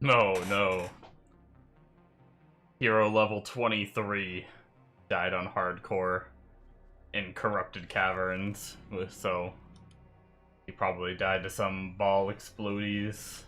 No, no. Hero level 23 died on hardcore in corrupted caverns, so he probably died to some ball explodies.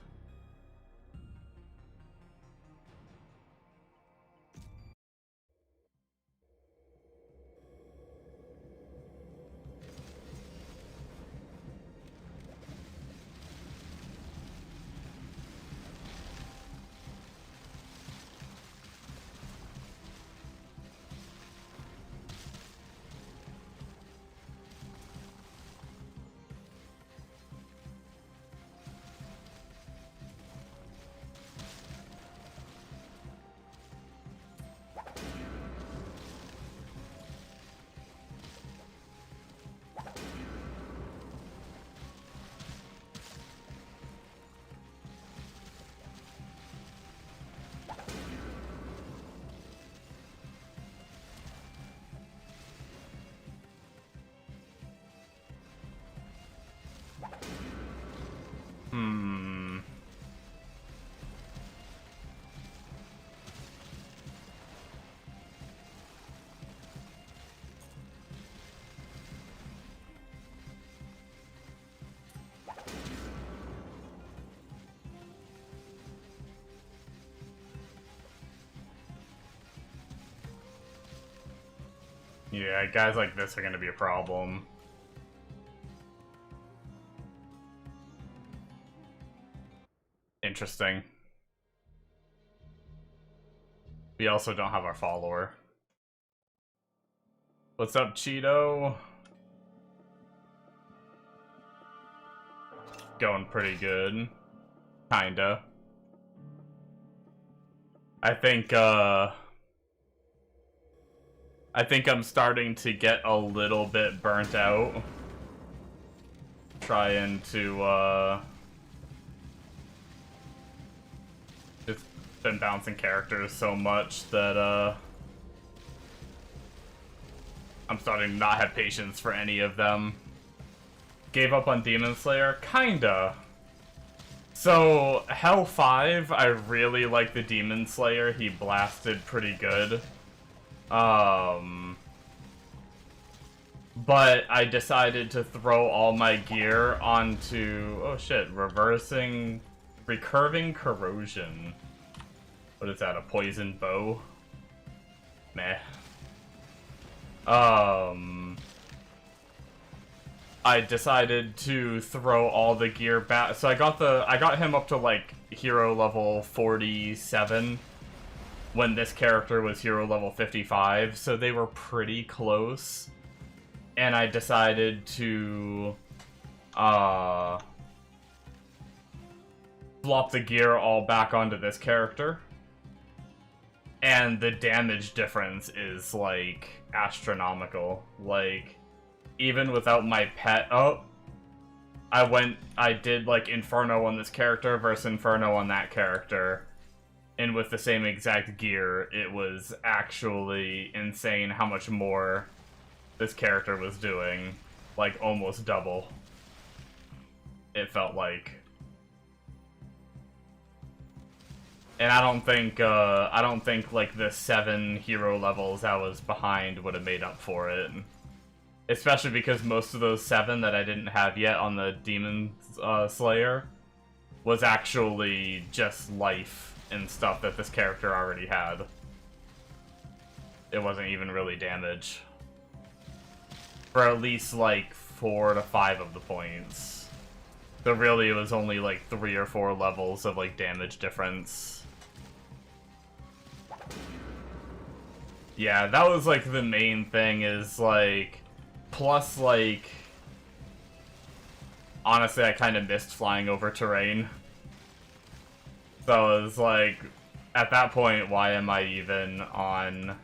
Yeah, guys like this are gonna be a problem. Interesting. We also don't have our follower. What's up, Cheeto? Going pretty good. Kinda. I think I'm starting to get a little bit burnt out. Trying to, just been bouncing characters so much that, I'm starting to not have patience for any of them. Gave up on Demon Slayer? Kinda. So, Hell 5, I really like the Demon Slayer. He blasted pretty good. But I decided to throw all my gear onto... Oh shit, recurving corrosion. What is that, a poison bow? Meh. I decided to throw all the gear back. So I got him up to like hero level 47 when this character was hero level 55, so they were pretty close. And I decided to flop the gear all back onto this character. And the damage difference is like astronomical. Like, even without my pet up, I did like Inferno on this character versus Inferno on that character. And with the same exact gear, it was actually insane how much more this character was doing. Like, almost double. It felt like. And I don't think like the 7 hero levels I was behind would have made up for it. Especially because most of those 7 that I didn't have yet on the Demon Slayer was actually just life and stuff that this character already had. It wasn't even really damage. For at least like 4 to 5 of the points. So really it was only like 3 or 4 levels of like damage difference. Yeah, that was like the main thing, is like Plus, like, honestly, I kind of missed flying over terrain. So it was like, at that point, why am I even on...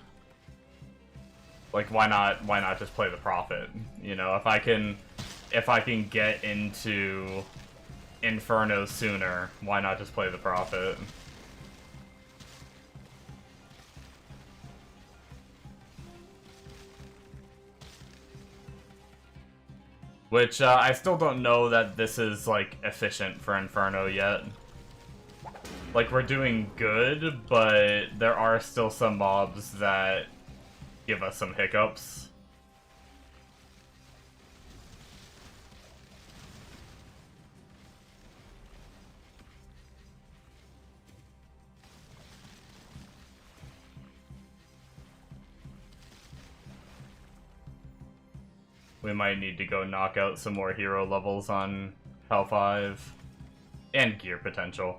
Like, why not just play the Prophet? You know, if I can get into Inferno sooner, why not just play the Prophet? Which, I still don't know that this is, like, efficient for Inferno yet. Like, we're doing good, but there are still some mobs that give us some hiccups. We might need to go knock out some more hero levels on Hell 5. And gear potential.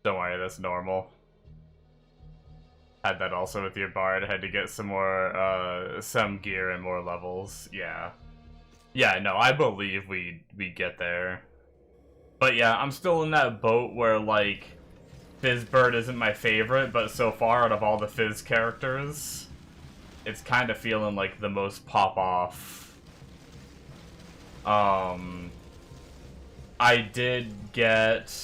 Don't worry, that's normal. Had that also with your Bard, had to get some more, some gear and more levels. Yeah. Yeah, no, I believe we get there. But yeah, I'm still in that boat where, like, Fizzbird isn't my favorite, but so far out of all the Fizz characters, it's kind of feeling like the most pop-off. I did get...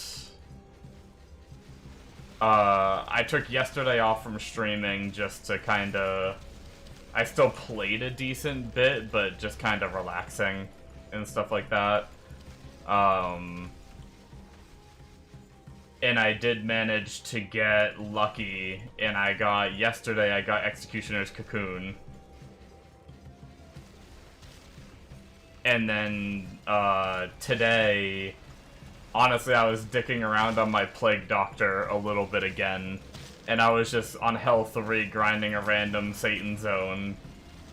I took yesterday off from streaming just to kinda... I still played a decent bit, but just kind of relaxing and stuff like that. And I did manage to get lucky, and yesterday I got Executioner's Cocoon. And then, today, honestly, I was dicking around on my Plague Doctor a little bit again. And I was just on Hell 3 grinding a random Satan Zone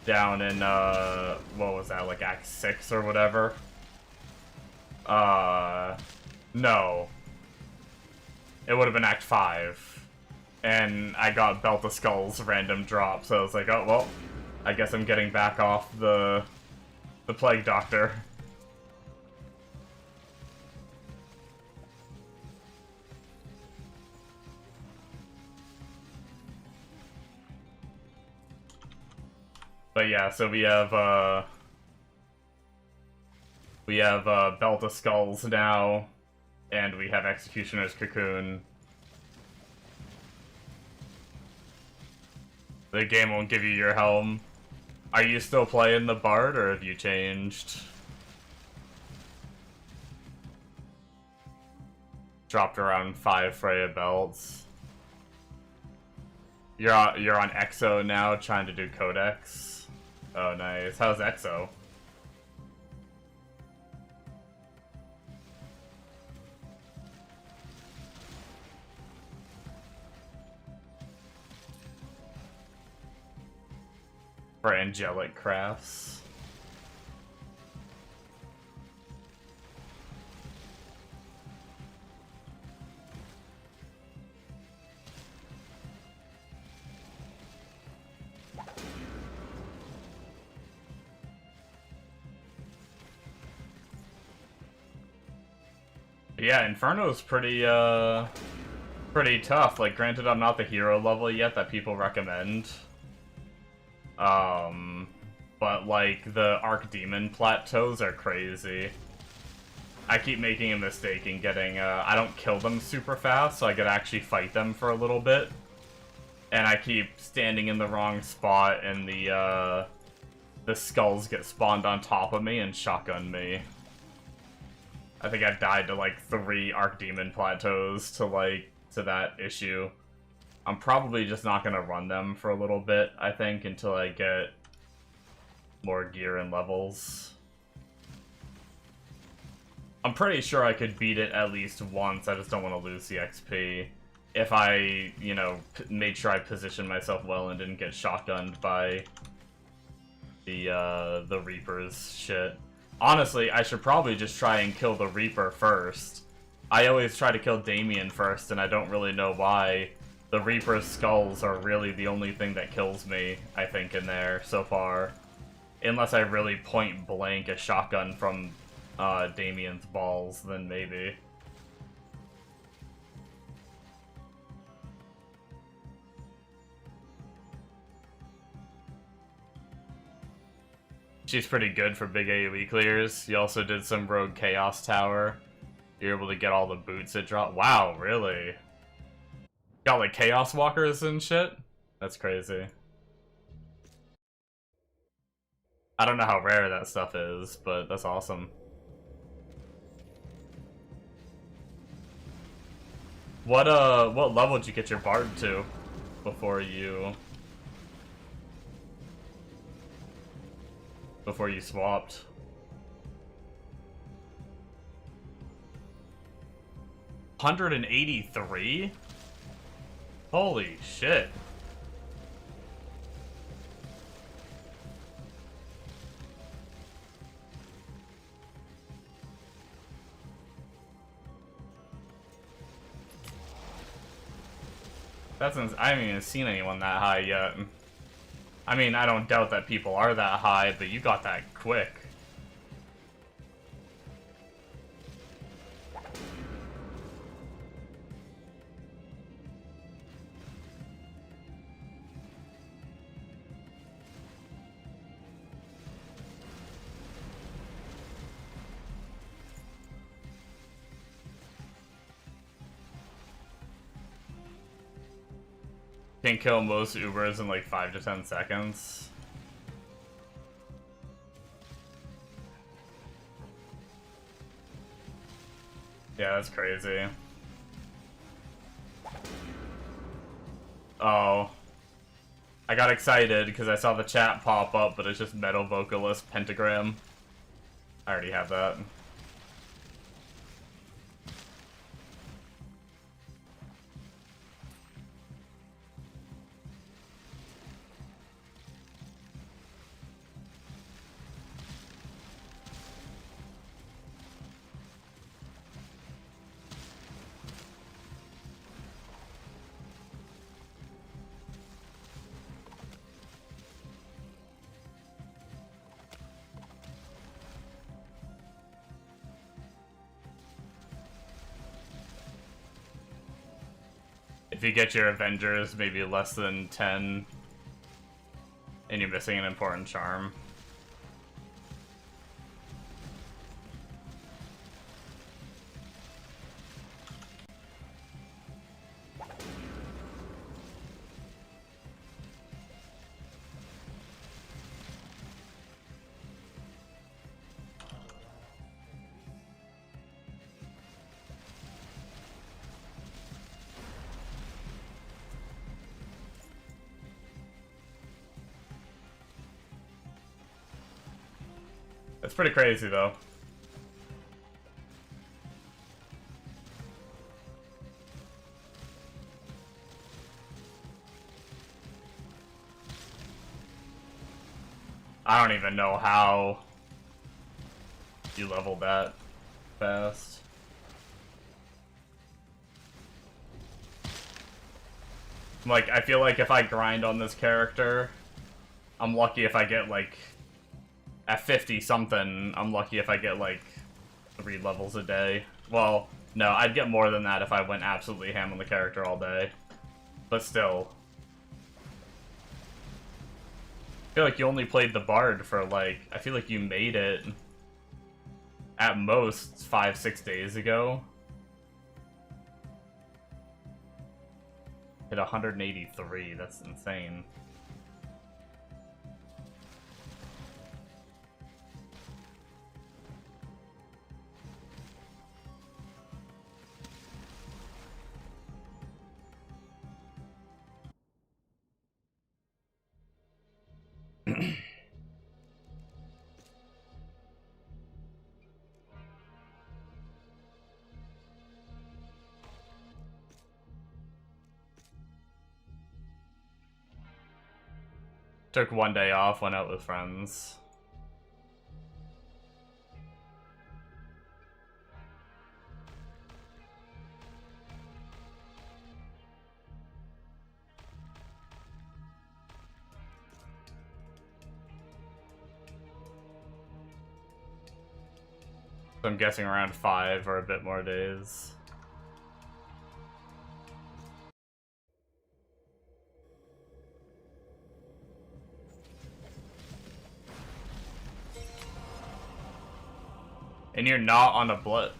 down in, what was that, like Act 6 or whatever? No. It would have been Act 5. And I got Belt of Skulls random drop, so I was like, oh, well, I guess I'm getting back off the Plague Doctor. But yeah, so we have Belt of Skulls now, and we have Executioner's Cocoon. The game won't give you your helm. Are you still playing the Bard, or have you changed? Dropped around 5 Freya belts. You're on Exo now, trying to do Codex. Oh, nice. How's Exo? For angelic crafts. Yeah, Inferno's pretty tough. Like, granted, I'm not the hero level yet that people recommend. But, like, the Archdemon plateaus are crazy. I keep making a mistake in getting, I don't kill them super fast, so I could actually fight them for a little bit. And I keep standing in the wrong spot, and the skulls get spawned on top of me and shotgun me. I think I've died to, like, 3 Archdemon plateaus to that issue. I'm probably just not gonna run them for a little bit, I think, until I get more gear and levels. I'm pretty sure I could beat it at least once, I just don't want to lose the XP. If I, you know, made sure I positioned myself well and didn't get shotgunned by the Reaper's shit. Honestly, I should probably just try and kill the Reaper first. I always try to kill Damien first, and I don't really know why. The Reaper's skulls are really the only thing that kills me, I think, in there so far. Unless I really point blank a shotgun from Damien's balls, then maybe. She's pretty good for big AoE clears. You also did some Rogue Chaos Tower. You're able to get all the boots that drop. Wow, really? Got like Chaos Walkers and shit? That's crazy. I don't know how rare that stuff is, but that's awesome. What level did you get your Bard to before you swapped? 183? Holy shit. I haven't even seen anyone that high yet. I mean, I don't doubt that people are that high, but you got that quick. Can kill most Ubers in like 5 to 10 seconds. Yeah, that's crazy. Oh. I got excited because I saw the chat pop up, but it's just Metal Vocalist Pentagram. I already have that. If you get your Avengers maybe less than 10, and you're missing an important charm. It's pretty crazy, though. I don't even know how you leveled that fast. Like, I feel like if I grind on this character, I'm lucky if I get, like, at 50 something, I'm lucky if I get like 3 levels a day. Well, no, I'd get more than that if I went absolutely ham on the character all day. But still. I feel like you only played the Bard for like, I feel like you made it at most 5-6 days ago. Hit 183, that's insane. Took one day off, went out with friends. So I'm guessing around 5 or a bit more days. And you're not on a blood,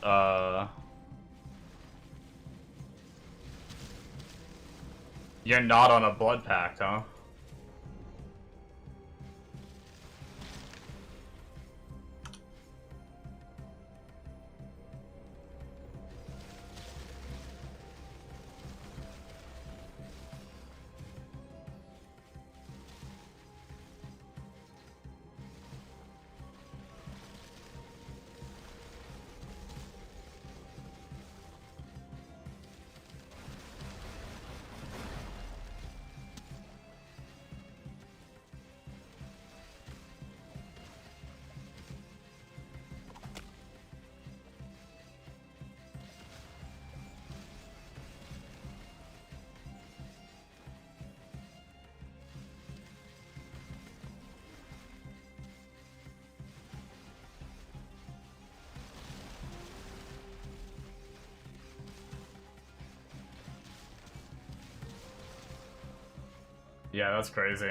You're not on a blood pact, huh? Yeah, that's crazy.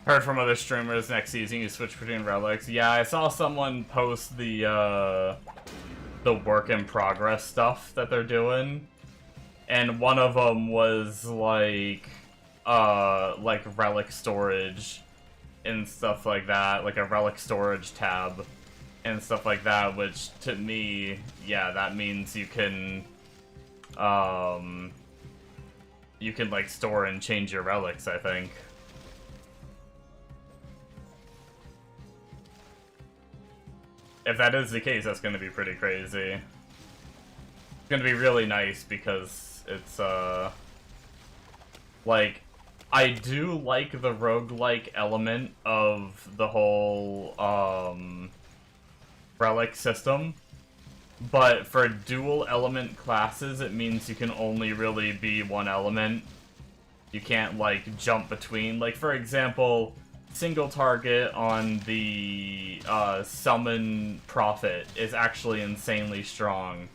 Heard from other streamers next season you switch between relics. Yeah, I saw someone post the work in progress stuff that they're doing, and one of them was like relic storage and stuff like that, like a relic storage tab and stuff like that, which to me, yeah, that means you can like store and change your relics, I think. If that is the case, that's going to be pretty crazy. It's going to be really nice because it's, like, I do like the roguelike element of the whole, relic system, but for dual element classes, it means you can only really be one element. You can't, like, jump between. Like, for example, single target on the summon prophet is actually insanely strong,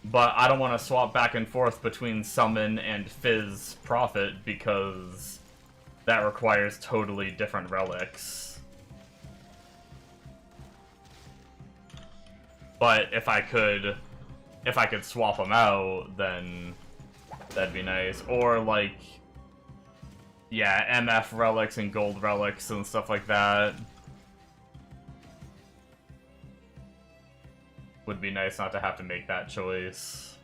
but I don't want to swap back and forth between summon and fizz prophet because that requires totally different relics. But if I could swap them out, then that'd be nice. Or like, yeah, MF relics and gold relics and stuff like that. Would be nice not to have to make that choice.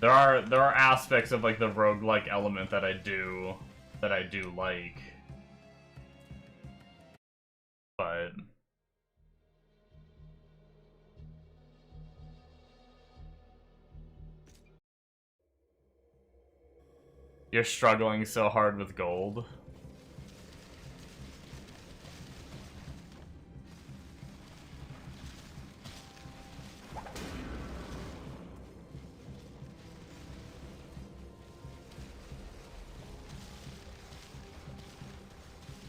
There are aspects of like the roguelike element that I do like. But you're struggling so hard with gold.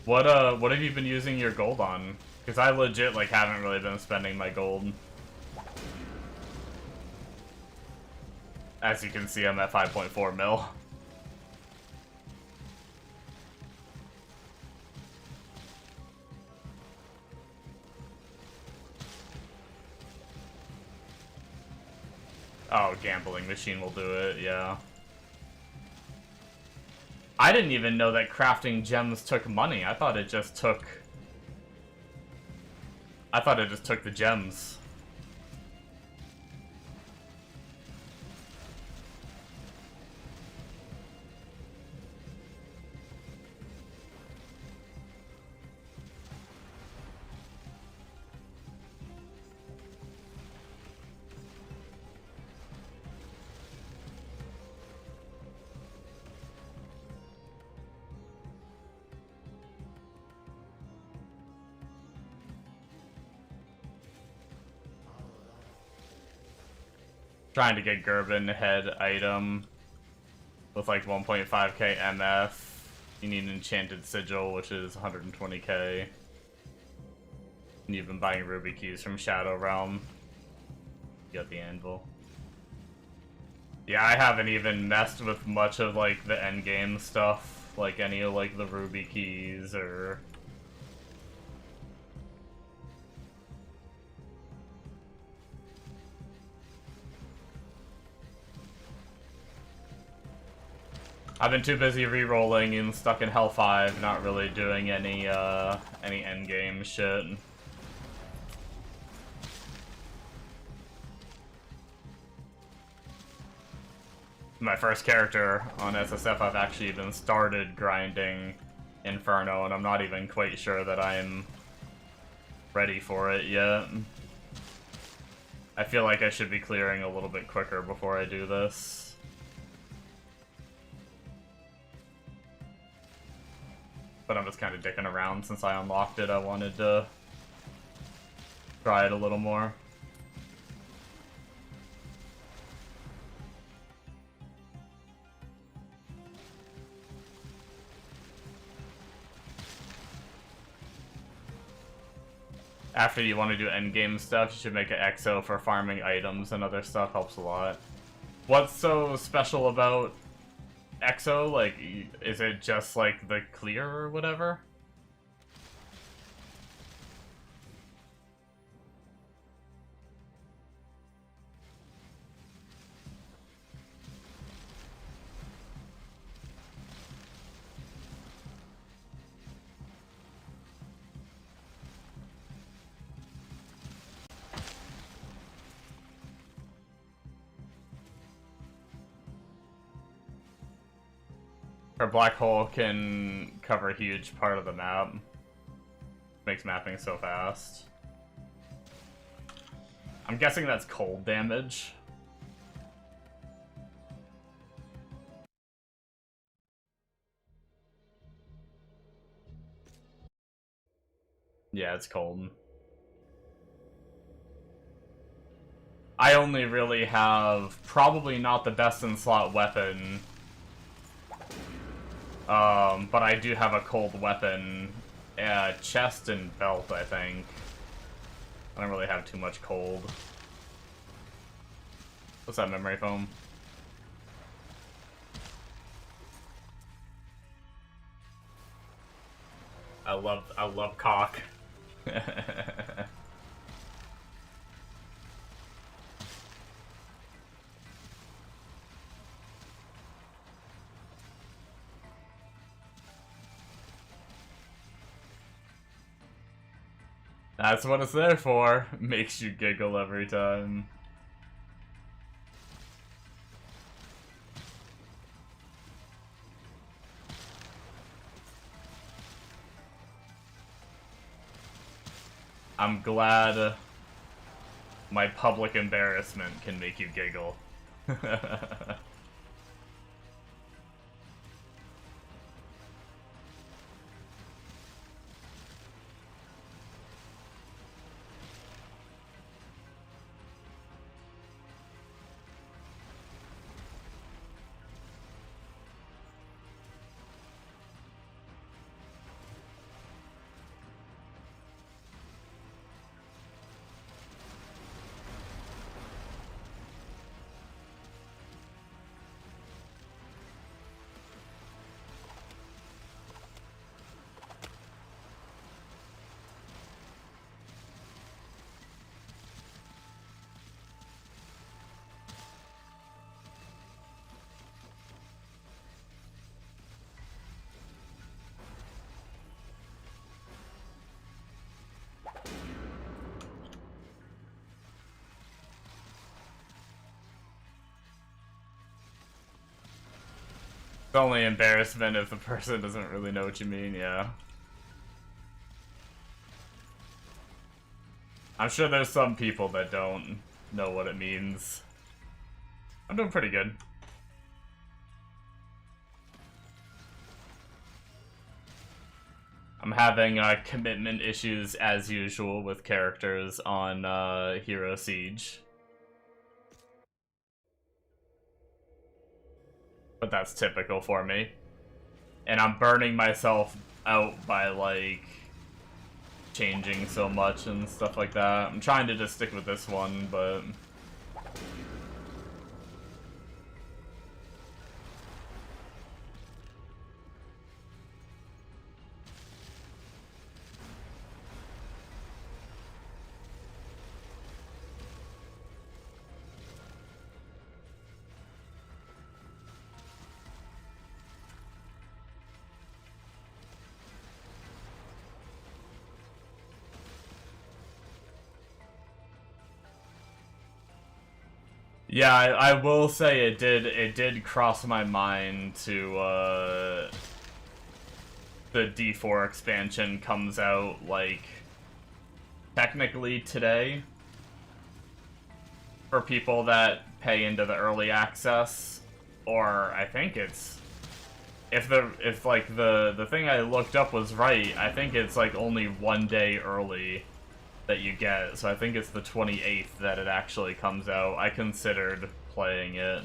What have you been using your gold on? Because I legit like haven't really been spending my gold. As you can see, I'm at 5.4 mil. Oh, gambling machine will do it, yeah. I didn't even know that crafting gems took money. I thought it just took... the gems. Trying to get Gerben head item with like 1.5k MF. You need an enchanted sigil, which is 120k. And you've been buying ruby keys from Shadow Realm. You got the anvil. Yeah, I haven't even messed with much of like the endgame stuff, like any of like the ruby keys or... I've been too busy re-rolling and stuck in Hell 5, not really doing any endgame shit. My first character on SSF, I've actually even started grinding Inferno, and I'm not even quite sure that I'm ready for it yet. I feel like I should be clearing a little bit quicker before I do this. But I'm just kind of dicking around since I unlocked it. I wanted to try it a little more. After you want to do endgame stuff, you should make an EXO for farming items and other stuff. Helps a lot. What's so special about EXO? Like, is it just like the clear or whatever? Her black hole can cover a huge part of the map. Makes mapping so fast. I'm guessing that's cold damage. Yeah, it's cold. I only really have probably not the best in slot weapon. But I do have a cold weapon, chest and belt, I think. I don't really have too much cold. What's that, memory foam? I love cock. That's what it's there for. Makes you giggle every time. I'm glad my public embarrassment can make you giggle. It's only embarrassment if the person doesn't really know what you mean, yeah. I'm sure there's some people that don't know what it means. I'm doing pretty good. I'm having commitment issues as usual with characters on Hero Siege. But that's typical for me. And I'm burning myself out by, like, changing so much and stuff like that. I'm trying to just stick with this one, but... Yeah, I will say it did cross my mind to, the D4 expansion comes out, like, technically today, for people that pay into the early access, or I think it's, if like, the thing I looked up was right, I think it's, like, only 1 day early that you get, so I think it's the 28th that it actually comes out. I considered playing it.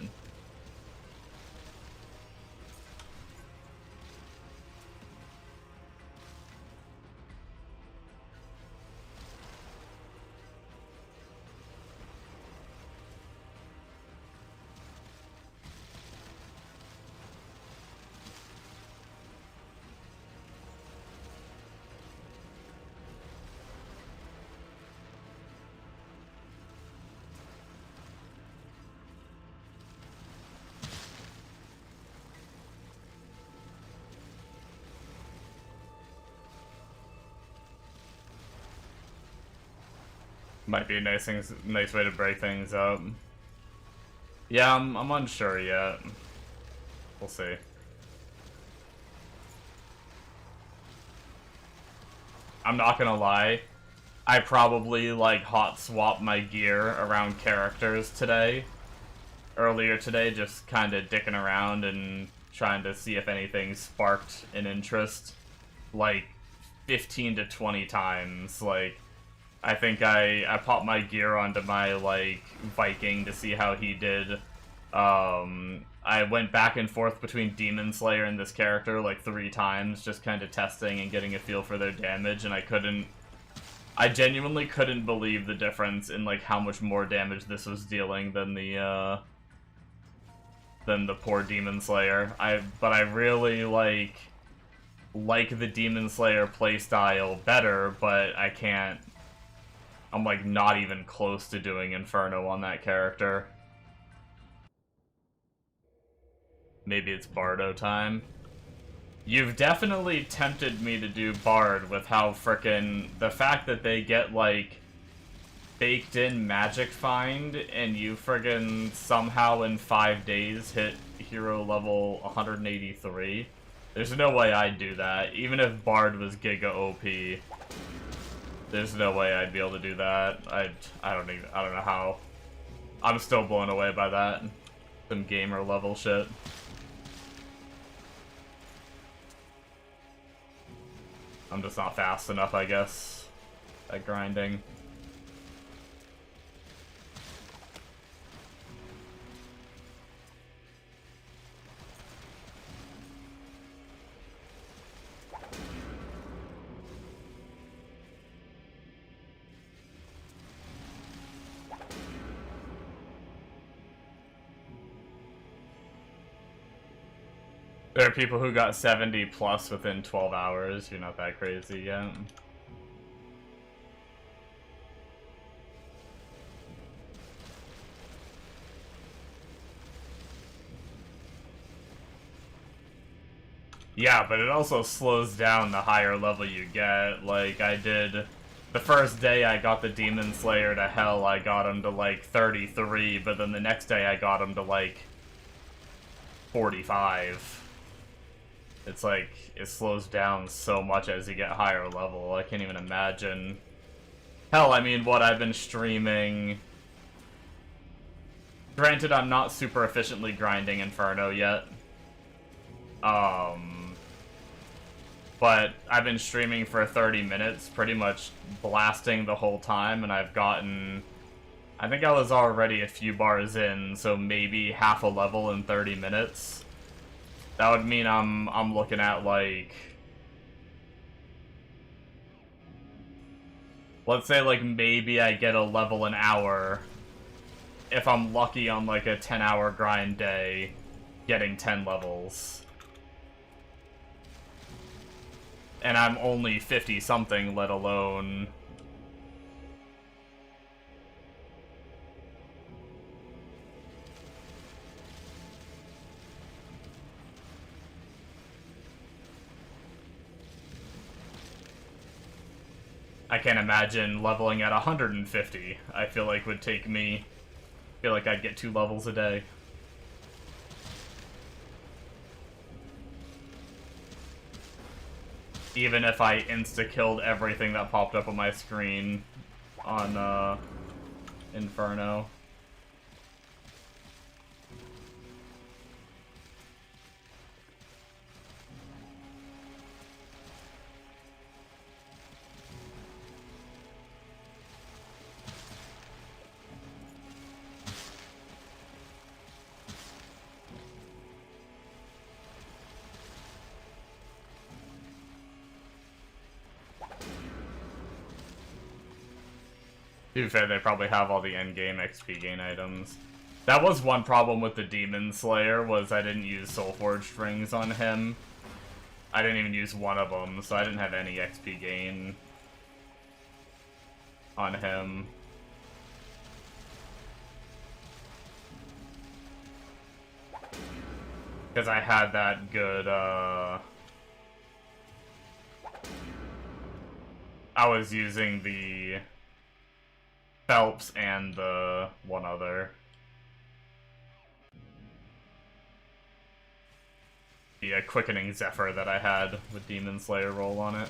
Might be a nice way to break things up. Yeah, I'm unsure yet. We'll see. I'm not gonna lie. I probably, like, hot swapped my gear around characters today. Earlier today, just kind of dicking around and trying to see if anything sparked an interest. Like, 15 to 20 times, like... I think I popped my gear onto my, like, Viking to see how he did. I went back and forth between Demon Slayer and this character, like, 3 times, just kind of testing and getting a feel for their damage, and I genuinely couldn't believe the difference in, like, how much more damage this was dealing than the poor Demon Slayer. But I really, like the Demon Slayer playstyle better, but I can't... I'm, like, not even close to doing Inferno on that character. Maybe it's Bardo time. You've definitely tempted me to do Bard with how frickin' the fact that they get, like, baked in Magic Find, and you friggin' somehow in 5 days hit hero level 183. There's no way I'd do that, even if Bard was Giga OP. There's no way I'd be able to do that. I don't know how. I'm still blown away by that. Some gamer level shit. I'm just not fast enough, I guess, at grinding. There are people who got 70 plus within 12 hours. You're not that crazy yet. Yeah, but it also slows down the higher level you get. Like, I did... The first day I got the Demon Slayer to hell, I got him to, like, 33, but then the next day I got him to, like, 45. It's like, it slows down so much as you get higher level. I can't even imagine. Hell, I mean, what I've been streaming... Granted, I'm not super efficiently grinding Inferno yet. But I've been streaming for 30 minutes, pretty much blasting the whole time, and I've gotten... I think I was already a few bars in, so maybe half a level in 30 minutes. That would mean I'm looking at, like... Let's say, like, maybe I get a level an hour. If I'm lucky on, like, a 10-hour grind day, getting 10 levels. And I'm only 50-something, let alone... I can't imagine leveling at 150. I feel like would take me... I feel like I'd get 2 levels a day. Even if I insta-killed everything that popped up on my screen on, Inferno. To be fair, they probably have all the endgame XP gain items. That was one problem with the Demon Slayer, was I didn't use Soulforged rings on him. I didn't even use one of them, so I didn't have any XP gain on him. Because I had that good, I was using the Phelps and the one other. The Quickening Zephyr that I had with Demon Slayer roll on it.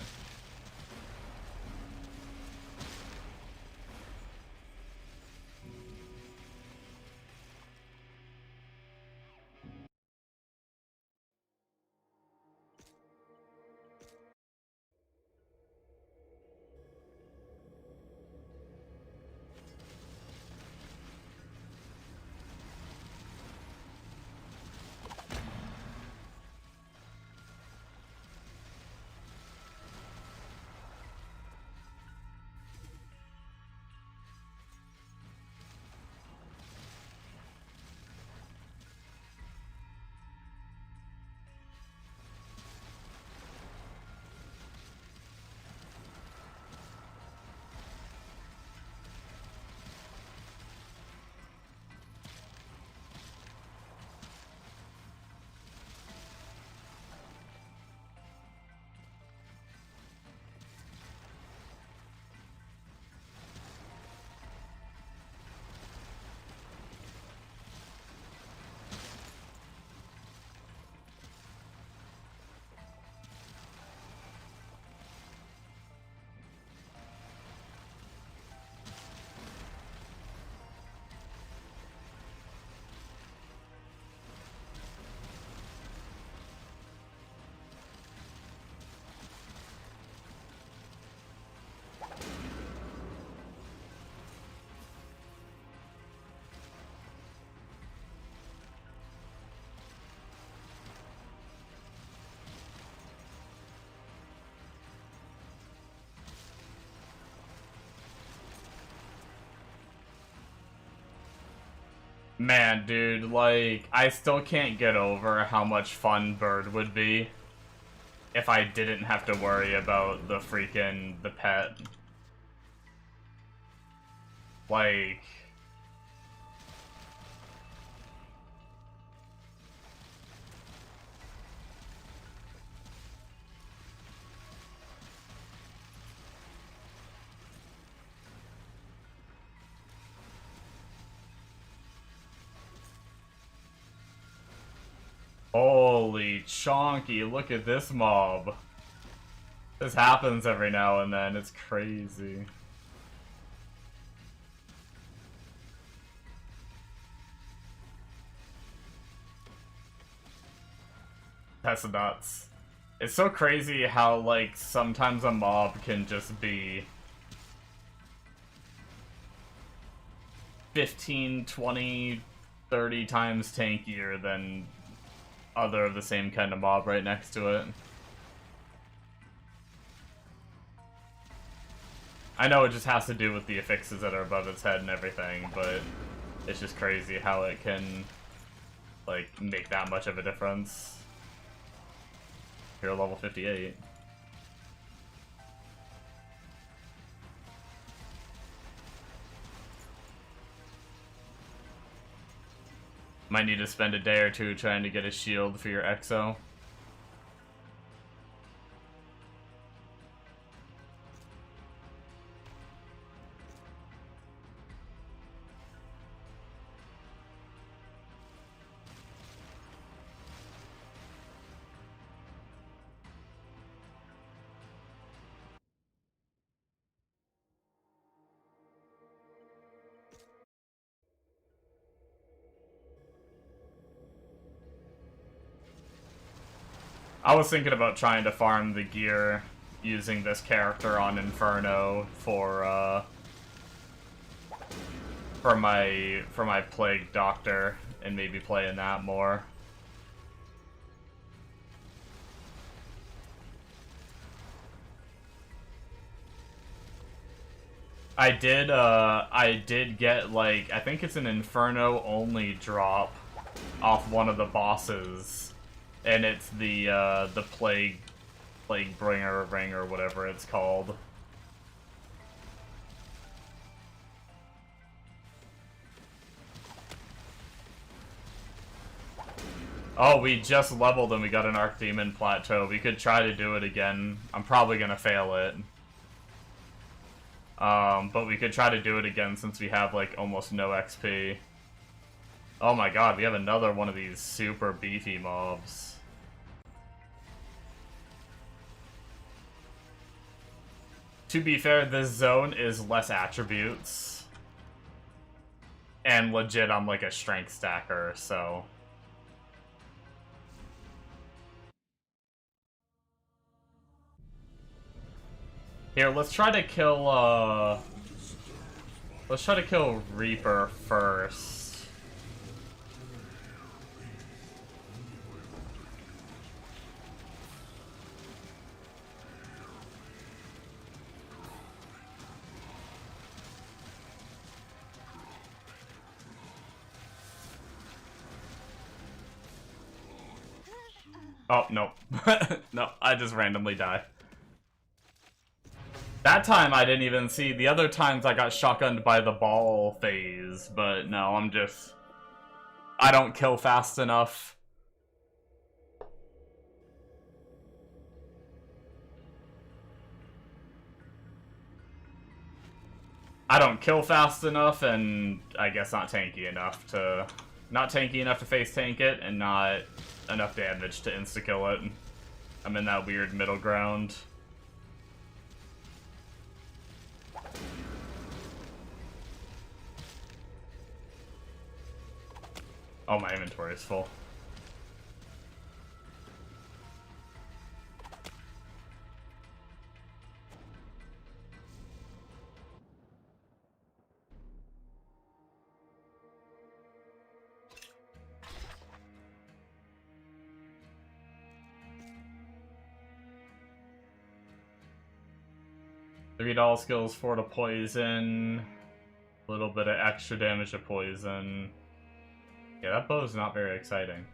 Man, dude, like, I still can't get over how much fun Bird would be if I didn't have to worry about the pet. Like... Holy chonky, look at this mob. This happens every now and then, it's crazy. That's nuts. It's so crazy how, like, sometimes a mob can just be 15, 20, 30 times tankier than other of the same kind of mob right next to it. I know it just has to do with the affixes that are above its head and everything, but it's just crazy how it can, like, make that much of a difference. Hero level 58. Might need to spend a day or two trying to get a shield for your EXO. I was thinking about trying to farm the gear using this character on Inferno for my Plague Doctor and maybe playing that more. I did get, like, I think it's an Inferno only drop off one of the bosses, and it's the Plague Bringer ring or whatever it's called. Oh, we just leveled and we got an Archdemon Plateau. We could try to do it again. I'm probably gonna fail it. But we could try to do it again since we have, like, almost no XP. Oh my god, we have another one of these super beefy mobs. To be fair, this zone is less attributes. And legit, I'm like a strength stacker, so... Here, let's try to kill, let's try to kill Reaper first. Oh, no. No, I just randomly die. That time I didn't even see. The other times I got shotgunned by the ball phase, but no, I don't kill fast enough. I don't kill fast enough, and I guess not tanky enough to face tank it, and not enough damage to insta-kill it. I'm in that weird middle ground. Oh, my inventory is full. $3 skills, 4 to poison, a little bit of extra damage to poison. Yeah, that bow is not very exciting.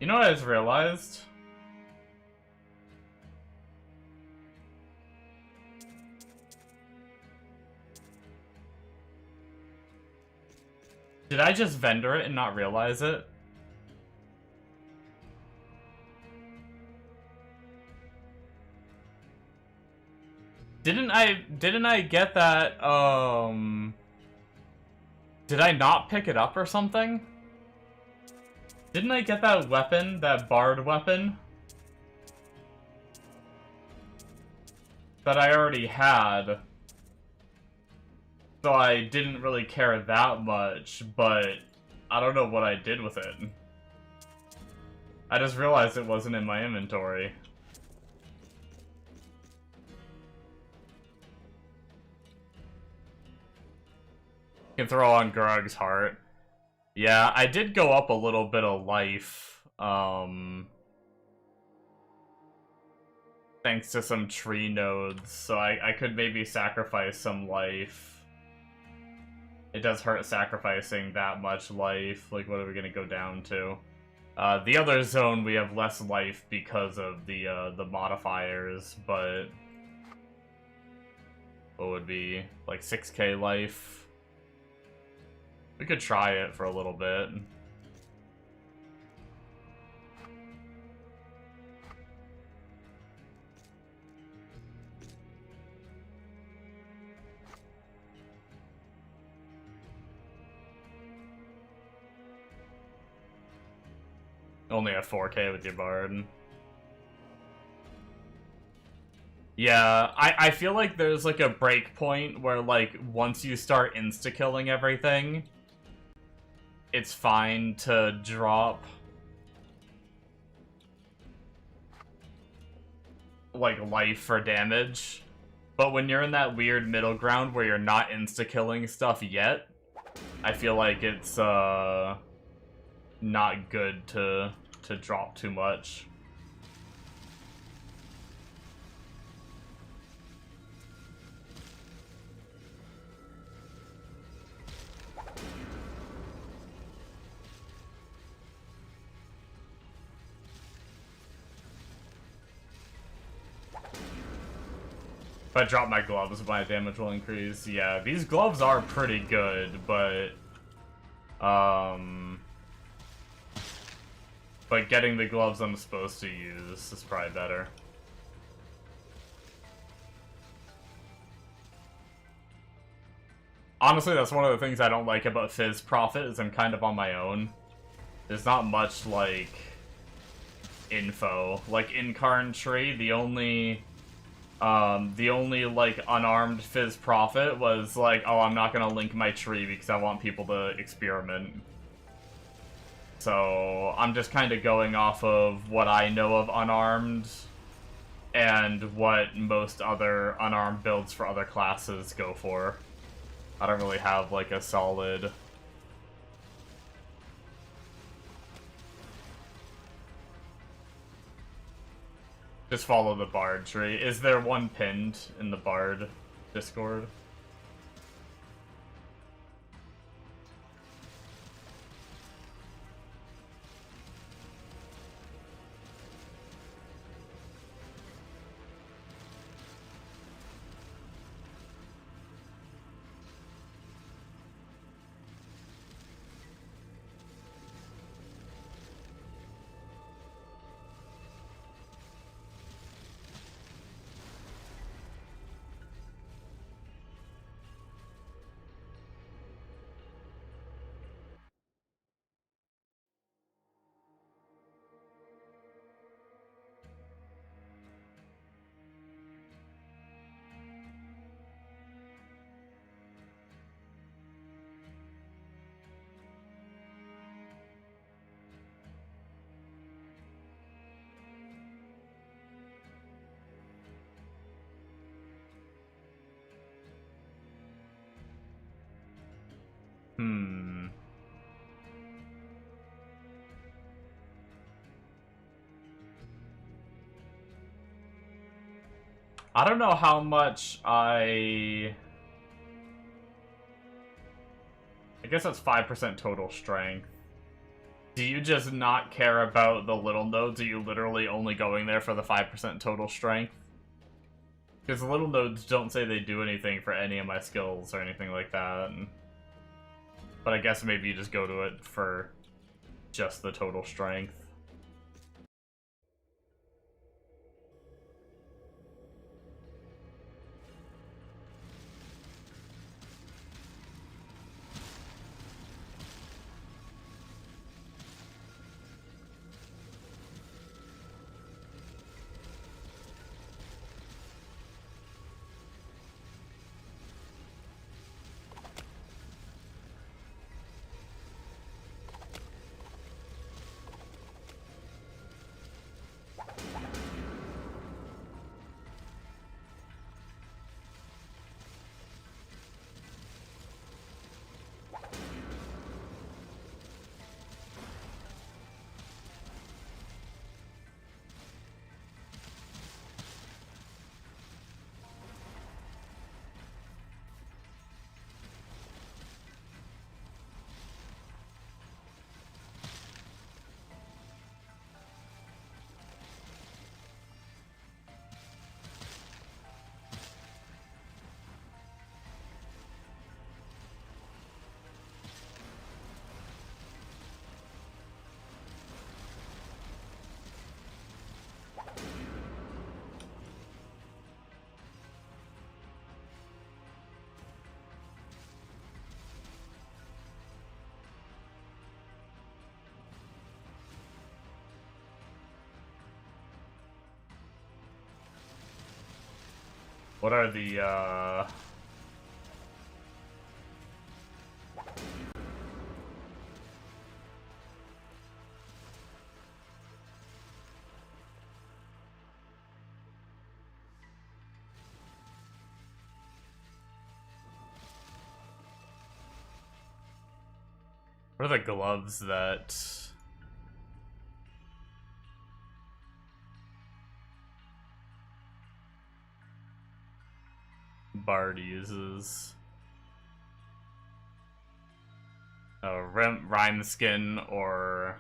You know what I just realized? Did I just vendor it and not realize it? Didn't I get that, did I not pick it up or something? Didn't I get that weapon, that bard weapon? That I already had. So I didn't really care that much, but I don't know what I did with it. I just realized it wasn't in my inventory. You can throw on Grug's heart. Yeah, I did go up a little bit of life, thanks to some tree nodes, so I could maybe sacrifice some life. It does hurt sacrificing that much life. Like, what are we gonna go down to? The other zone, we have less life because of the modifiers, but... what would be, like, 6k life? We could try it for a little bit. Only a 4k with your bard. Yeah, I feel like there's like a break point where like once you start insta-killing everything, it's fine to drop like life for damage. But when you're in that weird middle ground where you're not insta-killing stuff yet, I feel like it's not good to drop too much. If I drop my gloves, my damage will increase. Yeah, these gloves are pretty good, but getting the gloves I'm supposed to use is probably better. Honestly, that's one of the things I don't like about Fizz Profit, is I'm kind of on my own. There's not much, like, info. Like, Incarn Tree, the only, like, unarmed Fizz Prophet was like, oh, I'm not gonna link my tree because I want people to experiment. So, I'm just kind of going off of what I know of unarmed and what most other unarmed builds for other classes go for. I don't really have, like, a solid... Just follow the Bard tree. Is there one pinned in the Bard Discord? I don't know how much I guess that's 5% total strength. Do you just not care about the little nodes? Are you literally only going there for the 5% total strength? Because the little nodes don't say they do anything for any of my skills or anything like that. But I guess maybe you just go to it for just the total strength. What are the, what are the gloves that... Bard uses? Rhyme skin or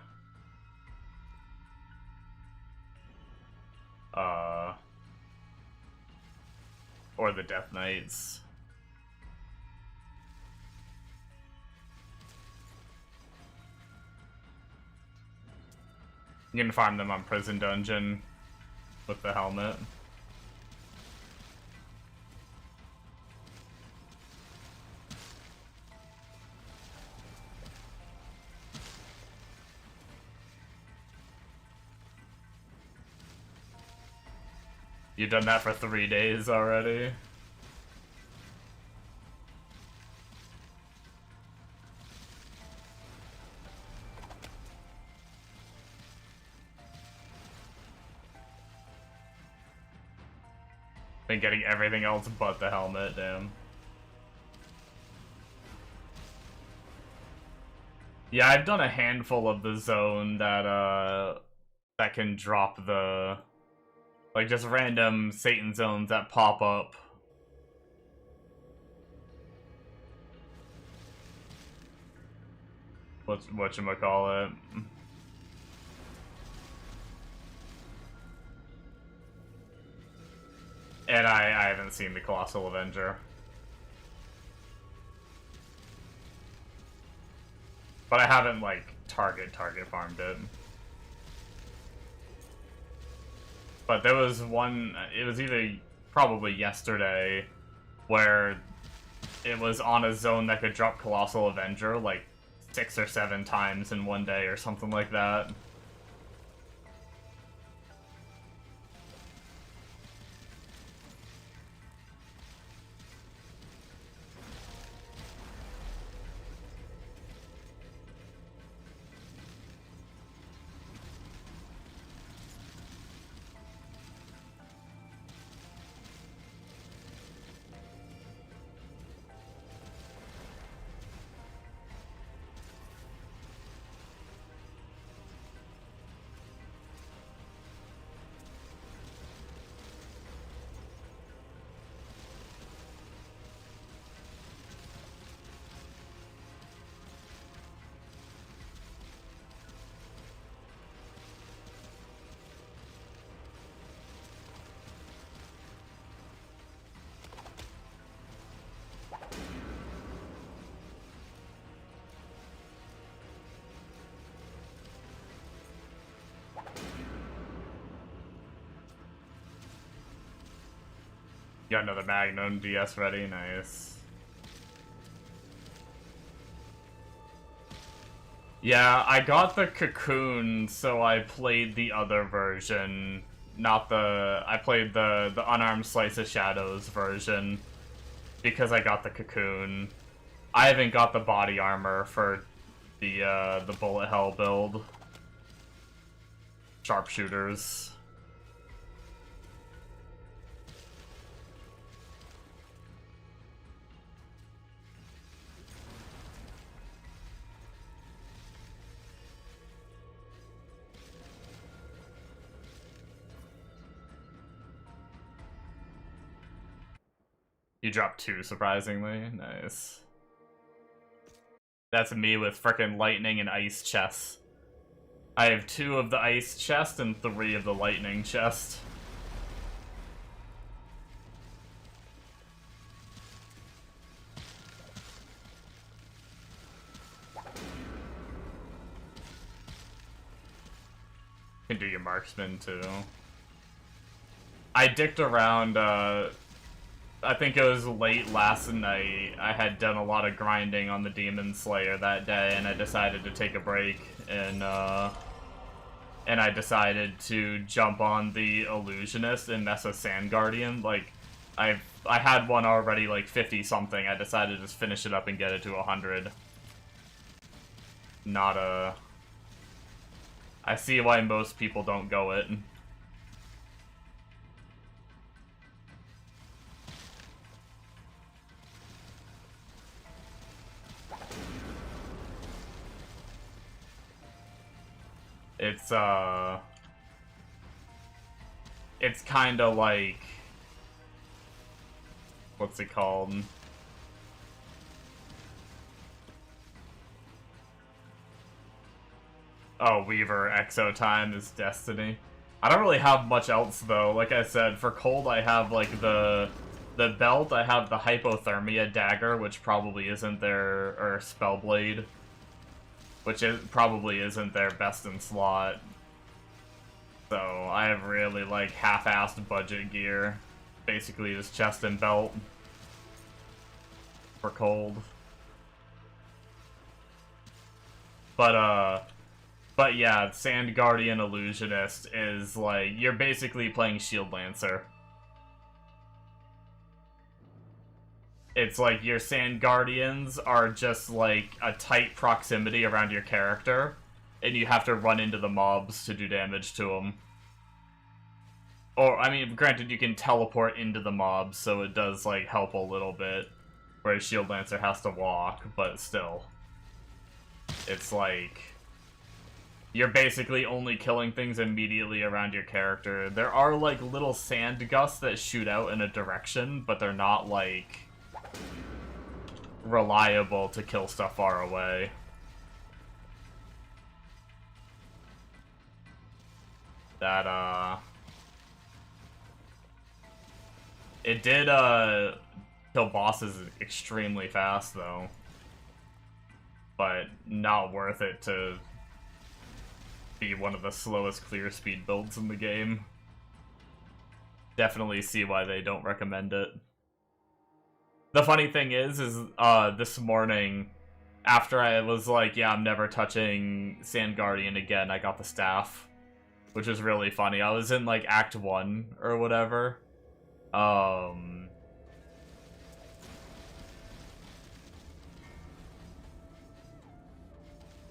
the Death Knights. You can farm them on Prison Dungeon with the helmet. You've done that for 3 days already? Been getting everything else but the helmet, damn. Yeah, I've done a handful of the zone that that can drop the... like, just random Satan zones that pop up. Whatchamacallit. And I haven't seen the Colossal Avenger. But I haven't, like, target farmed it. But there was one, it was either probably yesterday, where it was on a zone that could drop Colossal Avenger, like, 6 or 7 times in one day or something like that. Got another Magnum DS ready, nice. Yeah, I got the Cocoon, so I played the other version. Not the... I played the Unarmed Slice of Shadows version. Because I got the Cocoon. I haven't got the body armor for the Bullet Hell build. Sharpshooters. You dropped 2, surprisingly. Nice. That's me with frickin' lightning and ice chests. I have 2 of the ice chest and 3 of the lightning chest. You can do your marksman too. I dicked around, I think it was late last night. I had done a lot of grinding on the Demon Slayer that day, and I decided to take a break, and I decided to jump on the Illusionist and mess with Sand Guardian. Like, I had one already, like, 50-something. I decided to just finish it up and get it to 100. Not a... I see why most people don't go it. It's kinda like... What's it called? Oh, Weaver, Exo Time is Destiny. I don't really have much else, though. Like I said, for Cold, I have, like, the belt, I have the Hypothermia Dagger, which probably isn't their... or Spellblade. Which probably isn't their best in slot. So, I have really, like, half-assed budget gear. Basically just chest and belt. For Cold. But yeah, Sand Guardian Illusionist is, like, you're basically playing Shield Lancer. It's like your Sand Guardians are just, like, a tight proximity around your character, and you have to run into the mobs to do damage to them. Or, I mean, granted, you can teleport into the mobs, so it does, like, help a little bit, whereas Shield Lancer has to walk, but still. It's like... You're basically only killing things immediately around your character. There are, like, little sand gusts that shoot out in a direction, but they're not, like, reliable to kill stuff far away. That, It did, kill bosses extremely fast, though. But not worth it to be one of the slowest clear speed builds in the game. Definitely see why they don't recommend it. The funny thing is this morning, after I was like, yeah, I'm never touching Sand Guardian again, I got the staff. Which was really funny. I was in, like, Act 1 or whatever. I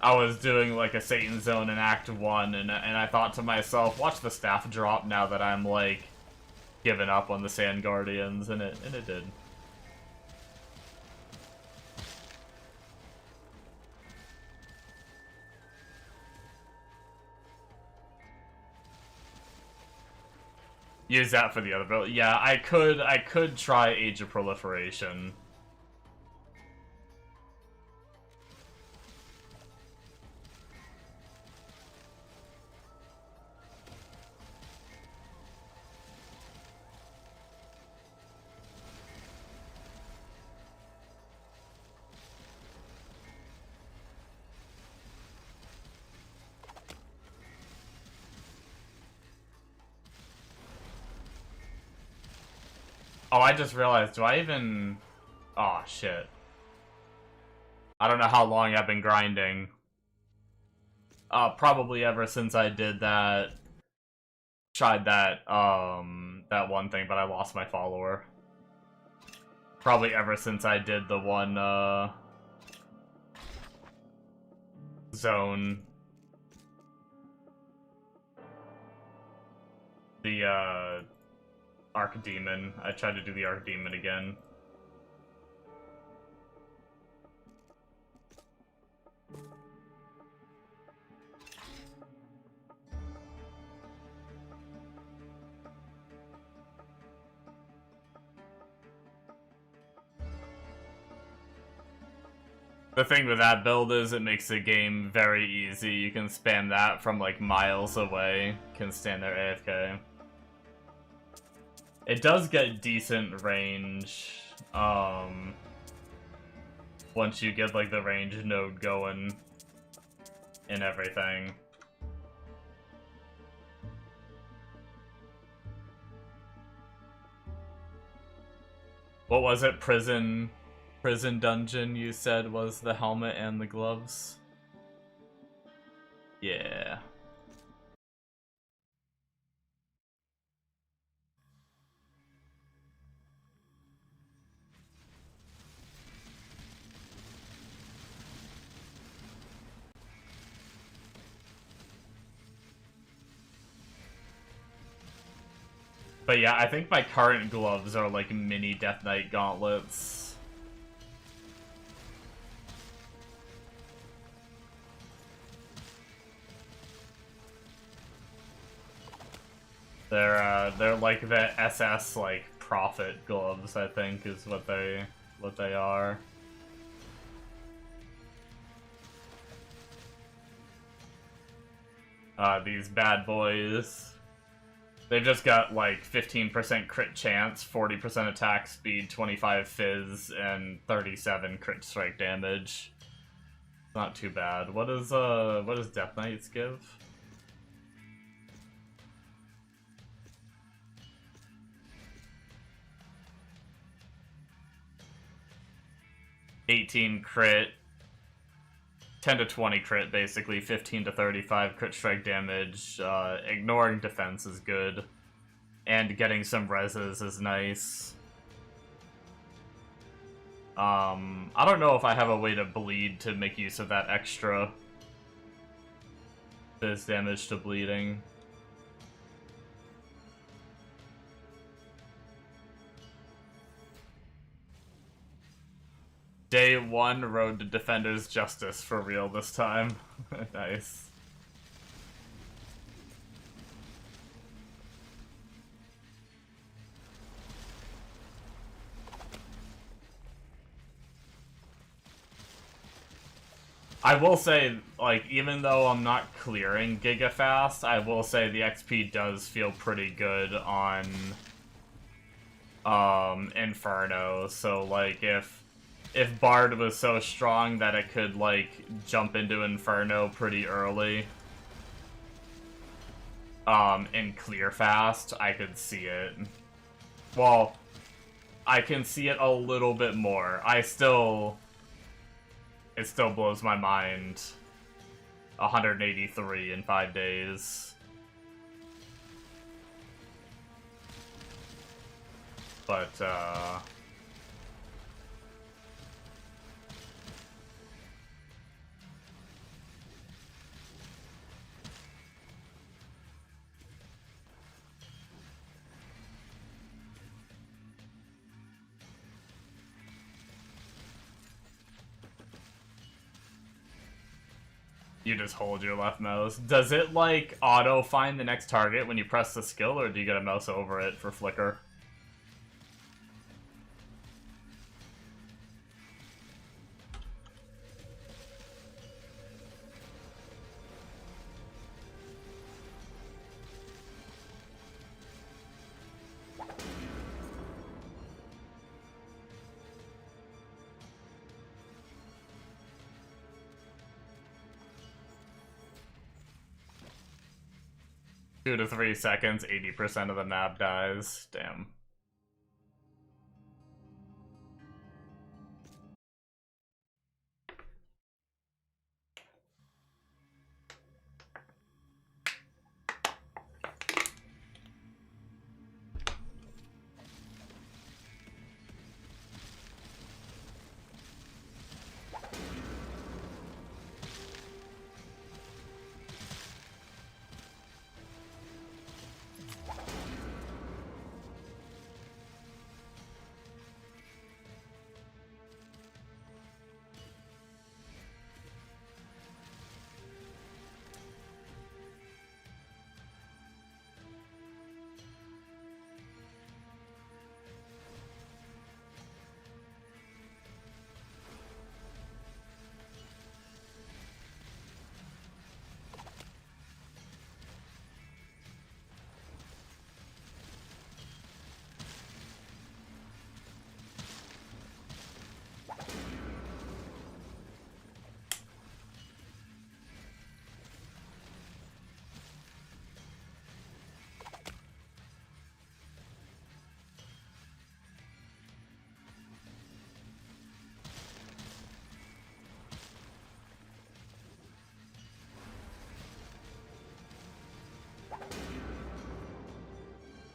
was doing, like, a Satan Zone in Act 1, and I thought to myself, watch the staff drop now that I'm, like, giving up on the Sand Guardians, and it did. Use that for the other build. Yeah, I could try Age of Proliferation. Oh, I just realized, do I even... Oh, shit. I don't know how long I've been grinding. Probably ever since I did that... Tried that, that one thing, but I lost my follower. Probably ever since I did the one, zone. The, Archdemon. I tried to do the Archdemon again. The thing with that build is it makes the game very easy. You can spam that from like miles away. Can stand there AFK. It does get decent range. Once you get like the range node going and everything. What was it? Prison dungeon you said was the helmet and the gloves? Yeah. But yeah, I think my current gloves are like mini Death Knight gauntlets. They're like the SS like Prophet gloves, I think, is what they are. These bad boys. They've just got like 15% crit chance, 40% attack speed, 25 fizz, and 37 crit strike damage. Not too bad. What does Death Knights give? $18 crit, 10 to 20 crit, basically, 15 to 35 crit strike damage. Ignoring defense is good, and getting some reses is nice. I don't know if I have a way to bleed to make use of that extra fizz damage to bleeding. Day 1, Road to Defender's Justice for real this time. Nice. I will say, like, even though I'm not clearing Giga fast, I will say the XP does feel pretty good on Inferno. So like if Bard was so strong that it could like jump into Inferno pretty early and clear fast, I could see it. Well, I can see it a little bit more. It still blows my mind. 183 in 5 days. But, 'You just hold your left mouse. Does it, like, auto-find the next target when you press the skill, or do you gotta mouse over it for flicker? Two to 3 seconds, 80% of the map dies. Damn.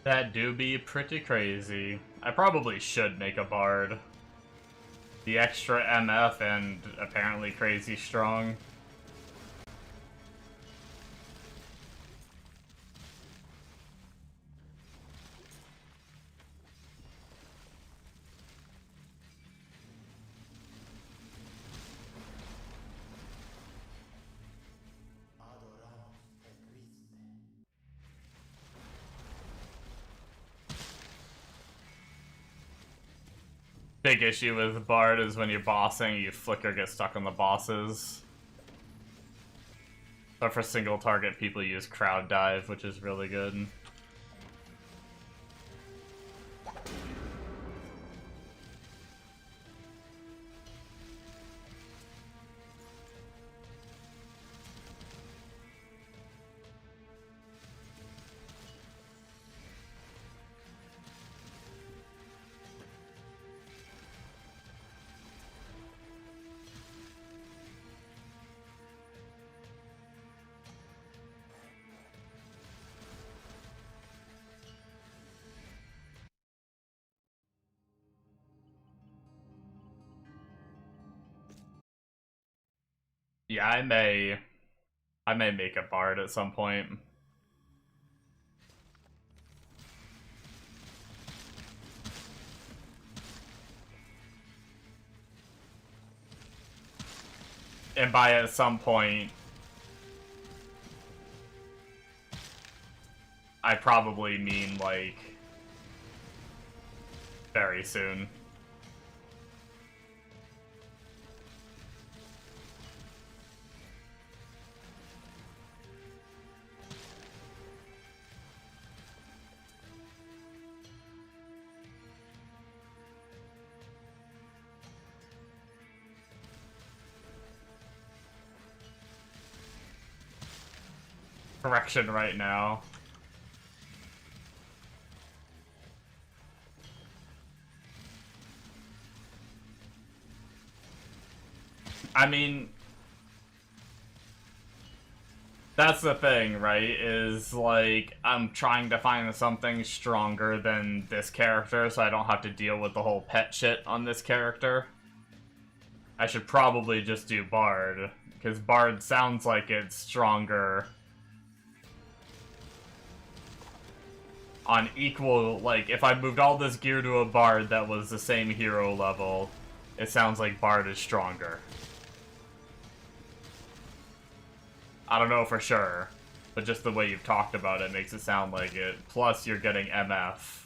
That do be pretty crazy. I probably should make a bard. The extra MF and apparently crazy strong. Big issue with Bard is when you're bossing, you flicker get stuck on the bosses. But for single target, people use Crowd Dive, which is really good. Yeah, I may make a bard at some point. And by at some point, I probably mean, like, very soon. Correction right now. I mean, that's the thing, right? Is, like, I'm trying to find something stronger than this character so I don't have to deal with the whole pet shit on this character. I should probably just do Bard, because Bard sounds like it's stronger on equal, like, if I moved all this gear to a Bard that was the same hero level, it sounds like Bard is stronger. I don't know for sure, but just the way you've talked about it makes it sound like it. Plus, you're getting MF.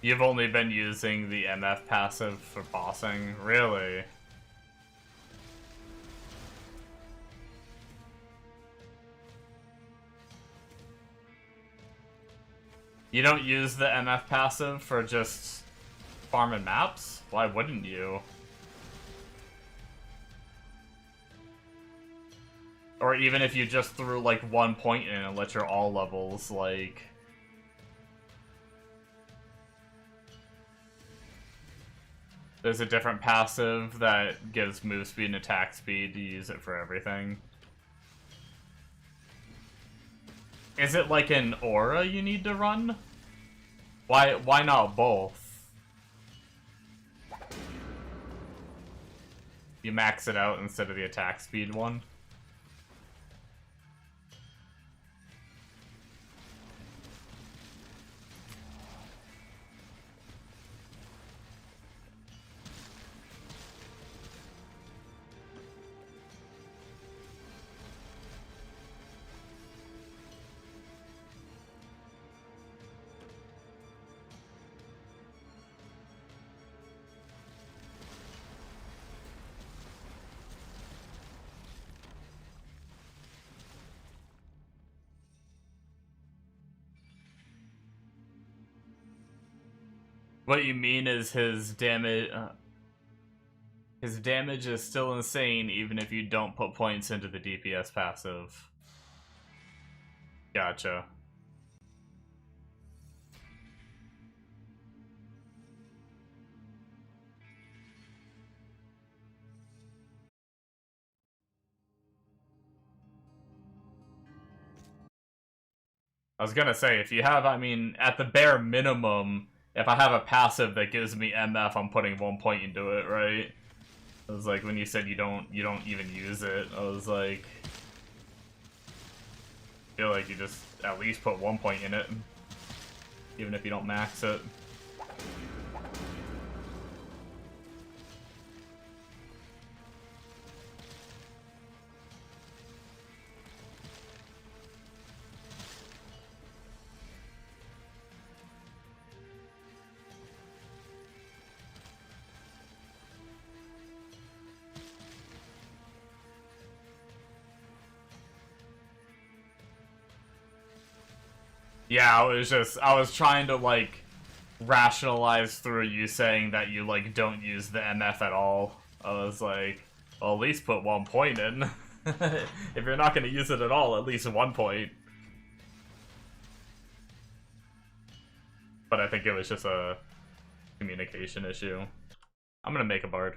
You've only been using the MF passive for bossing? Really? You don't use the MF passive for just farming maps? Why wouldn't you? Or even if you just threw, like, 1 point in and let your all levels, like... There's a different passive that gives move speed and attack speed to use it for everything. Is it like an aura you need to run? Why not both? You max it out instead of the attack speed one? What you mean is his damage is still insane even if you don't put points into the DPS passive. Gotcha. I was gonna say, if you have, I mean, at the bare minimum, if I have a passive that gives me MF, I'm putting 1 point into it, right? It was like when you said you don't even use it, I was like, I feel like you just at least put 1 point in it, even if you don't max it. Yeah, I was trying to, like, rationalize through you saying that you, like, don't use the MF at all. I was like, well, at least put 1 point in. If you're not gonna use it at all, at least 1 point. But I think it was just a communication issue. I'm gonna make a bard.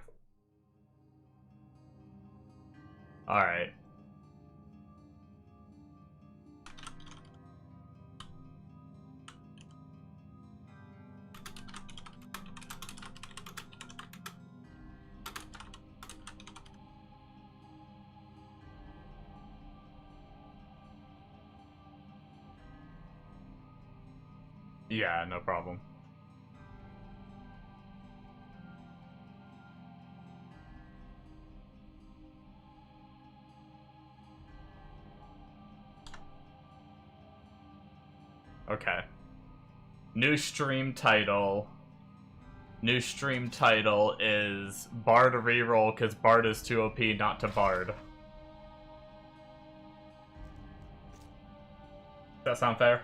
Alright. Yeah, no problem. Okay. New stream title. New stream title is Bard Reroll because Bard is too OP not to Bard. Does that sound fair?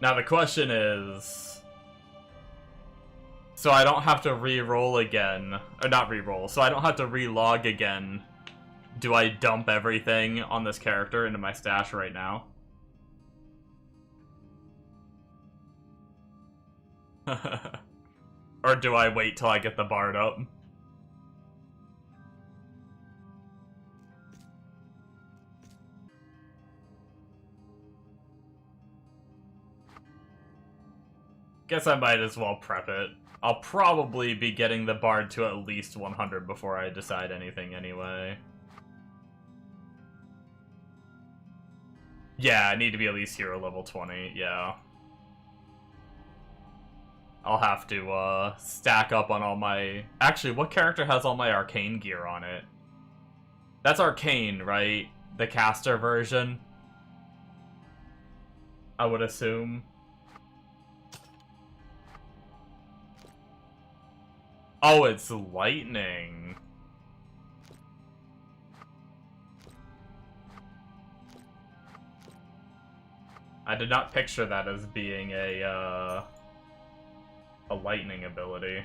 Now the question is, so I don't have to re-roll again, or not re-roll, so I don't have to re-log again. Do I dump everything on this character into my stash right now? Or do I wait till I get the bard up? Guess I might as well prep it. I'll probably be getting the bard to at least 100 before I decide anything anyway. Yeah, I need to be at least hero level 20, yeah. I'll have to stack up on all my... Actually, what character has all my arcane gear on it? That's arcane, right? The caster version? I would assume. Oh, it's lightning. I did not picture that as being a lightning ability.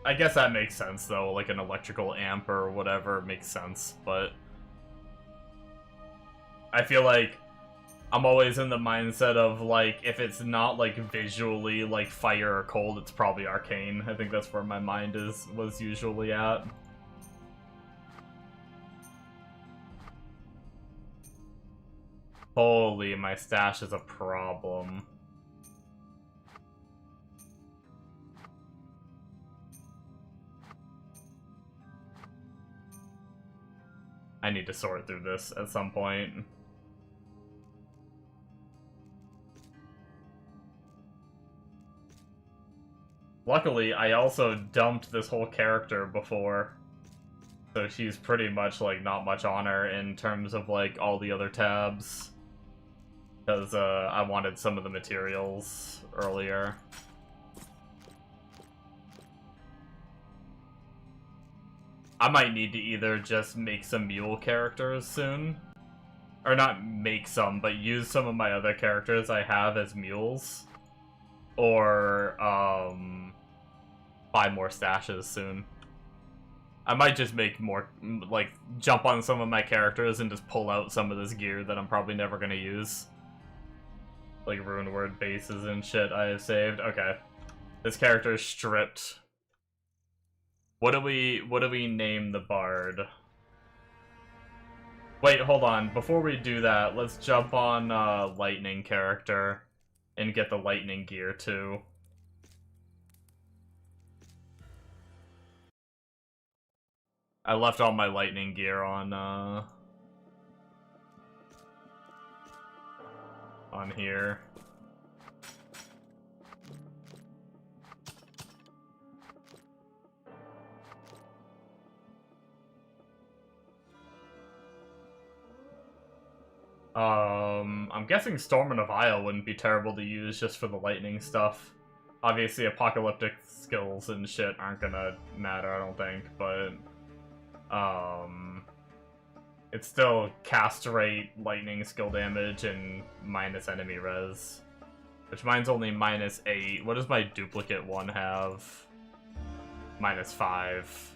I guess that makes sense, though, like an electrical amp or whatever makes sense, but... I feel like I'm always in the mindset of, like, if it's not, like, visually, like, fire or cold, it's probably arcane. I think that's where my mind was usually at. Holy, my stash is a problem. I need to sort through this at some point. Luckily, I also dumped this whole character before. So she's pretty much, like, not much on her in terms of, like, all the other tabs. because I wanted some of the materials earlier. I might need to either just make some mule characters soon, or not make some, but use some of my other characters I have as mules, or buy more stashes soon. I might just make more, like, jump on some of my characters and just pull out some of this gear that I'm probably never gonna use. Like Ruined Word bases and shit I have saved. Okay. This character is stripped. What do we name the bard? Wait, hold on. Before we do that, let's jump on lightning character and get the lightning gear too. I left all my lightning gear on here. I'm guessing Storm of Isle wouldn't be terrible to use just for the lightning stuff. Obviously, apocalyptic skills and shit aren't gonna matter, I don't think, but it's still cast rate, lightning skill damage, and minus enemy res. Which mine's only -8. What does my duplicate one have? -5.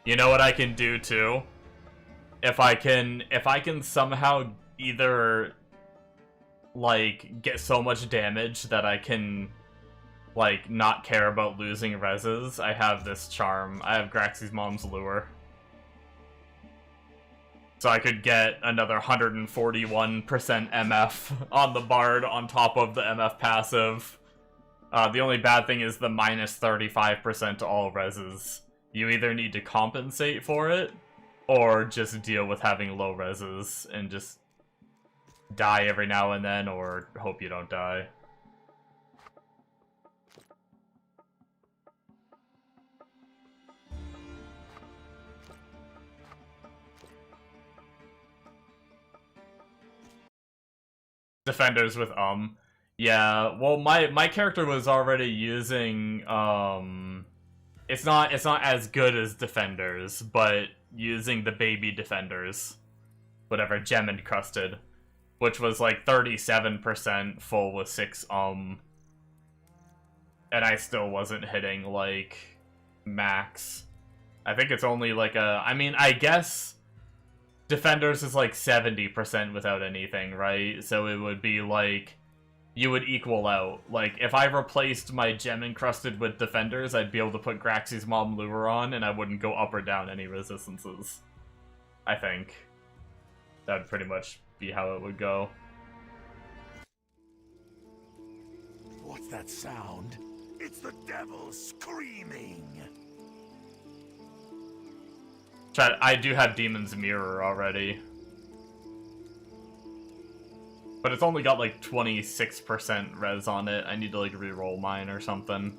You know what I can do too? If I can somehow either like get so much damage that I can like not care about losing reses, I have this charm. I have Graxy's Mom's Lure. So I could get another 141% MF on the Bard on top of the MF passive. The only bad thing is the -35% to all reses. You either need to compensate for it, or just deal with having low reses and just die every now and then, or hope you don't die. Defenders with yeah, well my character was already using it's not as good as defenders, but using the baby defenders, whatever, gem encrusted, which was like 37% full with 6 and I still wasn't hitting like max. I think it's only like I mean, I guess defenders is like 70% without anything, right? So it would be like, you would equal out. Like, if I replaced my gem encrusted with defenders, I'd be able to put Graxy's Mom Lure on, and I wouldn't go up or down any resistances. I think. That'd pretty much be how it would go. What's that sound? It's the devil screaming! Chat, I do have Demon's Mirror already. But it's only got like 26% res on it. I need to like reroll mine or something.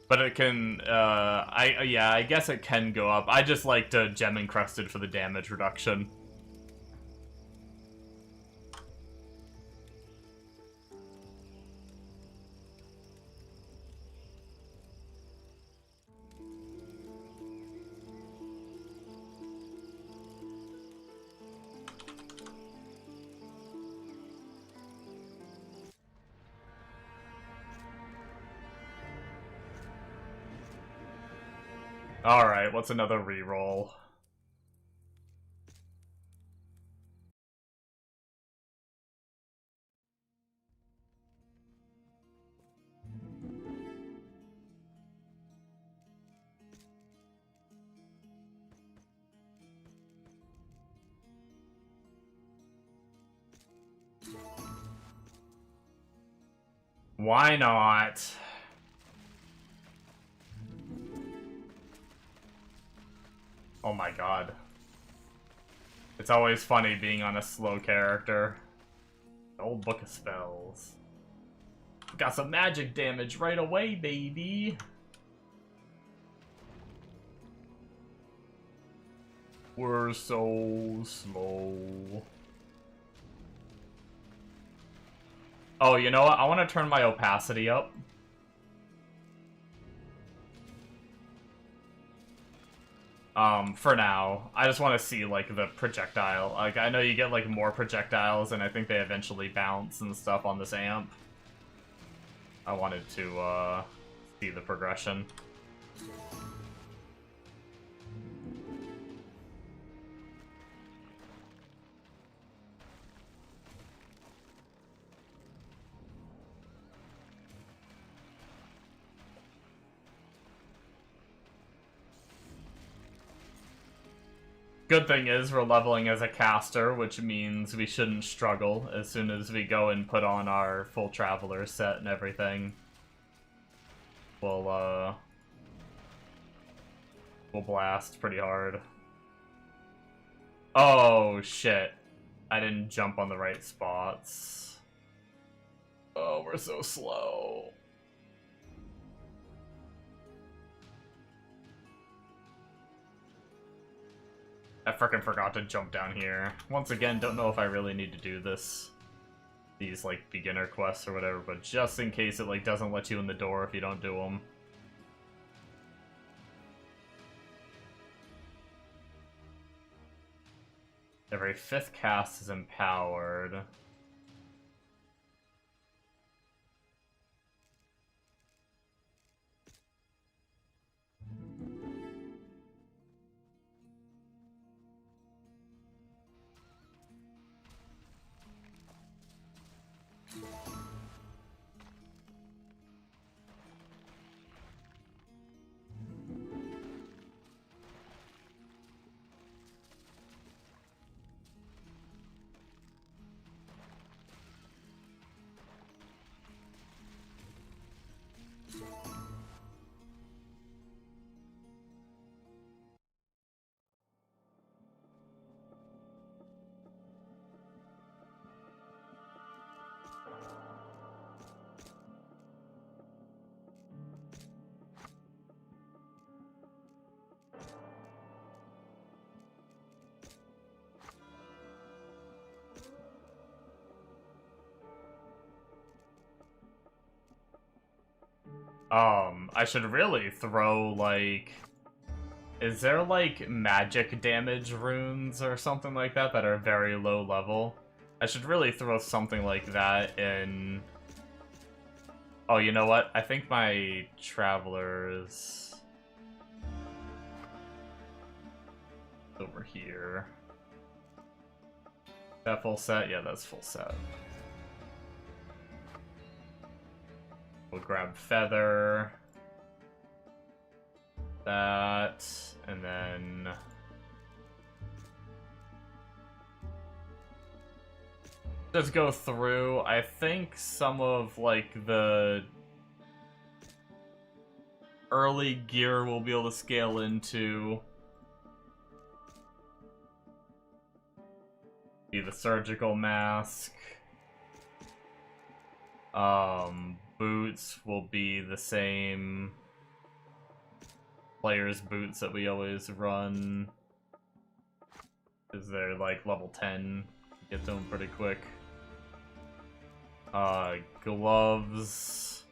But it can, yeah, I guess it can go up. I just like to gem encrusted for the damage reduction. Alright, what's another reroll? Why not? Oh my god. It's always funny being on a slow character. Old Book of Spells. Got some magic damage right away, baby. We're so slow. Oh, you know what? I want to turn my opacity up. For now. I just want to see, like, the projectile. Like, I know you get, like, more projectiles, and I think they eventually bounce and stuff on this amp. I wanted to, see the progression. Good thing is we're leveling as a caster, which means we shouldn't struggle as soon as we go and put on our full traveler set and everything. We'll blast pretty hard. Oh, shit. I didn't jump on the right spots. Oh, we're so slow. I frickin' forgot to jump down here. Once again, don't know if I really need to do this. These, like, beginner quests or whatever, but just in case it, like, doesn't let you in the door if you don't do them. Every 5th cast is empowered. I should really throw, like... Is there, like, magic damage runes or something like that that are very low level? I should really throw something like that in... Oh, you know what? I think my Traveler's... over here. Is that full set? Yeah, that's full set. We'll grab Feather. That, and then... Just go through. I think some of, like, the early gear we'll be able to scale into. Be the surgical mask. Boots will be the same player's boots that we always run. Because they're like level 10. Get them pretty quick. Gloves.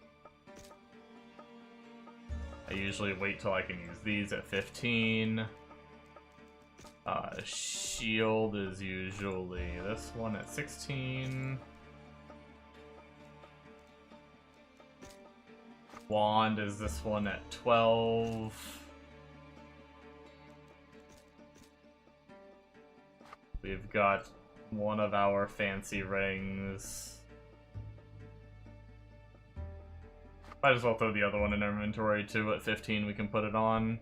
I usually wait till I can use these at 15. Shield is usually this one at 16. Wand is this one at 12. We've got one of our fancy rings. Might as well throw the other one in inventory too. At 15 we can put it on.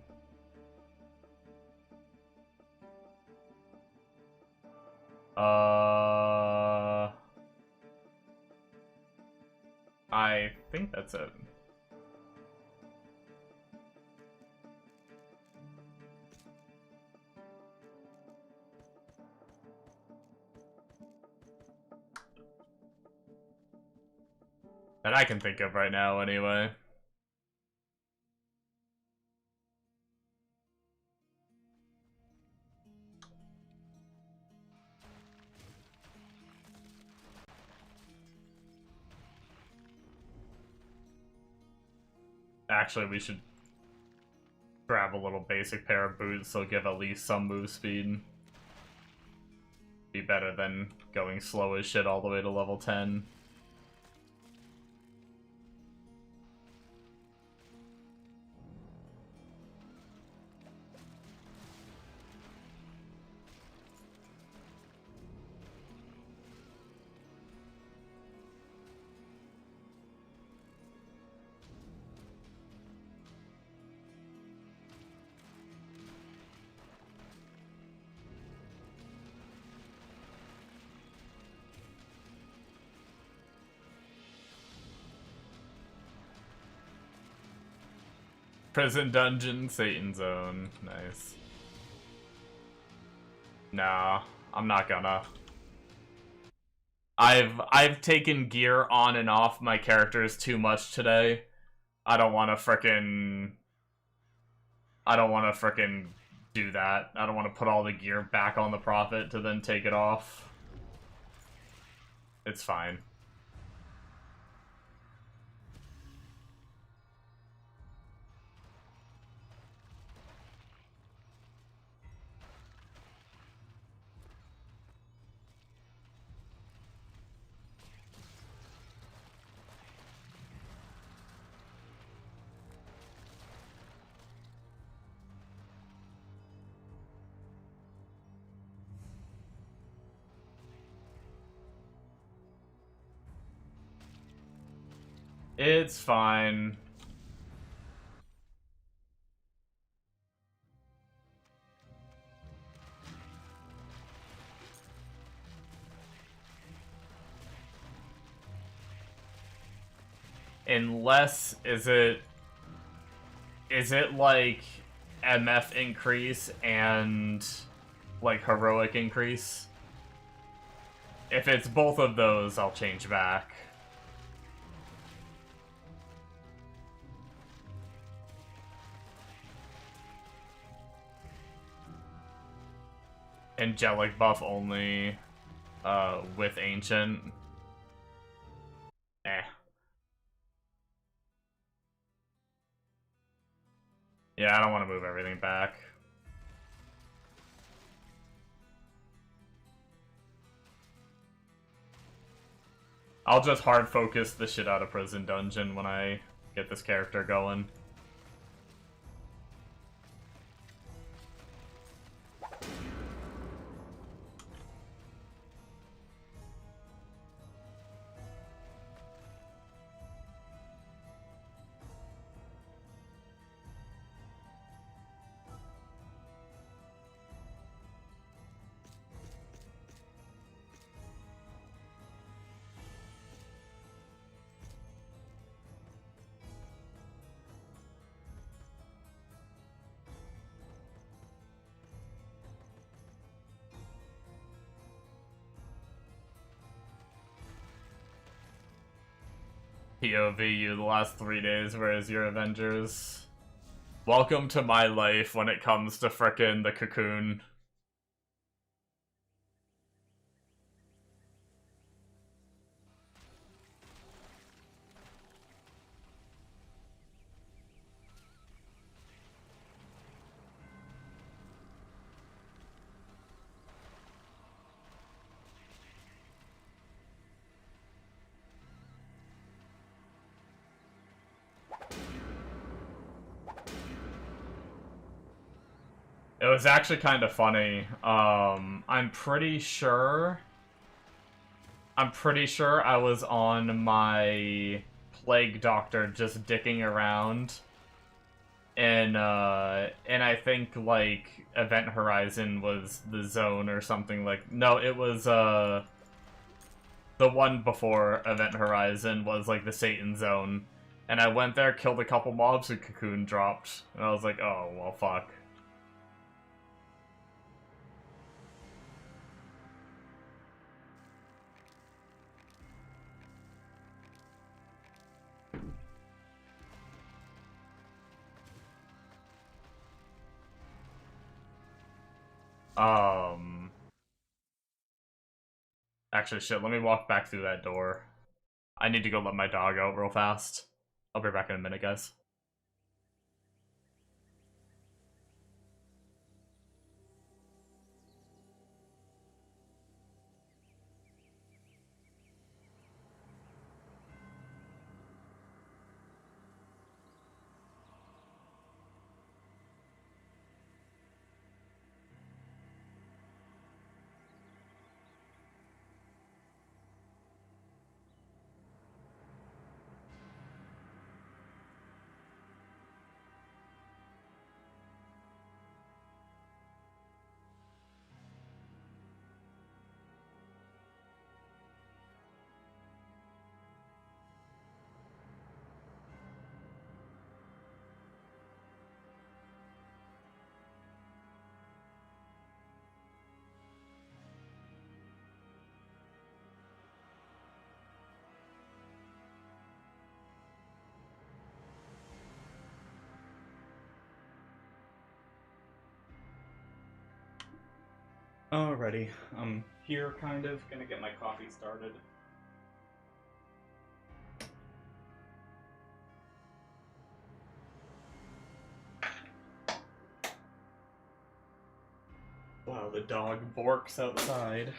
I think that's it. That I can think of right now, anyway. Actually, we should grab a little basic pair of boots, so give at least some move speed. Be better than going slow as shit all the way to level 10. Prison dungeon, Satan zone. Nice. Nah, I'm not gonna. I've taken gear on and off my characters too much today. I don't want to frickin' do that. I don't want to put all the gear back on the Prophet to then take it off. It's fine. It's fine. Unless, is it like MF increase and like heroic increase? If it's both of those, I'll change back. Angelic buff only, with ancient. Eh. Yeah, I don't want to move everything back. I'll just hard focus the shit out of Prison Dungeon when I get this character going. POV you the last 3 days, whereas your Avengers. Welcome to my life when it comes to frickin' the Cocoon. It was actually kind of funny. I'm pretty sure I was on my Plague Doctor just dicking around. And I think, like, Event Horizon was the zone or something like... No, it was, the one before Event Horizon was, like, the Satan Zone. And I went there, killed a couple mobs, and Cocoon dropped. And I was like, oh, well, fuck. Actually, shit, let me walk back through that door. I need to go let my dog out real fast. I'll be back in a minute, guys. Alrighty, I'm here, kind of. Gonna get my coffee started. Wow, the dog borks outside.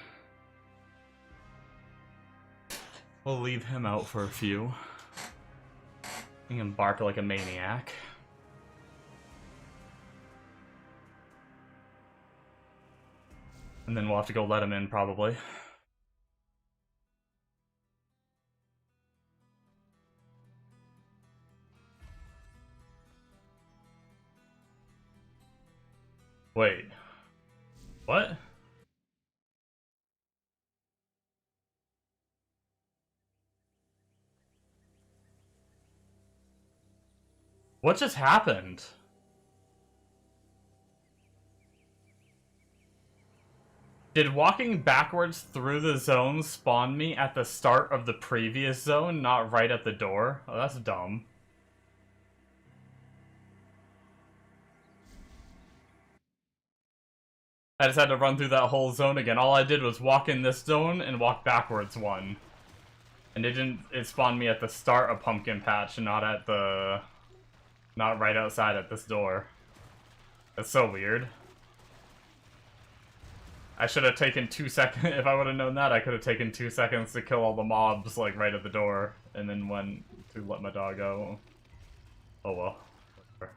We'll leave him out for a few. He can bark like a maniac. And then we'll have to go let him in, probably. Wait. What? What just happened? Did walking backwards through the zone spawn me at the start of the previous zone, not right at the door? Oh, that's dumb. I just had to run through that whole zone again. All I did was walk in this zone and walk backwards one. And it spawned me at the start of Pumpkin Patch, not right outside at this door. That's so weird. I should have taken 2 seconds. If I would have known that, I could have taken 2 seconds to kill all the mobs, like, right at the door, and then went to let my dog go. Oh well. Whatever.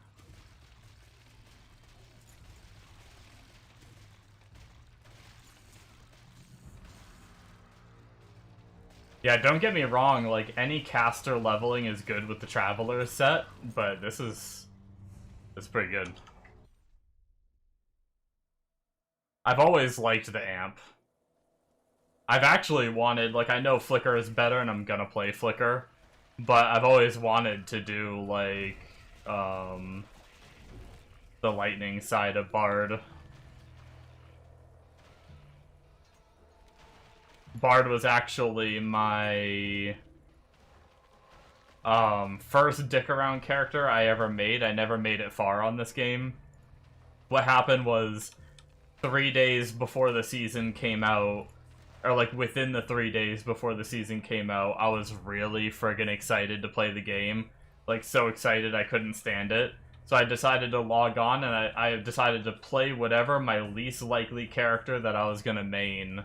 Yeah, don't get me wrong, like, any caster leveling is good with the Traveler set, but this is pretty good. I've always liked the amp. I've actually wanted, like, I know Flicker is better and I'm gonna play Flicker, but I've always wanted to do, like, the lightning side of Bard. Bard was actually my first dick around character I ever made. I never made it far on this game. What happened was 3 days before the season came out, or like within the 3 days before the season came out, I was really friggin' excited to play the game. Like, so excited I couldn't stand it. So I decided to log on and I decided to play whatever my least likely character that I was gonna main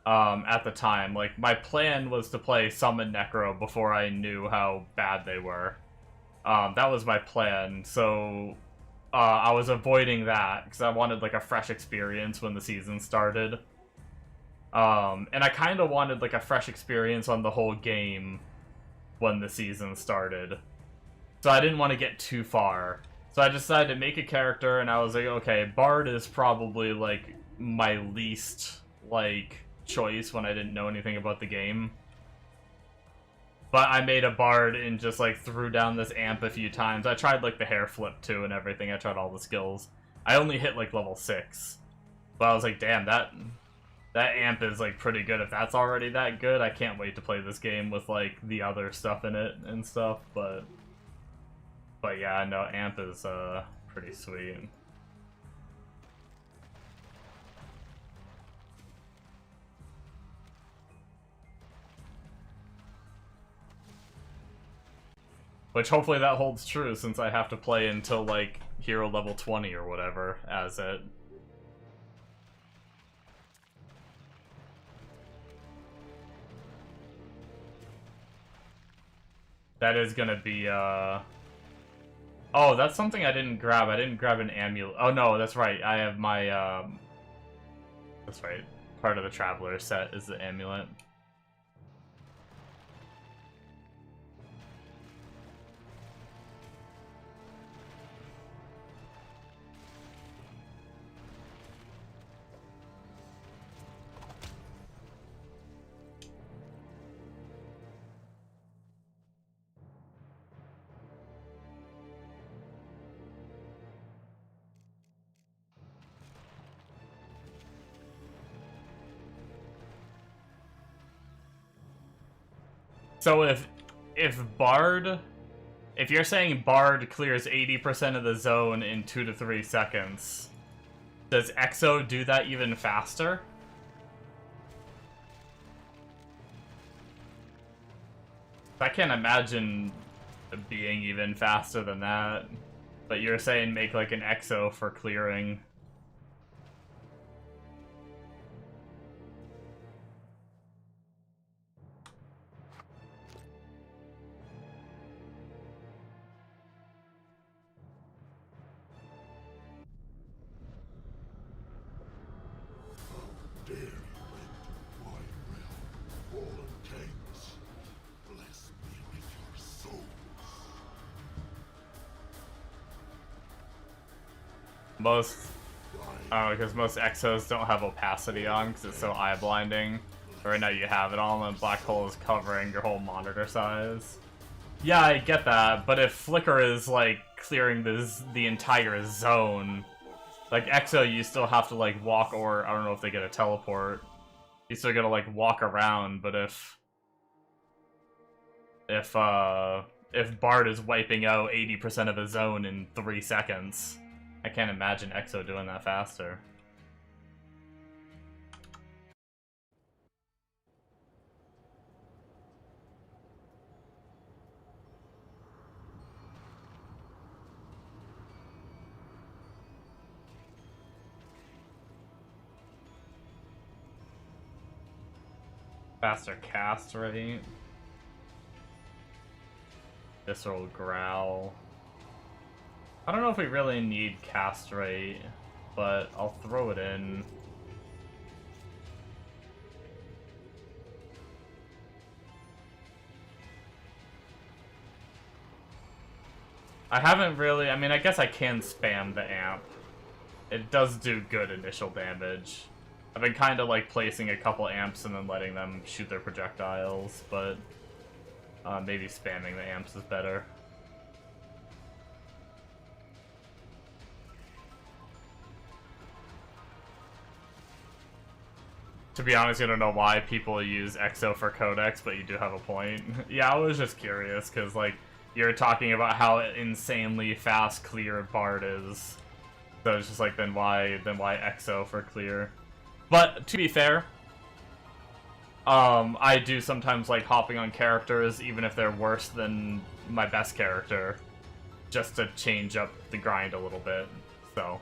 at the time. Like, my plan was to play Summon Necro before I knew how bad they were. That was my plan, so I was avoiding that because I wanted like a fresh experience when the season started. And I kind of wanted like a fresh experience on the whole game when the season started. So I didn't want to get too far. So I decided to make a character and I was like, okay, Bard is probably like my least like choice when I didn't know anything about the game. But I made a Bard and just, like, threw down this amp a few times. I tried, like, the hair flip, too, and everything. I tried all the skills. I only hit, like, level 6. But I was like, damn, that amp is, like, pretty good. If that's already that good, I can't wait to play this game with, like, the other stuff in it and stuff. But yeah, no, amp is, pretty sweet. Which hopefully that holds true since I have to play until like hero level 20 or whatever as it. That is gonna be oh, that's something I didn't grab. I didn't grab an amulet. Oh no, that's right. I have my that's right. Part of the traveler set is the amulet. So if Bard, if you're saying Bard clears 80% of the zone in 2 to 3 seconds, does Exo do that even faster? I can't imagine it being even faster than that. But you're saying make like an Exo for clearing. Most, because most Exos don't have opacity on because it's so eye blinding. Right now you have it on, and black hole is covering your whole monitor size. Yeah, I get that, but if Flicker is like clearing the entire zone, like Exo, you still have to like walk, or I don't know if they get a teleport. You still gotta like walk around, but if Bard is wiping out 80% of a zone in 3 seconds, I can't imagine Exo doing that faster. Faster cast rate. Visceral growl. I don't know if we really need cast rate, but I'll throw it in. I haven't really, I mean, I guess I can spam the amp. It does do good initial damage. I've been kind of like placing a couple amps and then letting them shoot their projectiles, but maybe spamming the amps is better. To be honest, I don't know why people use Exo for Codex, but you do have a point. Yeah, I was just curious, because, like, you're talking about how insanely fast clear Bard is. So it's just like, then why Exo for clear? But, to be fair, I do sometimes like hopping on characters, even if they're worse than my best character, just to change up the grind a little bit, so...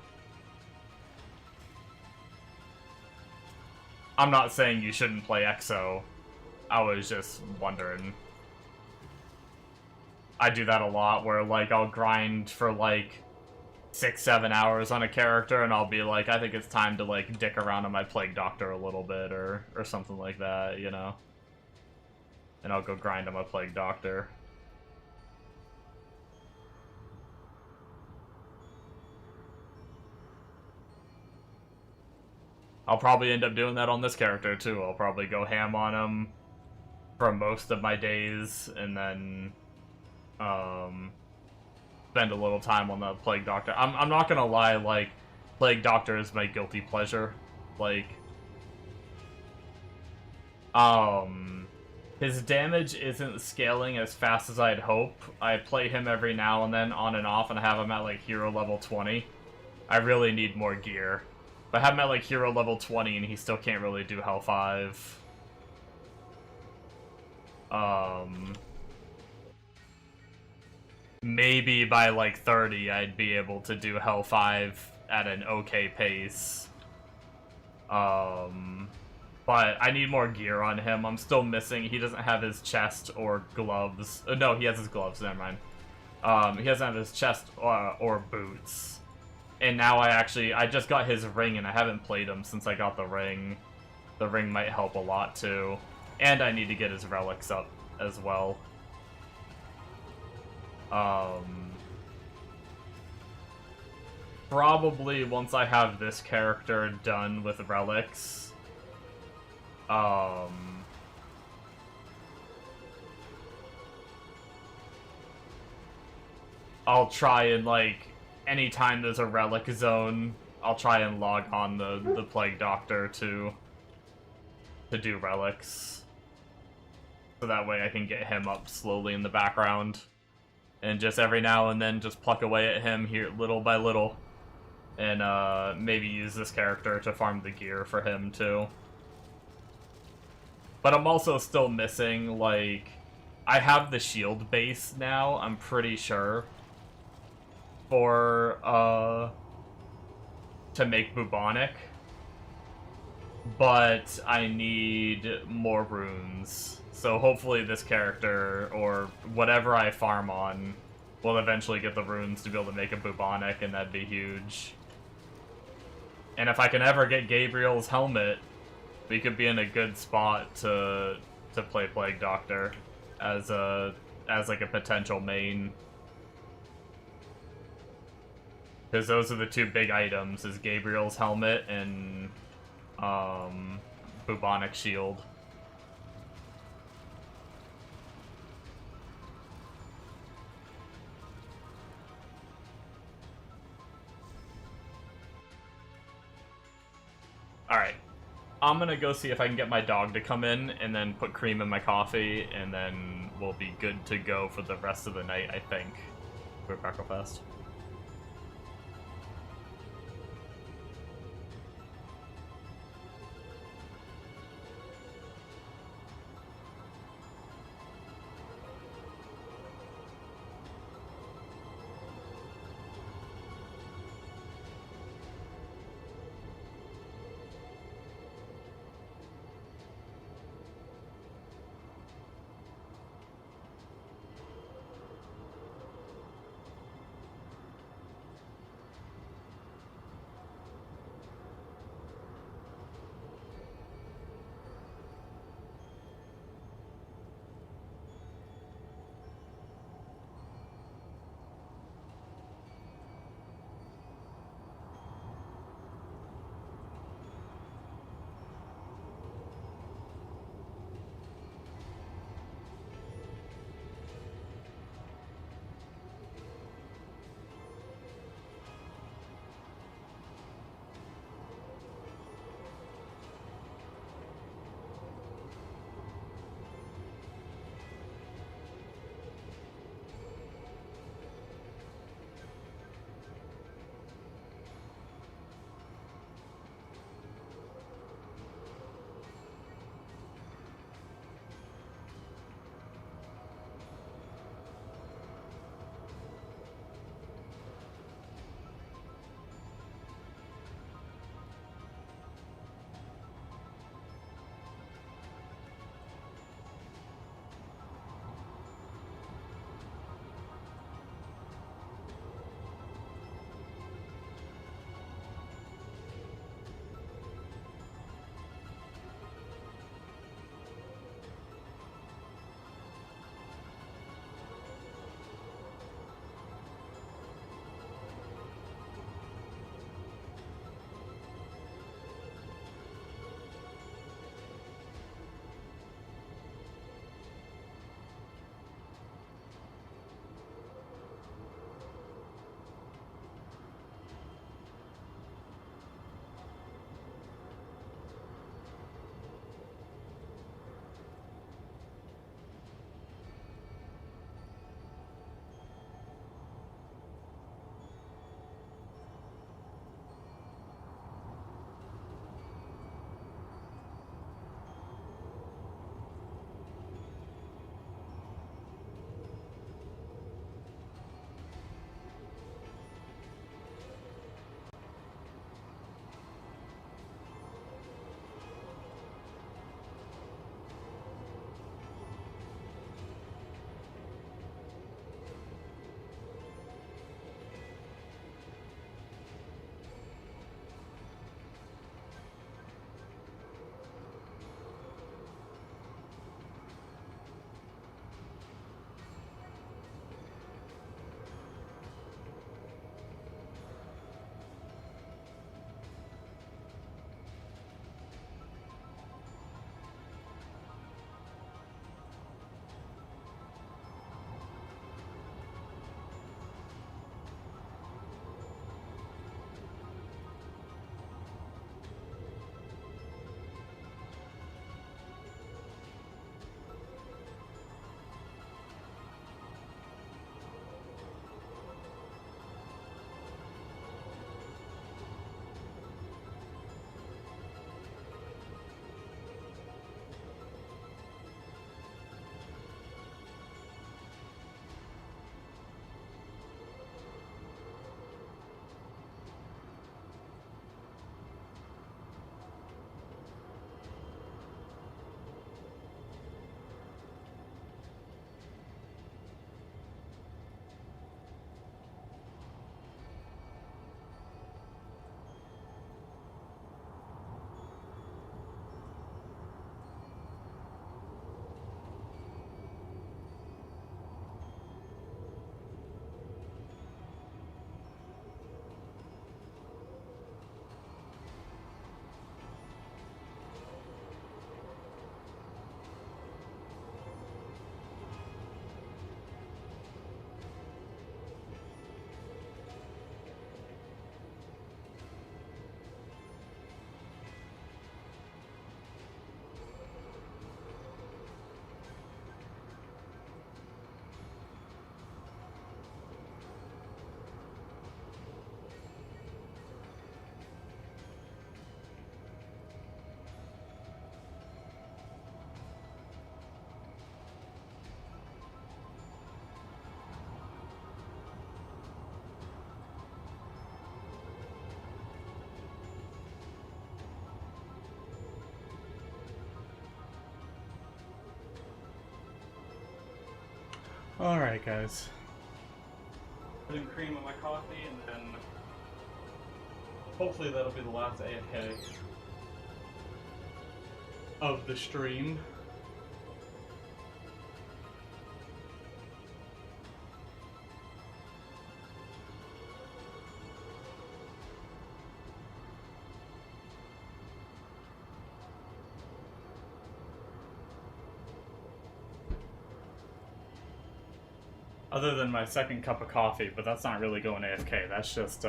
I'm not saying you shouldn't play Exo. I was just wondering. I do that a lot where, like, I'll grind for, like, 6-7 hours on a character and I'll be like, I think it's time to, like, dick around on my Plague Doctor a little bit or something like that, you know? And I'll go grind on my Plague Doctor. I'll probably end up doing that on this character, too. I'll probably go ham on him for most of my days, and then, spend a little time on the Plague Doctor. I'm not gonna lie, like, Plague Doctor is my guilty pleasure. Like, his damage isn't scaling as fast as I'd hope. I play him every now and then, on and off, and have him at, like, hero level 20. I really need more gear. But I have him at, like, hero level 20, and he still can't really do Hell 5. maybe by like 30 I'd be able to do Hell 5 at an okay pace. But I need more gear on him. I'm still missing. He doesn't have his chest or gloves. No, he has his gloves. Never mind. He doesn't have his chest or boots. And now I just got his ring, and I haven't played him since I got the ring. The ring might help a lot, too. And I need to get his relics up as well. Probably once I have this character done with relics, I'll try and, like, anytime there's a relic zone, I'll try and log on the Plague Doctor to do relics. So that way I can get him up slowly in the background. And just every now and then just pluck away at him here little by little. And maybe use this character to farm the gear for him too. But I'm also still missing, like, I have the shield base now, I'm pretty sure, for, to make bubonic. But I need more runes. So hopefully this character, or whatever I farm on, will eventually get the runes to be able to make a bubonic, and that'd be huge. And if I can ever get Gabriel's helmet, we could be in a good spot to play Plague Doctor as like a potential main. Because those are the two big items, is Gabriel's helmet and bubonic shield. Alright. I'm gonna go see if I can get my dog to come in and then put cream in my coffee, and then we'll be good to go for the rest of the night, I think. We're back real fast. Alright, guys. Putting cream in my coffee, and then hopefully that'll be the last AFK of the stream. Other than my second cup of coffee, but that's not really going AFK, that's just,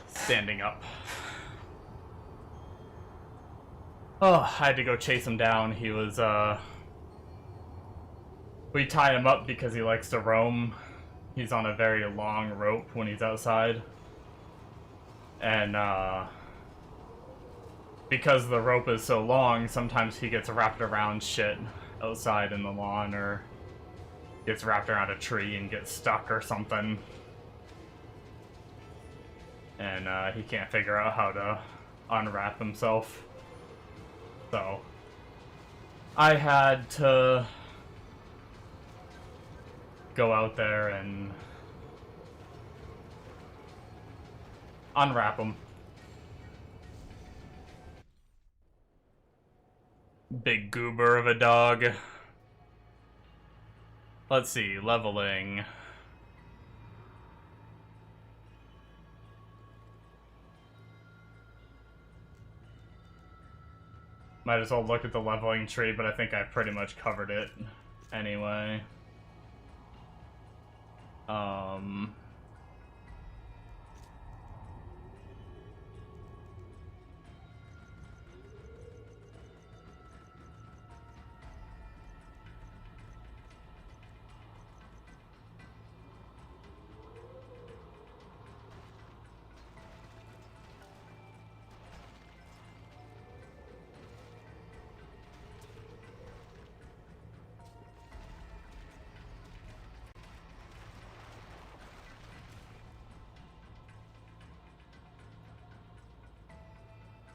standing up. Oh, I had to go chase him down. He was, we tie him up because he likes to roam. He's on a very long rope when he's outside. And, because the rope is so long, sometimes he gets wrapped around shit outside in the lawn, or gets wrapped around a tree and gets stuck or something. And he can't figure out how to unwrap himself. So I had to go out there and unwrap him. Big goober of a dog. Let's see, leveling. Might as well look at the leveling tree, but I think I pretty much covered it anyway.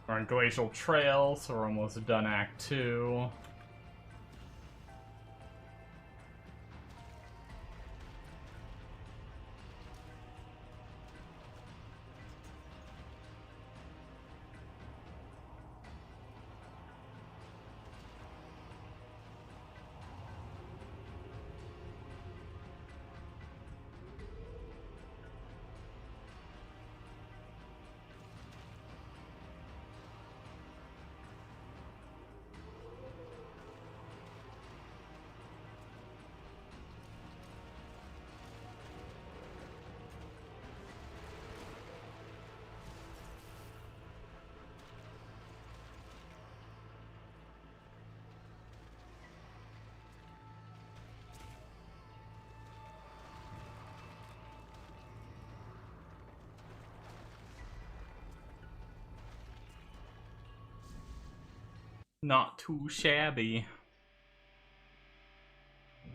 We're on Glacial Trail, so we're almost done Act 2. Not too shabby.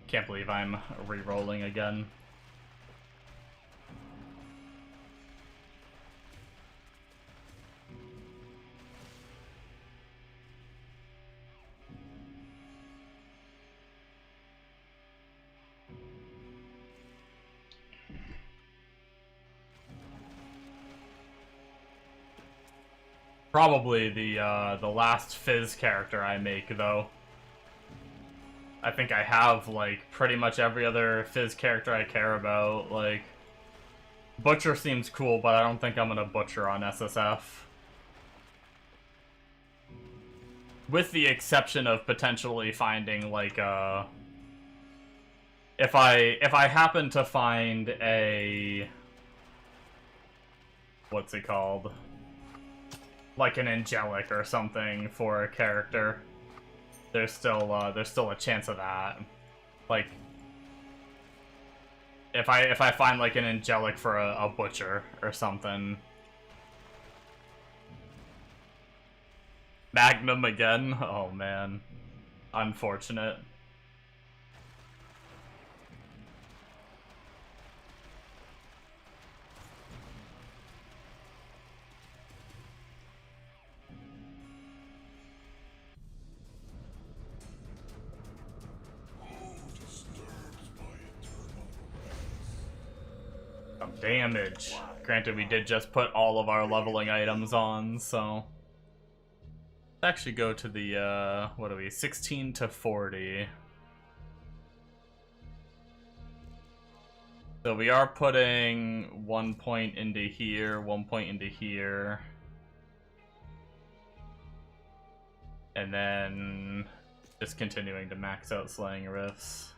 Can't believe I'm re-rolling again. Probably the last Fizz character I make, though. I think I have, like, pretty much every other Fizz character I care about. Like, Butcher seems cool, but I don't think I'm gonna Butcher on SSF. With the exception of potentially finding, like, if I happen to find a... what's it called? Like an angelic or something for a character, there's still a chance of that. Like, if I find like an angelic for a butcher or something. Magnum again? Oh man, unfortunate. damage. Granted, we did just put all of our leveling items on, so... Let's actually go to the, what are we, 16 to 40. So we are putting 1 point into here, 1 point into here. And then just continuing to max out Slaying Rifts.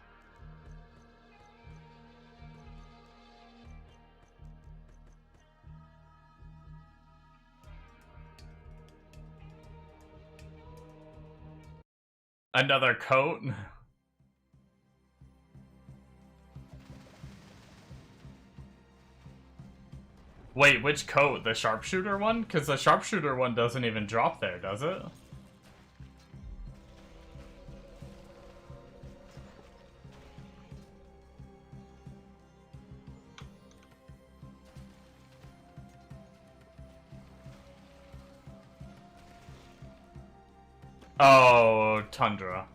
Another coat? Wait, which coat? The sharpshooter one? Because the sharpshooter one doesn't even drop there, does it? Oh, Tundra.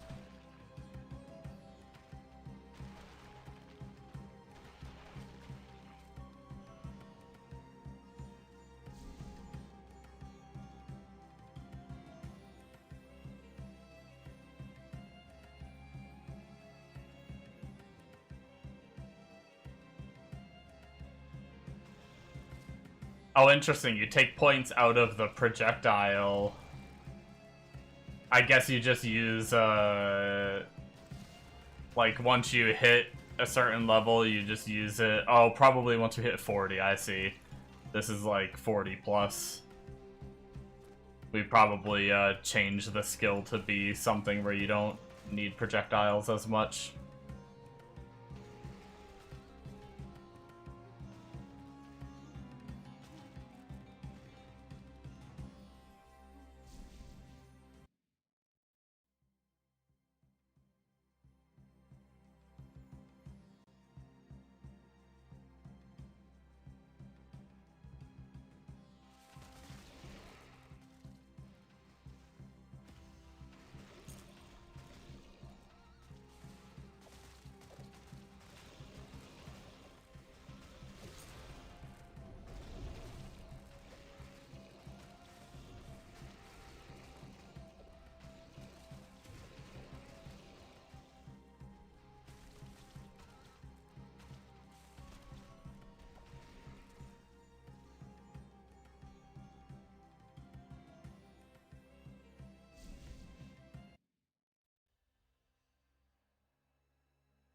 Oh, interesting. You take points out of the projectile. I guess you just use, like, once you hit a certain level, you just use it. Oh, probably once you hit 40, I see. This is, like, 40 plus. We probably, change the skill to be something where you don't need projectiles as much.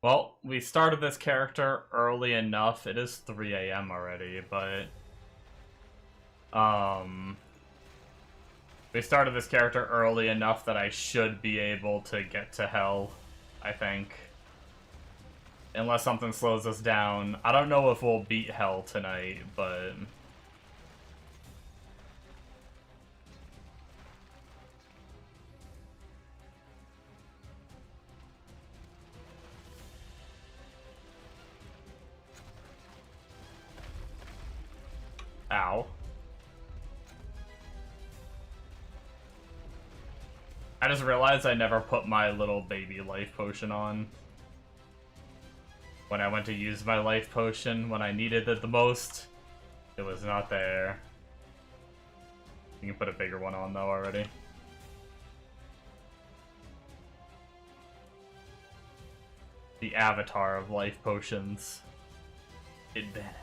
Well, we started this character early enough. It is 3 a.m. already, but... we started this character early enough that I should be able to get to Hell, I think. Unless something slows us down. I don't know if we'll beat Hell tonight, but... Ow. I just realized I never put my little baby life potion on. When I went to use my life potion, when I needed it the most, it was not there. You can put a bigger one on though already. The avatar of life potions. It vanished.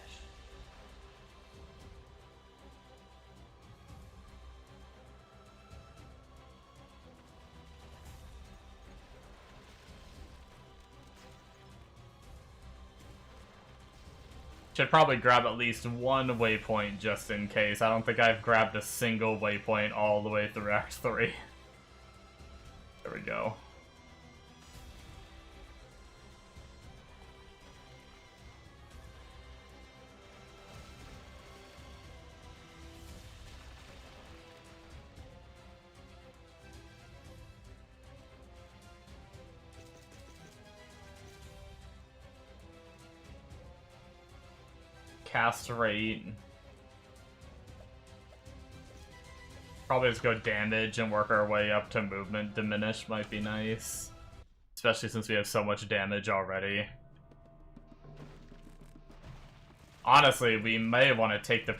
Should probably grab at least one waypoint just in case. I don't think I've grabbed a single waypoint all the way through Act 3. There we go. Cast rate. Probably just go damage and work our way up to movement diminish might be nice. Especially since we have so much damage already. Honestly, we may want to take the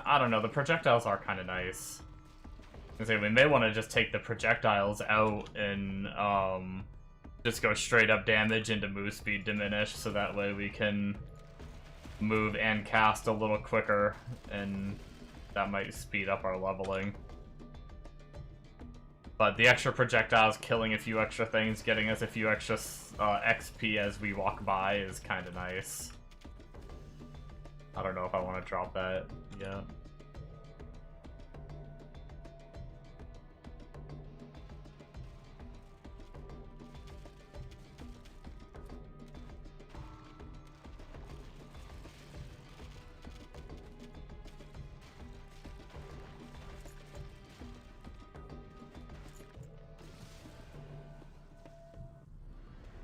I don't know, the projectiles are kind of nice. I say we may want to just take the projectiles out and just go straight up damage into move speed diminish, so that way we can move and cast a little quicker, and that might speed up our leveling. But the extra projectiles killing a few extra things, getting us a few extra XP as we walk by is kind of nice. I don't know if I want to drop that yet.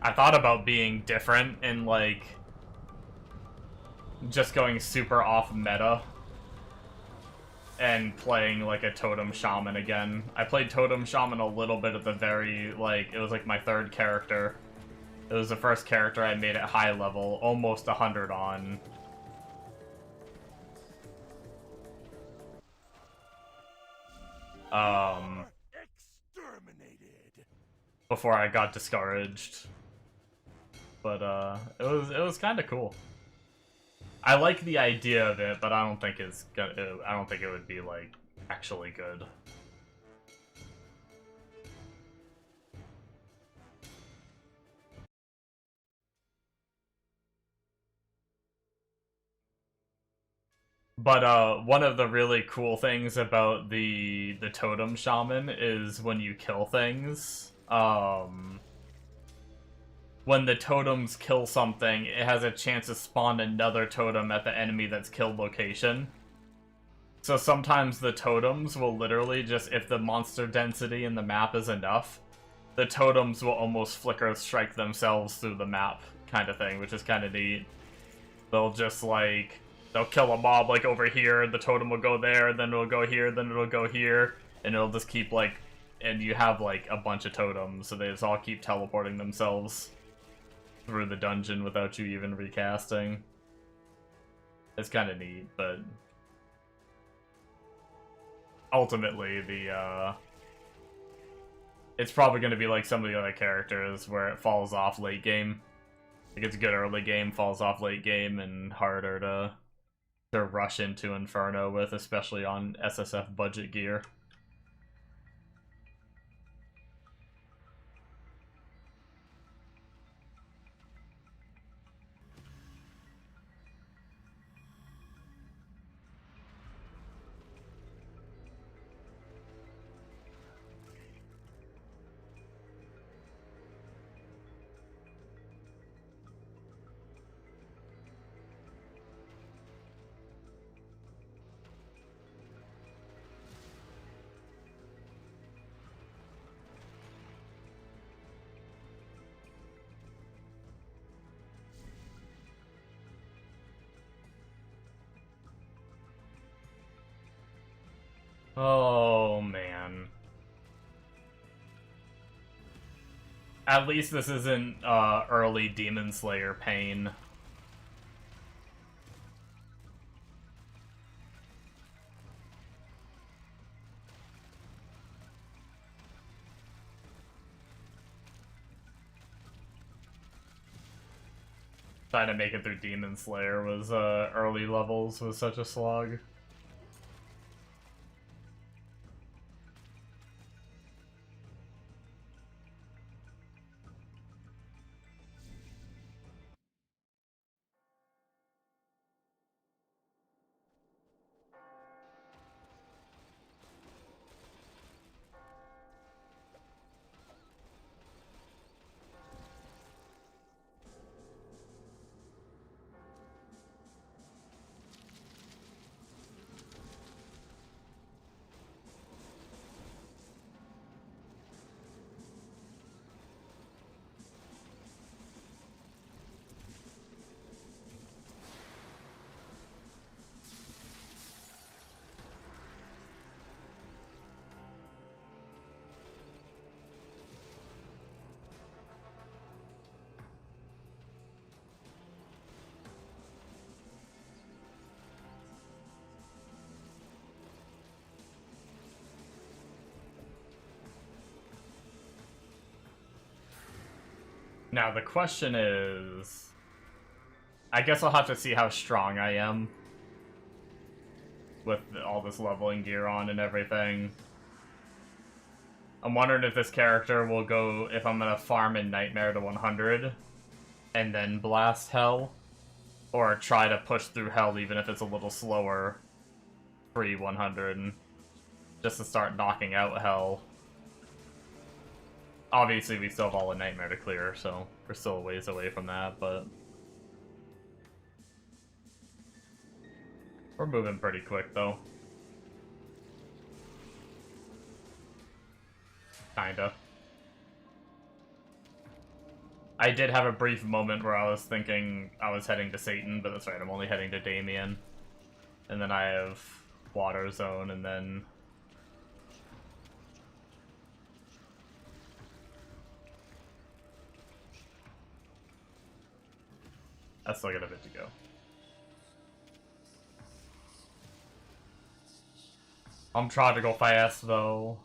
I thought about being different and, like, just going super off meta and playing, like, a Totem Shaman again. I played Totem Shaman a little bit at the very, like, it was, like, my third character. It was the first character I made at high level, almost 100 on. Before I got discouraged. But it was kind of cool. I like the idea of it, but I don't think it's gonna. I don't think it would be like actually good. But one of the really cool things about the Totem Shaman is when you kill things. When the totems kill something, it has a chance to spawn another totem at the enemy that's killed location. So sometimes the totems will literally just, if the monster density in the map is enough, the totems will almost flicker strike themselves through the map, kind of thing, which is kind of neat. They'll just, like, they'll kill a mob, like, over here, the totem will go there, then it'll go here, then it'll go here, and it'll just keep, like, and you have, like, a bunch of totems, so they just all keep teleporting themselves through the dungeon without you even recasting. It's kind of neat, but ultimately it's probably going to be like some of the other characters where it falls off late game. Like, it's good early game, falls off late game, and harder to rush into Inferno with, especially on SSF budget gear. Oh, man. At least this isn't early Demon Slayer pain. Trying to make it through Demon Slayer was early levels was such a slog. Now the question is... I guess I'll have to see how strong I am with all this leveling gear on and everything. I'm wondering if this character will go, if I'm gonna farm in Nightmare to 100 and then blast Hell, or try to push through Hell even if it's a little slower pre-100 just to start knocking out Hell. Obviously we still have all the Nightmare to clear, so we're still a ways away from that, but we're moving pretty quick though. Kinda. I did have a brief moment where I was thinking I was heading to Satan, but that's right, I'm only heading to Damien. And then I have Water Zone, and then... I still got a bit to go. I'm trying to go fast, though.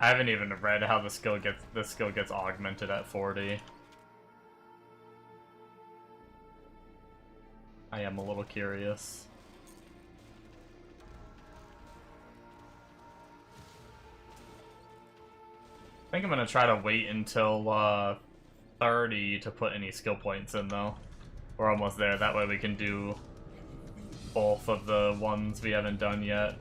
I haven't even read how the skill gets augmented at 40. I am a little curious. I think I'm gonna try to wait until 30 to put any skill points in though. We're almost there, that way we can do both of the ones we haven't done yet.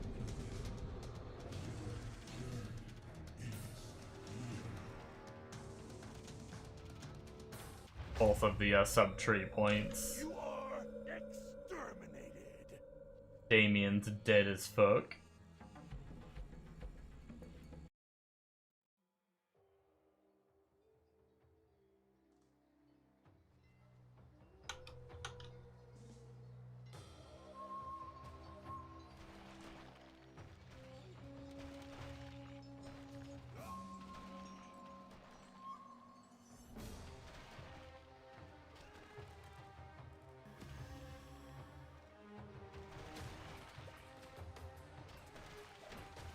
Both of the sub-tree points. You are exterminated. Damien's dead as fuck.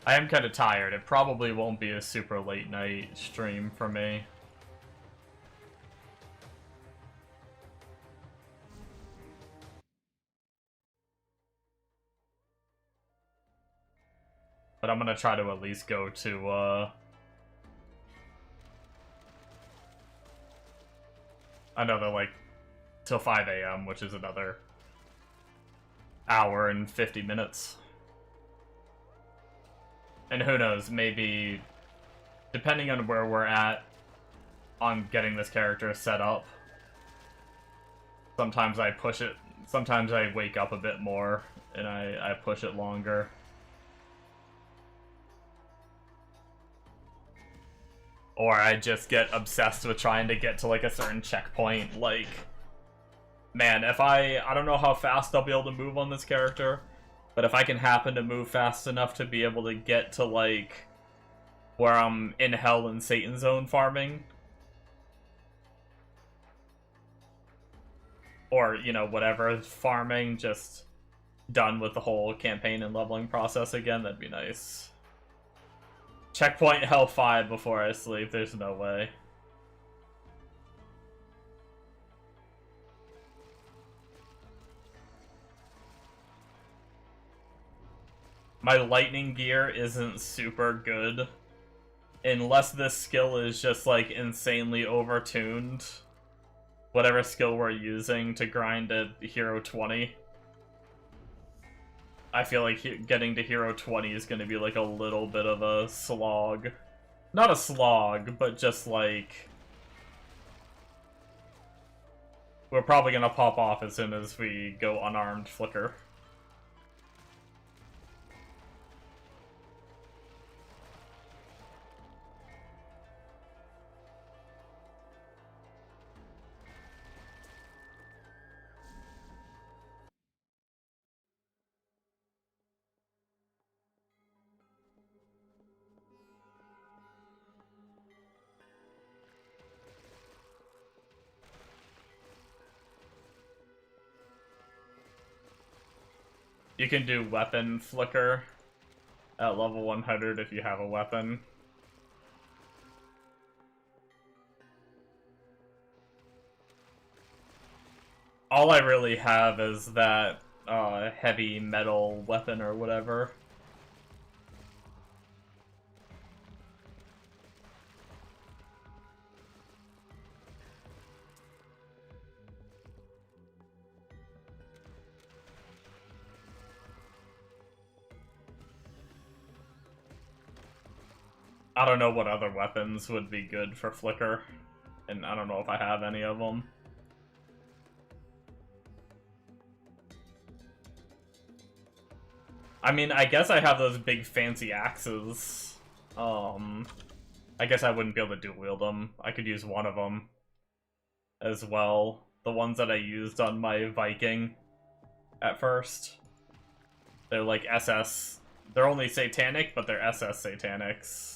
I am kind of tired. It probably won't be a super late night stream for me. But I'm gonna try to at least go to, another, like, till 5 a.m., which is another hour and 50 minutes. And who knows, maybe, depending on where we're at on getting this character set up, sometimes I push it, sometimes I wake up a bit more, and I push it longer. Or I just get obsessed with trying to get to, like, a certain checkpoint, like, man, if I don't know how fast I'll be able to move on this character, but if I can happen to move fast enough to be able to get to, like, where I'm in Hell and Satan Zone farming, or, you know, whatever, farming, just done with the whole campaign and leveling process again, that'd be nice. Checkpoint Hell 5 before I sleep, there's no way. My lightning gear isn't super good. Unless this skill is just, like, insanely overtuned. Whatever skill we're using to grind at Hero 20. I feel like getting to Hero 20 is going to be like a little bit of a slog. Not a slog, but just like... We're probably going to pop off as soon as we go unarmed Flicker. You can do weapon flicker at level 100 if you have a weapon. All I really have is that heavy metal weapon or whatever. I don't know what other weapons would be good for Flicker, and I don't know if I have any of them. I mean, I guess I have those big fancy axes. I guess I wouldn't be able to dual wield them. I could use one of them as well. The ones that I used on my Viking at first. They're like SS. They're only satanic, but they're SS satanics.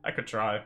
I could try.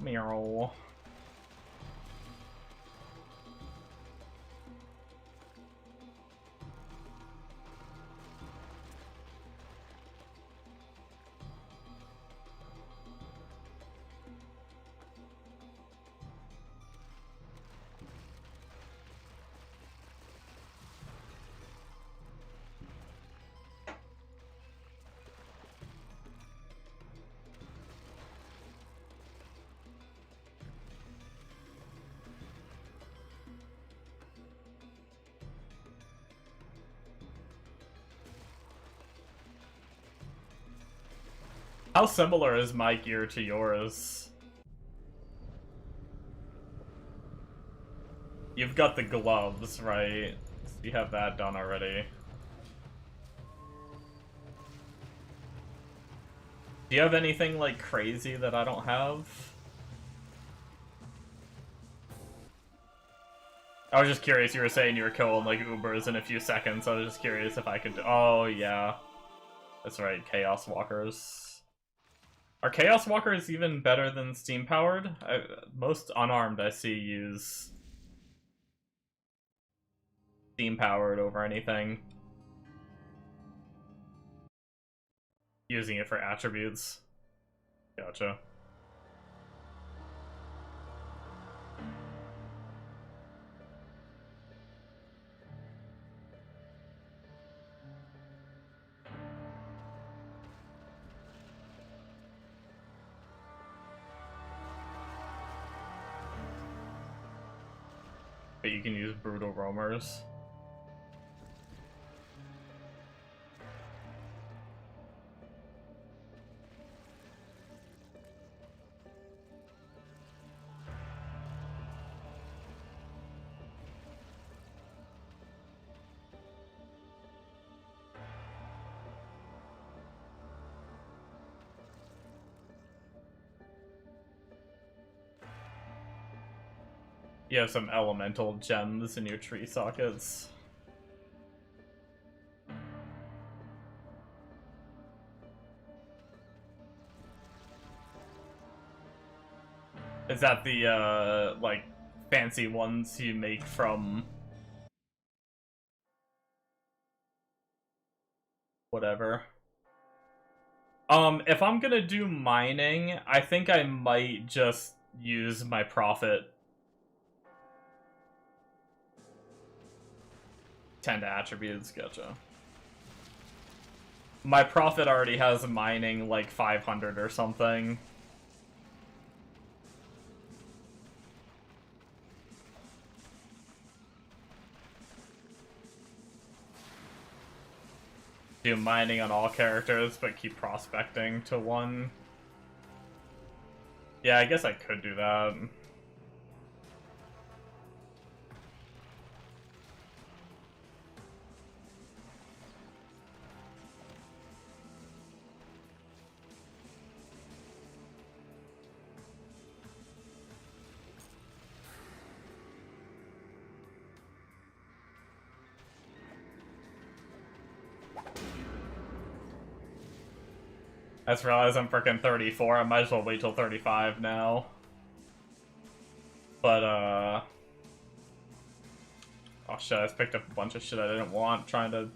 Meow. How similar is my gear to yours? You've got the gloves, right? So you have that done already. Do you have anything, like, crazy that I don't have? I was just curious, you were saying you were killing, like, Ubers in a few seconds, so I was just curious if I could oh, yeah. That's right, Chaos Walkers. Are Chaos Walkers even better than steam-powered? Most unarmed I see use steam-powered over anything. Using it for attributes. Gotcha. But you can use brutal roamers. You have some elemental gems in your tree sockets. Is that the, like, fancy ones you make from... whatever? If I'm gonna do mining, I think I might just use my profit. 10 to attributes, gotcha. My profit already has mining like 500 or something. Do mining on all characters, but keep prospecting to 1. Yeah, I guess I could do that. I just realized I'm freaking 34. I might as well wait till 35 now. But, oh shit, I just picked up a bunch of shit I didn't want, trying to...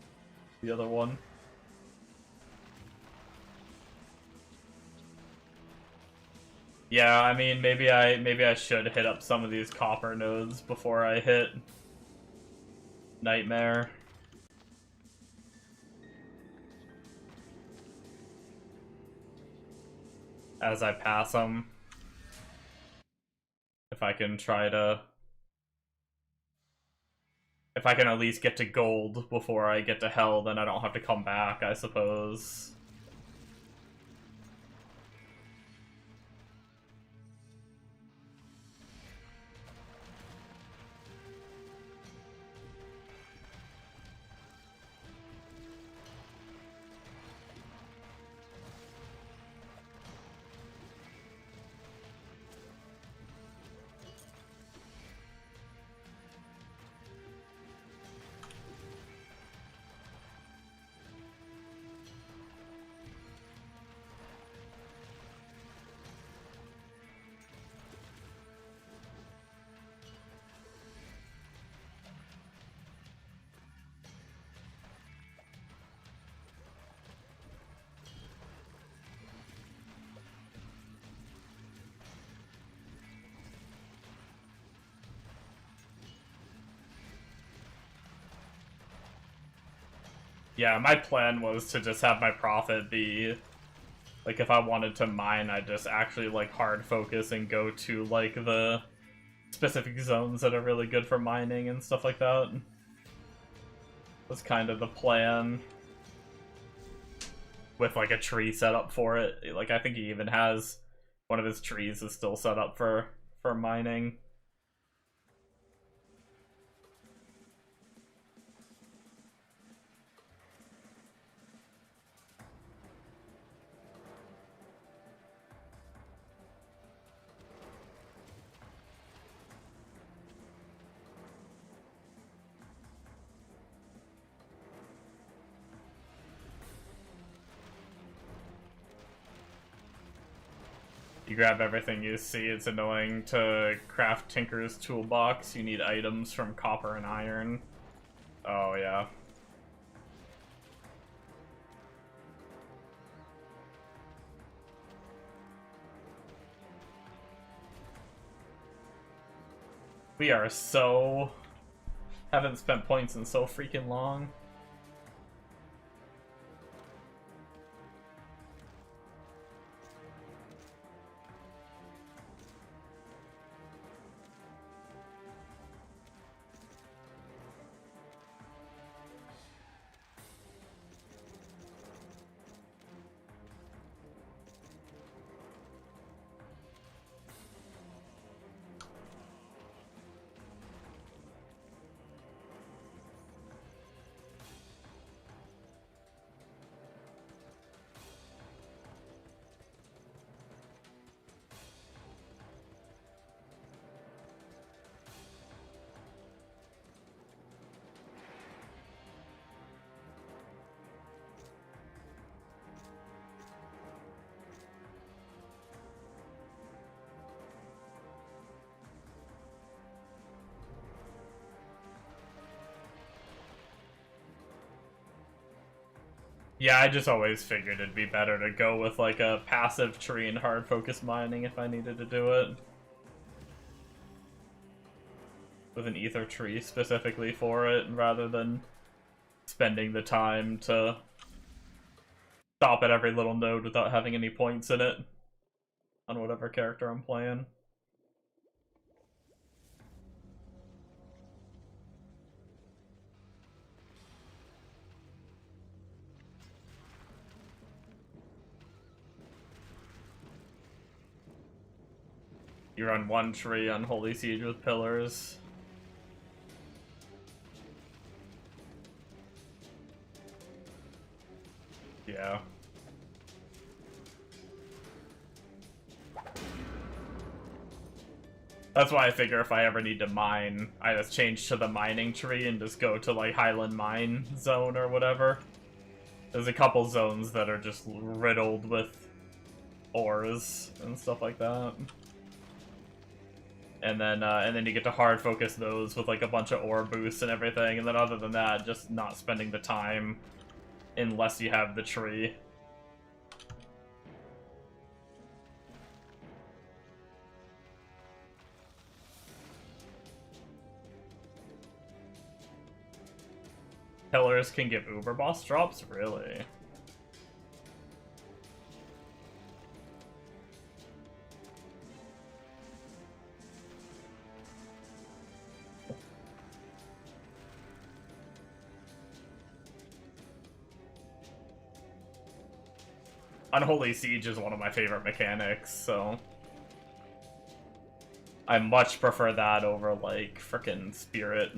the other one. Yeah, I mean, maybe I should hit up some of these copper nodes before I hit Nightmare. As I pass them. If I can try to... if I can at least get to gold before I get to hell, then I don't have to come back, I suppose. Yeah, my plan was to just have my profit be, like, if I wanted to mine, I'd just actually, like, hard focus and go to, like, the specific zones that are really good for mining and stuff like that. That's kind of the plan. With, like, a tree set up for it. Like, I think he even has one of his trees is still set up for mining. You grab everything you see. It's annoying to craft Tinker's toolbox. You need items from copper and iron. Oh, yeah. We are so... haven't spent points in so freaking long. Yeah, I just always figured it'd be better to go with like a passive tree and hard focus mining if I needed to do it. With an ether tree specifically for it, rather than spending the time to stop at every little node without having any points in it on whatever character I'm playing. You run one tree on Holy Siege with pillars. Yeah. That's why I figure if I ever need to mine, I just change to the mining tree and just go to like Highland Mine Zone or whatever. There's a couple zones that are just riddled with ores and stuff like that. And then you get to hard focus those with like a bunch of ore boosts and everything, and then other than that, just not spending the time unless you have the tree. Pillars can give Uber boss drops? Really? Unholy Siege is one of my favorite mechanics, so I much prefer that over, like, frickin' Spirit.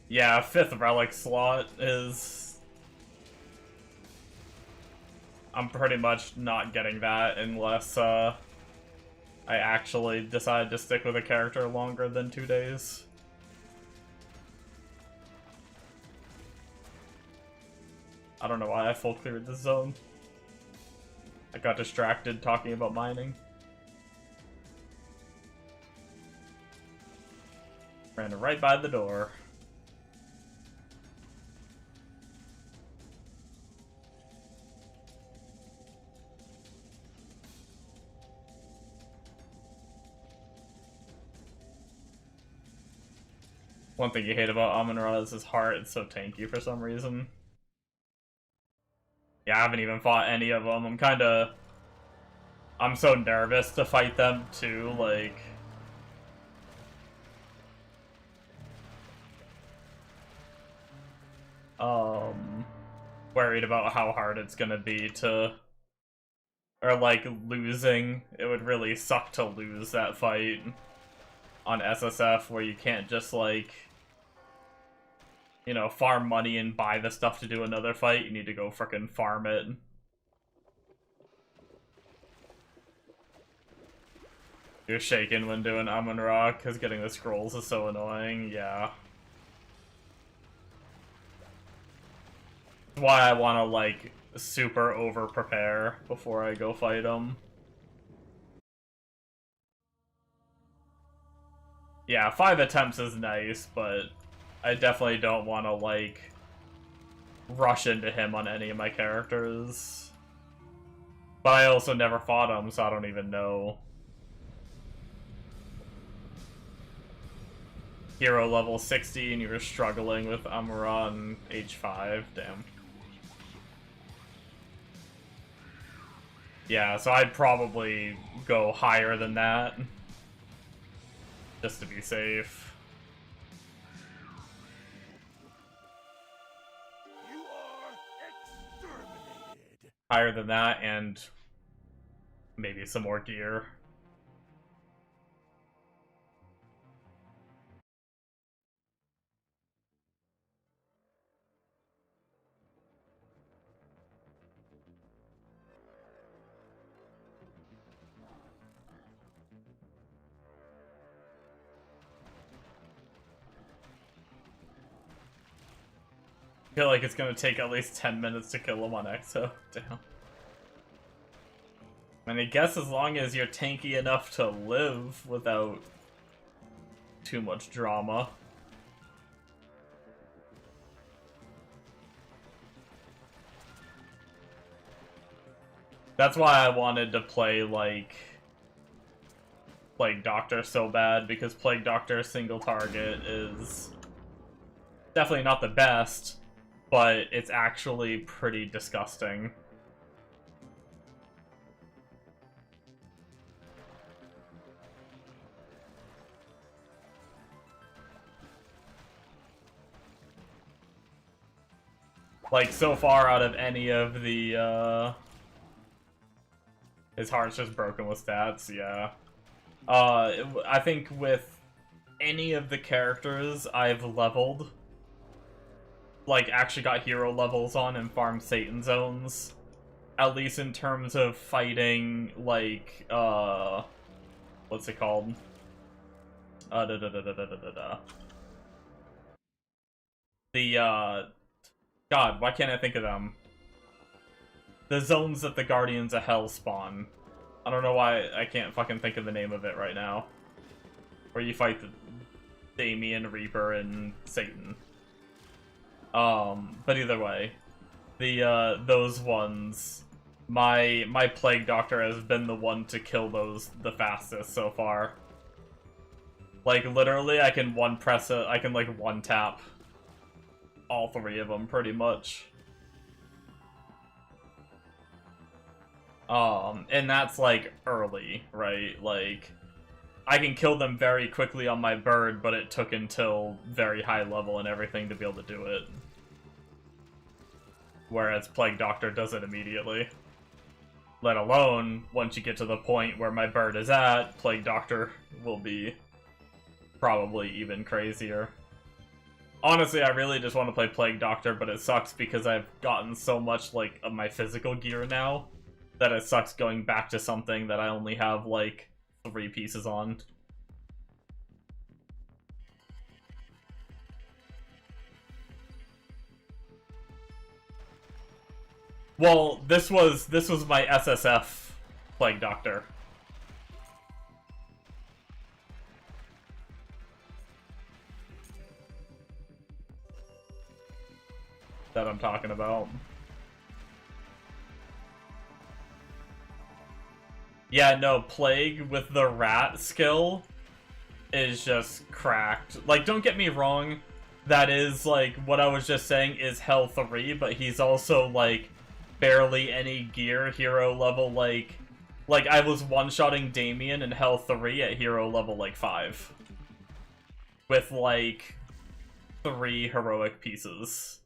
Yeah, 5th relic slot is... I'm pretty much not getting that unless, I actually decide to stick with a character longer than 2 days. I don't know why I full cleared this zone. I got distracted talking about mining. Ran right by the door. One thing you hate about Amon-Ra is his heart. It's so tanky for some reason. Yeah, I haven't even fought any of them. I'm so nervous to fight them too, like... Worried about how hard it's gonna be to... Or, like, losing. It would really suck to lose that fight on SSF, where you can't just, like... You know, farm money and buy the stuff to do another fight. You need to go frickin' farm it. You're shaking when doing Amon-Ra, because getting the scrolls is so annoying, yeah. That's why I want to, like, super over-prepare before I go fight them. Yeah, 5 attempts is nice, but I definitely don't want to, like, rush into him on any of my characters. But I also never fought him, so I don't even know. Hero level 60 and you were struggling with Amon-Ra on H5, damn. Yeah, so I'd probably go higher than that. Just to be safe. You are exterminated. Higher than that and maybe some more gear. feel like it's gonna take at least 10 minutes to kill him on Exo. Damn. And I guess as long as you're tanky enough to live without too much drama. That's why I wanted to play, like, Plague Doctor so bad, because Plague Doctor single target is definitely not the best, but it's actually pretty disgusting. Like, so far out of any of the, his heart's just broken with stats, yeah. I think with any of the characters I've leveled, like, actually got hero levels on and farmed Satan zones, at least in terms of fighting, like, what's it called? The, God, why can't I think of them? The zones that the Guardians of Hell spawn. I don't know why I can't fucking think of the name of it right now. Where you fight the Damien, Reaper, and Satan. But either way, the those ones, my Plague Doctor has been the one to kill those the fastest so far. Like, literally, I can like one tap all three of them pretty much. And that's like early, right? Like, I can kill them very quickly on my bird, but it took until very high level and everything to be able to do it. Whereas Plague Doctor does it immediately. Let alone, once you get to the point where my bird is at, Plague Doctor will be probably even crazier. Honestly, I really just want to play Plague Doctor, but it sucks because I've gotten so much, like, of my physical gear now that it sucks going back to something that I only have, like, 3 pieces on. Well, this was my SSF Plague Doctor. That I'm talking about. Yeah, no, Plague with the rat skill is just cracked. Like, don't get me wrong, that is, like, what I was just saying is Hell 3, but he's also, like, barely any gear hero level, like I was one-shotting Damien in Hell 3 at hero level, like, 5. With, like, 3 heroic pieces.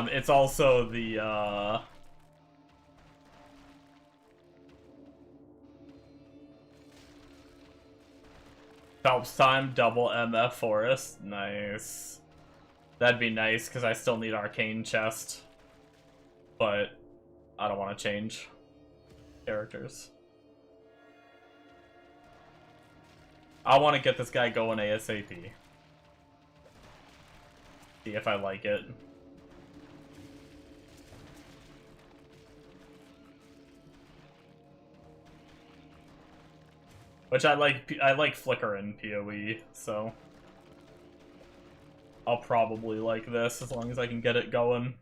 It's also the, Phelps time, double MF Forest. Nice. That'd be nice, because I still need Arcane Chest. But I don't want to change characters. I want to get this guy going ASAP. See if I like it. Which I like Flicker in PoE, so I'll probably like this as long as I can get it going.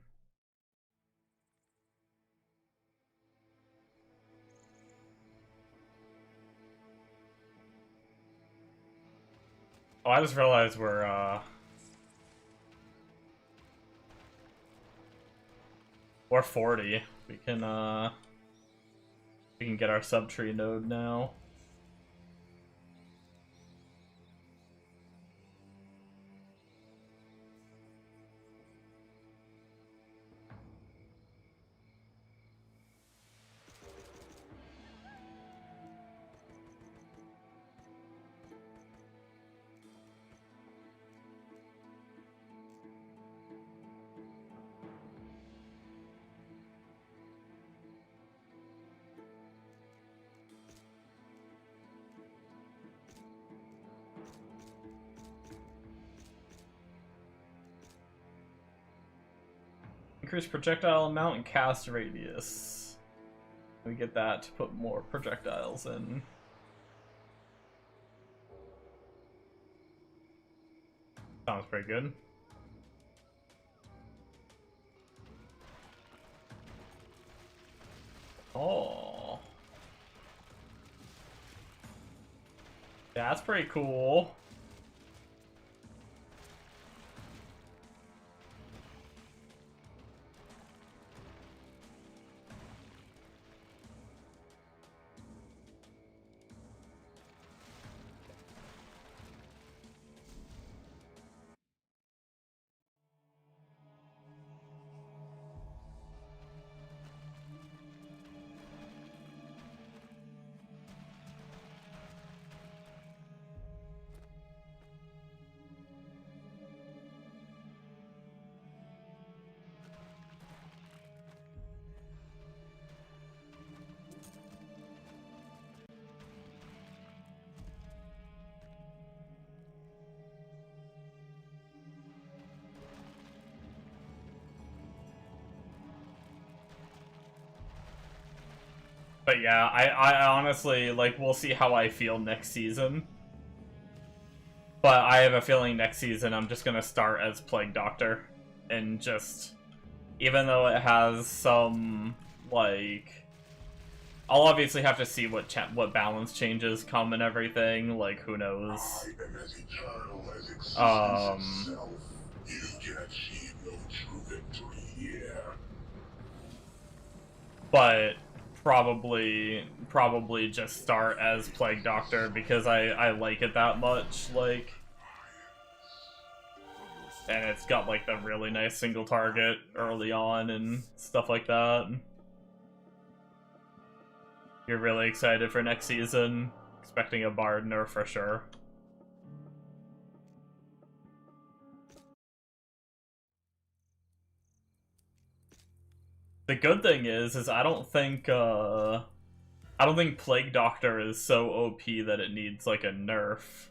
Oh, I just realized we're 40. We can get our subtree node now. increase projectile amount and cast radius. We get that to put more projectiles in. Sounds pretty good. Oh. Yeah, that's pretty cool. But yeah, I honestly, like, we'll see how I feel next season. But I have a feeling next season I'm just gonna start as Plague Doctor. And just, even though it has some, like... I'll obviously have to see what balance changes come and everything, like, who knows. I am as eternal as existence itself. You can achieve no true victory here. But probably just start as Plague Doctor because I like it that much, like, and it's got like the really nice single target early on and stuff like that. You're really excited for next season, expecting a Bard nerf for sure. The good thing is I don't think Plague Doctor is so OP that it needs like a nerf.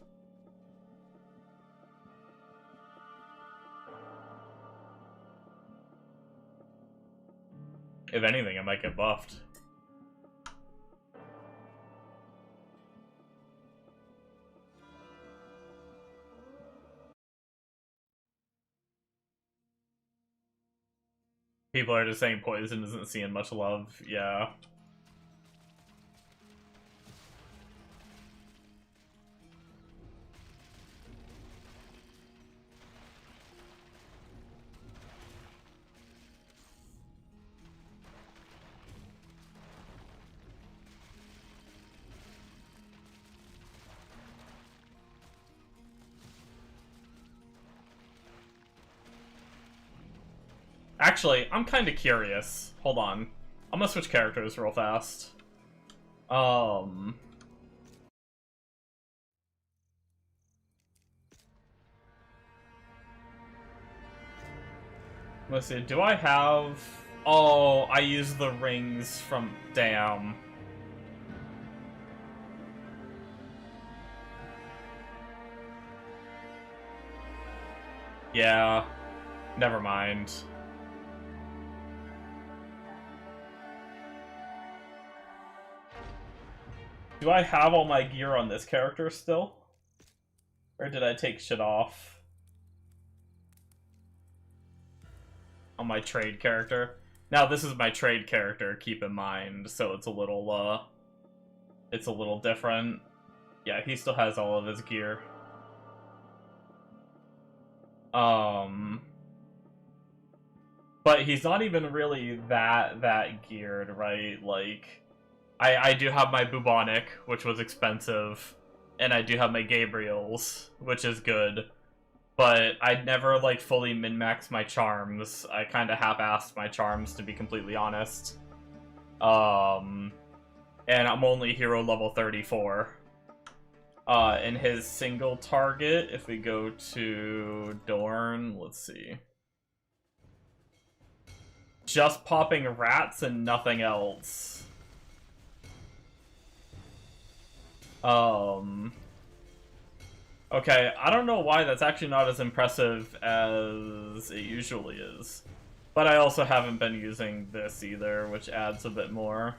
If anything, it might get buffed. People are just saying Poison isn't seeing much love, yeah. Actually, I'm kind of curious. Hold on. I'm gonna switch characters real fast. Let's see, do I have... Oh, I use the rings from... Damn. Yeah. Never mind. Do I have all my gear on this character still? Or did I take shit off? On my trade character? Now this is my trade character, keep in mind, so it's a little different. Yeah, he still has all of his gear. But he's not even really that geared, right? Like, I do have my bubonic, which was expensive, and I do have my Gabriel's, which is good. But I'd never, like, fully min-max my charms. I kind of half-assed my charms, to be completely honest. And I'm only hero level 34. And his single target, if we go to Dorn, let's see. Just popping rats and nothing else. Okay, I don't know why that's actually not as impressive as it usually is. But I also haven't been using this either, which adds a bit more.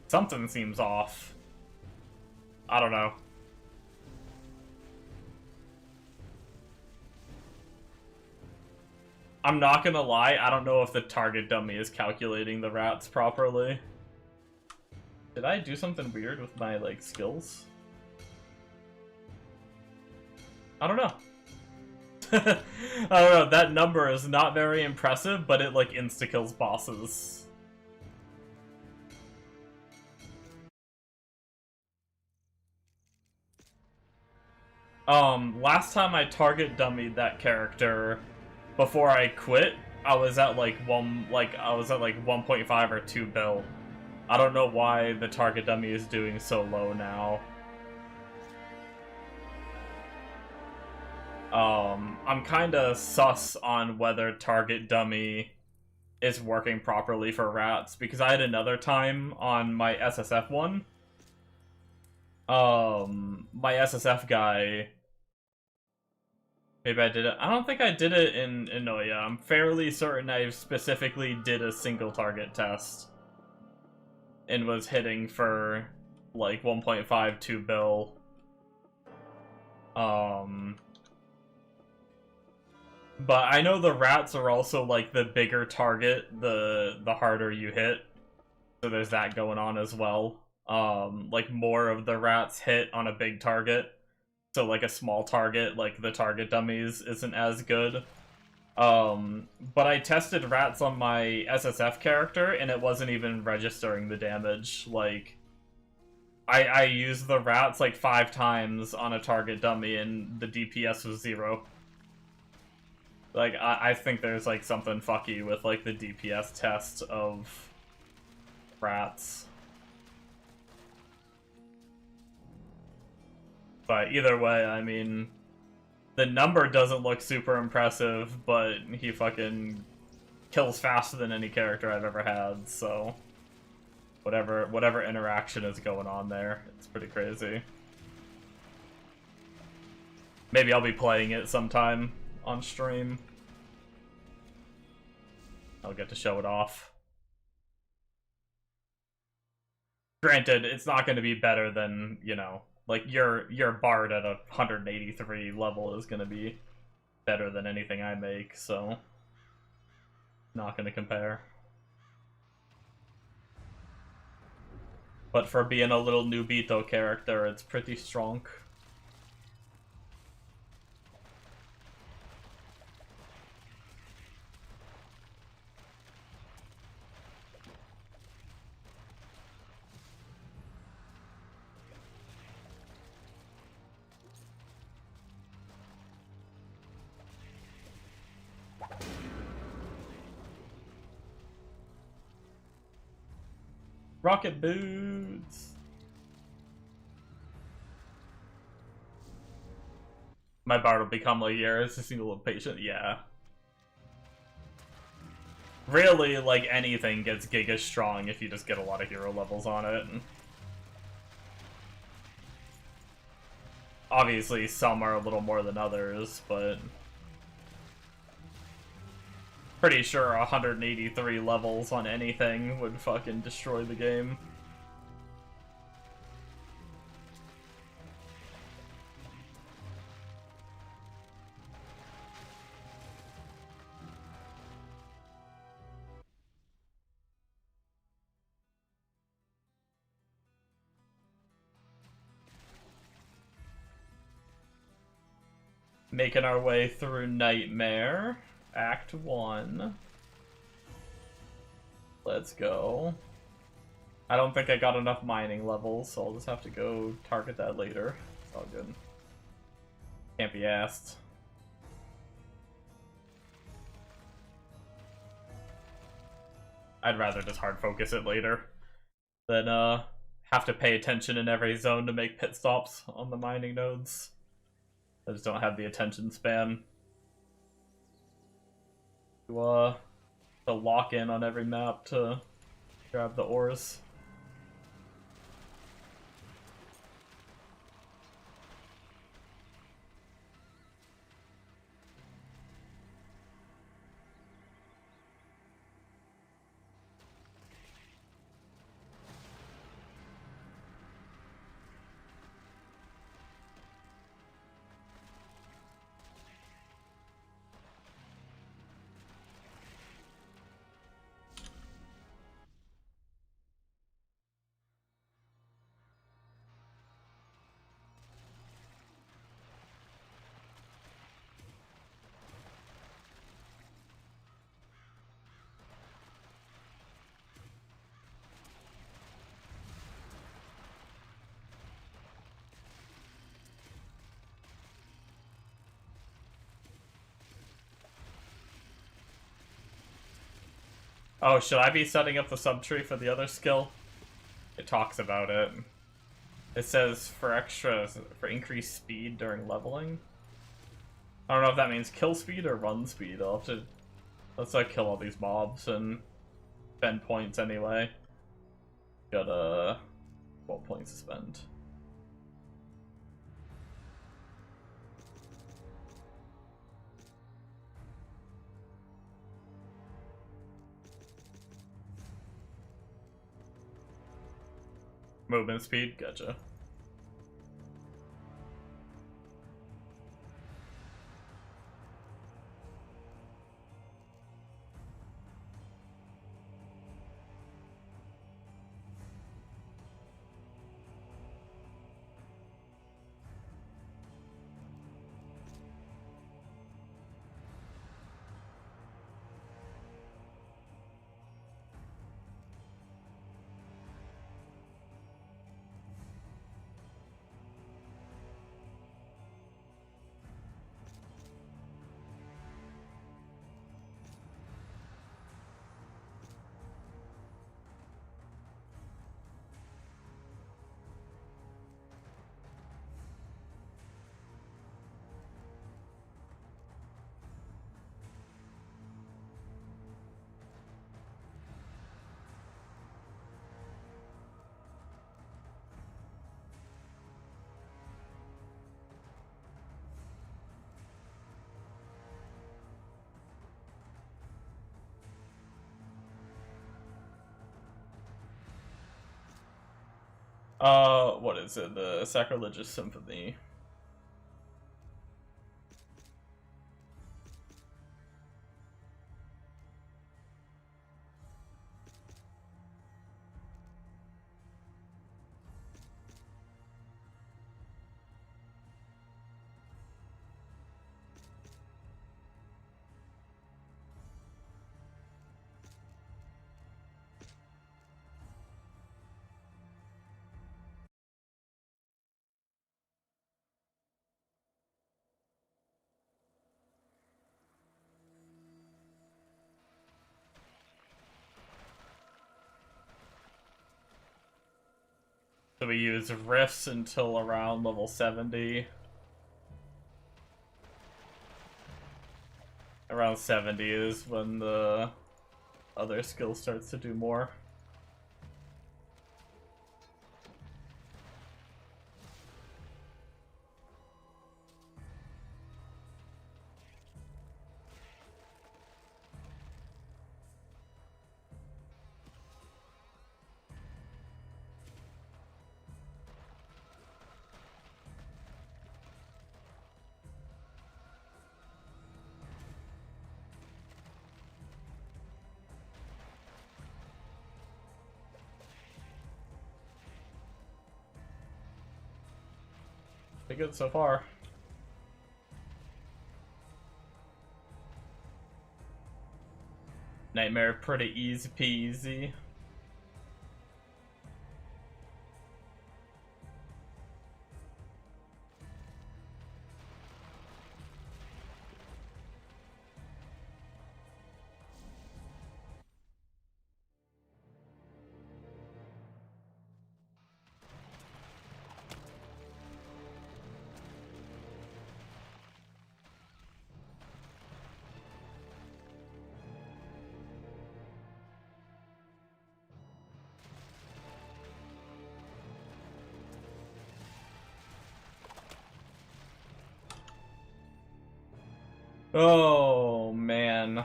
Something seems off. I don't know. I'm not gonna lie, I don't know if the target dummy is calculating the rats properly. Did I do something weird with my, like, skills? I don't know. I don't know, that number is not very impressive, but it, like, insta-kills bosses. Last time I target dummied that character before I quit, I was at like 1.5 or 2 bill. I don't know why the target dummy is doing so low now. I'm kinda sus on whether target dummy is working properly for rats, because I had another time on my SSF one. My SSF guy, maybe I did it. I don't think I did it in Inoya. I'm fairly certain I specifically did a single target test and was hitting for like 1.5, 2 bill. But I know the rats are also like the bigger target, the harder you hit. So there's that going on as well. Like more of the rats hit on a big target. So like a small target, like the target dummies, isn't as good. But I tested rats on my SSF character and it wasn't even registering the damage. Like, I used the rats like 5 times on a target dummy and the DPS was 0. Like, I think there's like something fucky with like the DPS test of rats. But either way, I mean, the number doesn't look super impressive, but he fucking kills faster than any character I've ever had, so whatever interaction is going on there, it's pretty crazy. Maybe I'll be playing it sometime on stream. I'll get to show it off. Granted, it's not going to be better than, you know, like your Bard at 183 level is going to be better than anything I make, so not going to compare. But for being a little Nubito character, it's pretty strong. Rocket boots! My Bard will become like, yeah, it's just a little patient, yeah. Really, like, anything gets Giga strong if you just get a lot of hero levels on it. Obviously, some are a little more than others, but pretty sure 183 levels on anything would fucking destroy the game. Making our way through Nightmare, Act 1. Let's go. I don't think I got enough mining levels, so I'll just have to go target that later. It's all good. Can't be asked. I'd rather just hard focus it later than have to pay attention in every zone to make pit stops on the mining nodes. I just don't have the attention span to lock in on every map to grab the ores. Oh, should I be setting up the subtree for the other skill? It talks about it. It says for increased speed during leveling. I don't know if that means kill speed or run speed. I'll have to let's kill all these mobs and spend points anyway. Got 12 points to spend. Movement speed, gotcha. What is it? The Sacrilegious Symphony. So we use Rifts until around level 70. Around 70 is when the other skill starts to do more. Pretty good so far. Nightmare pretty easy peasy. Oh, man.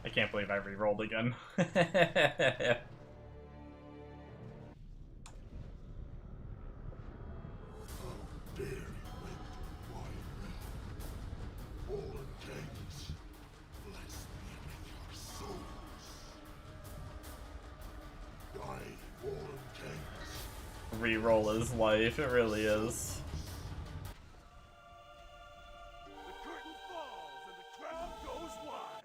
I can't believe I re-rolled again. Reroll is life, it really is. The curtain falls and the crowd goes wild.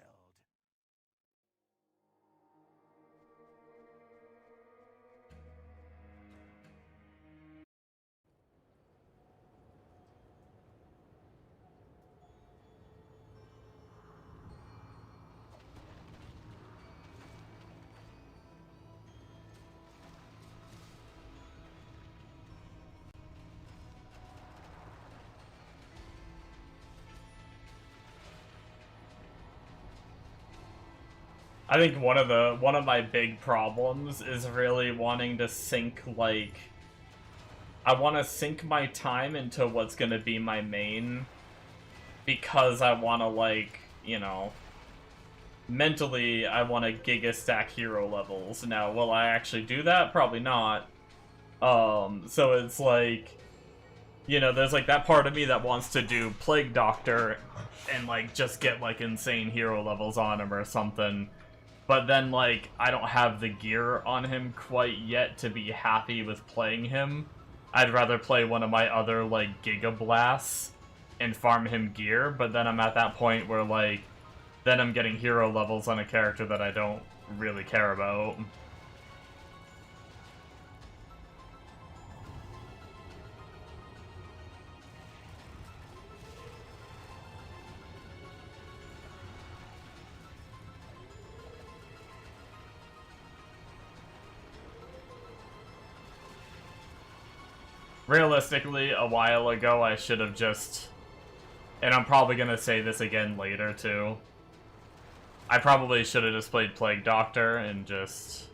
I think one of my big problems is really wanting to sink, like, I want to sink my time into what's gonna be my main, because I want to, like, you know, mentally I want to giga stack hero levels. Now, will I actually do that? Probably not. So it's like, you know, there's like that part of me that wants to do Plague Doctor and like just get like insane hero levels on him or something. But then like I don't have the gear on him quite yet to be happy with playing him. I'd rather play one of my other like Giga Blasts and farm him gear, but then I'm at that point where like then I'm getting hero levels on a character that I don't really care about. Realistically, a while ago, I should have just... And I'm probably gonna say this again later, too. I probably should have just played Plague Doctor and just...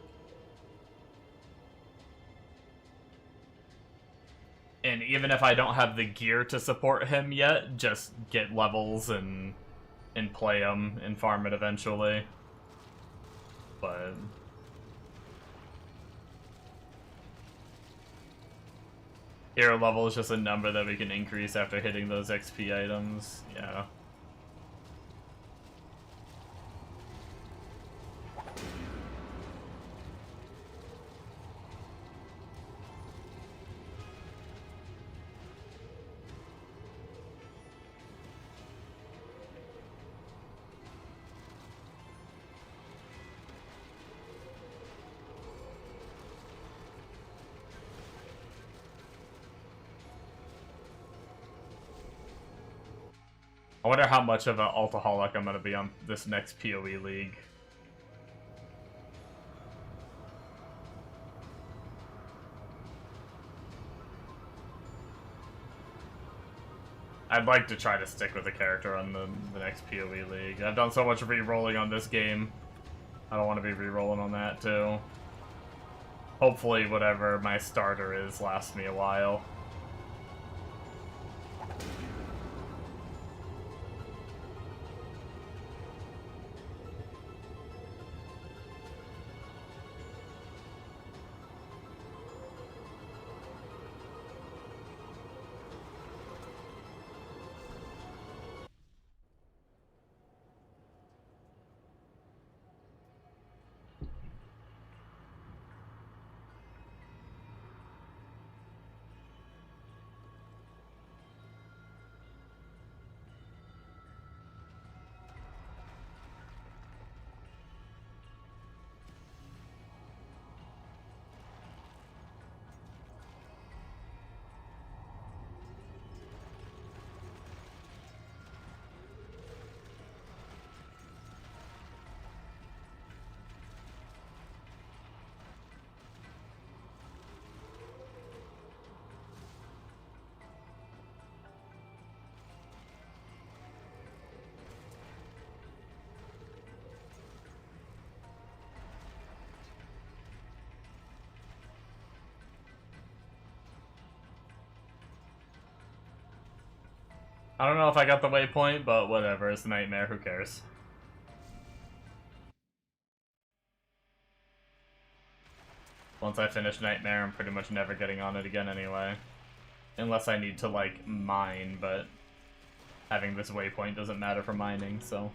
And even if I don't have the gear to support him yet, just get levels and play him and farm it eventually. But... Hero level is just a number that we can increase after hitting those XP items. Yeah. I wonder how much of an alcoholic I'm going to be on this next PoE league. I'd like to try to stick with the character on the next PoE league. I've done so much re-rolling on this game. I don't want to be re-rolling on that too. Hopefully whatever my starter is lasts me a while. I don't know if I got the waypoint, but whatever, it's a nightmare, who cares? Once I finish Nightmare, I'm pretty much never getting on it again anyway. Unless I need to, like, mine, but having this waypoint doesn't matter for mining, so...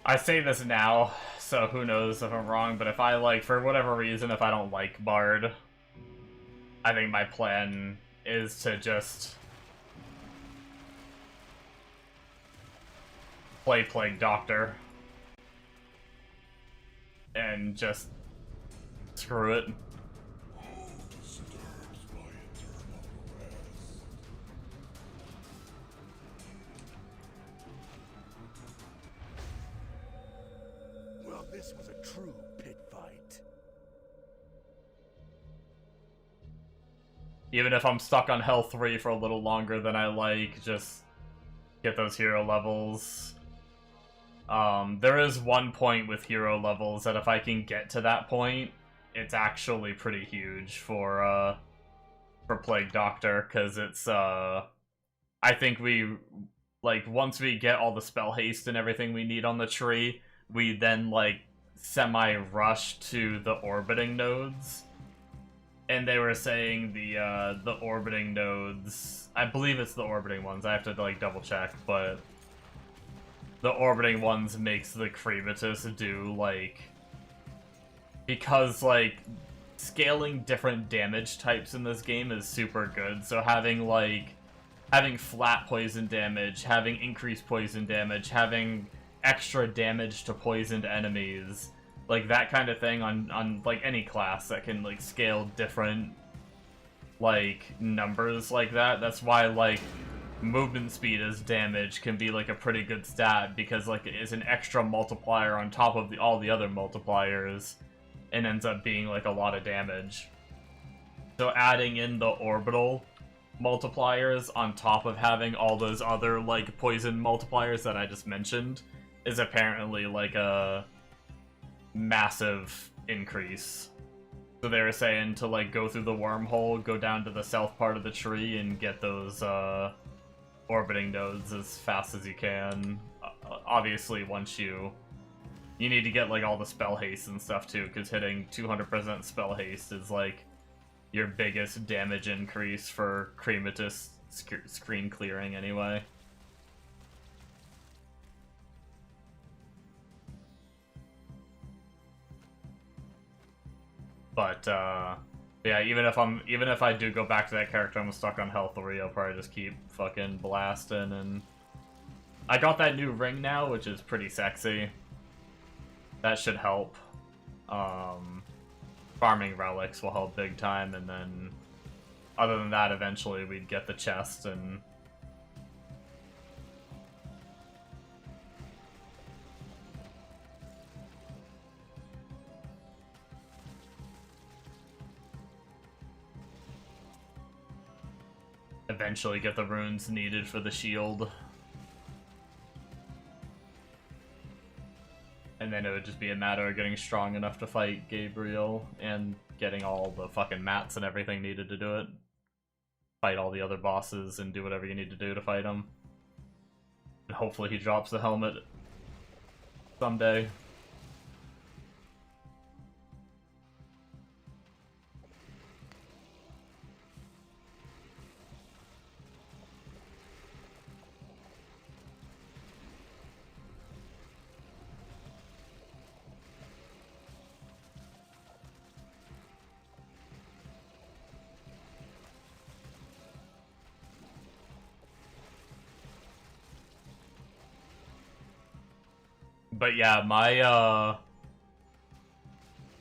I say this now, so who knows if I'm wrong, but if I, like, for whatever reason, if I don't like Bard, I think my plan is to just play Plague Doctor and just screw it. Who disturbs my This was a true pit fight. Even if I'm stuck on Hell 3 for a little longer than I like, just get those hero levels. There is one point with hero levels that if I can get to that point, it's actually pretty huge for Plague Doctor, because it's, I think we, like, once we get all the spell haste and everything we need on the tree, we then, like, semi-rush to the orbiting nodes. And they were saying the orbiting nodes, I believe it's the orbiting ones, I have to, like, double check, but the orbiting ones makes the Crematus do, like, because, like, scaling different damage types in this game is super good, so having, like, having flat poison damage, having increased poison damage, having extra damage to poisoned enemies, like, that kind of thing on like, any class that can, like, scale different, like, numbers like that. That's why, like, movement speed as damage can be, like, a pretty good stat, because, like, it is an extra multiplier on top of all the other multipliers, and ends up being, like, a lot of damage. So adding in the orbital multipliers on top of having all those other, like, poison multipliers that I just mentioned is apparently, like, a massive increase. So they were saying to, like, go through the wormhole, go down to the south part of the tree, and get those orbiting nodes as fast as you can. Obviously, once you need to get, like, all the spell haste and stuff too, because hitting 200% spell haste is, like, your biggest damage increase for Crematus screen clearing anyway. But yeah, even if I do go back to that character, I'm stuck on Hell 3, I'll probably just keep fucking blasting. And I got that new ring now, which is pretty sexy. That should help. Farming relics will help big time, and then other than that, eventually we'd get the chest and eventually get the runes needed for the shield. And then it would just be a matter of getting strong enough to fight Gabriel and getting all the fucking mats and everything needed to do it. Fight all the other bosses and do whatever you need to do to fight him. And hopefully he drops the helmet someday. But yeah, my,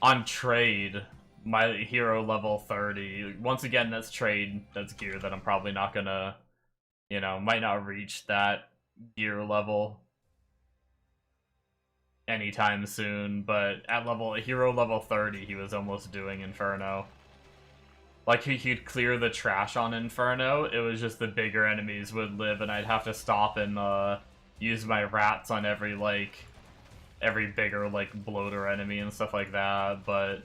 on trade, my hero level 30, once again, that's trade, that's gear that I'm probably not gonna, you know, might not reach that gear level anytime soon, but at hero level 30, he was almost doing Inferno. Like, he'd clear the trash on Inferno, it was just the bigger enemies would live, and I'd have to stop and, use my rats on every bigger, like, bloater enemy and stuff like that, but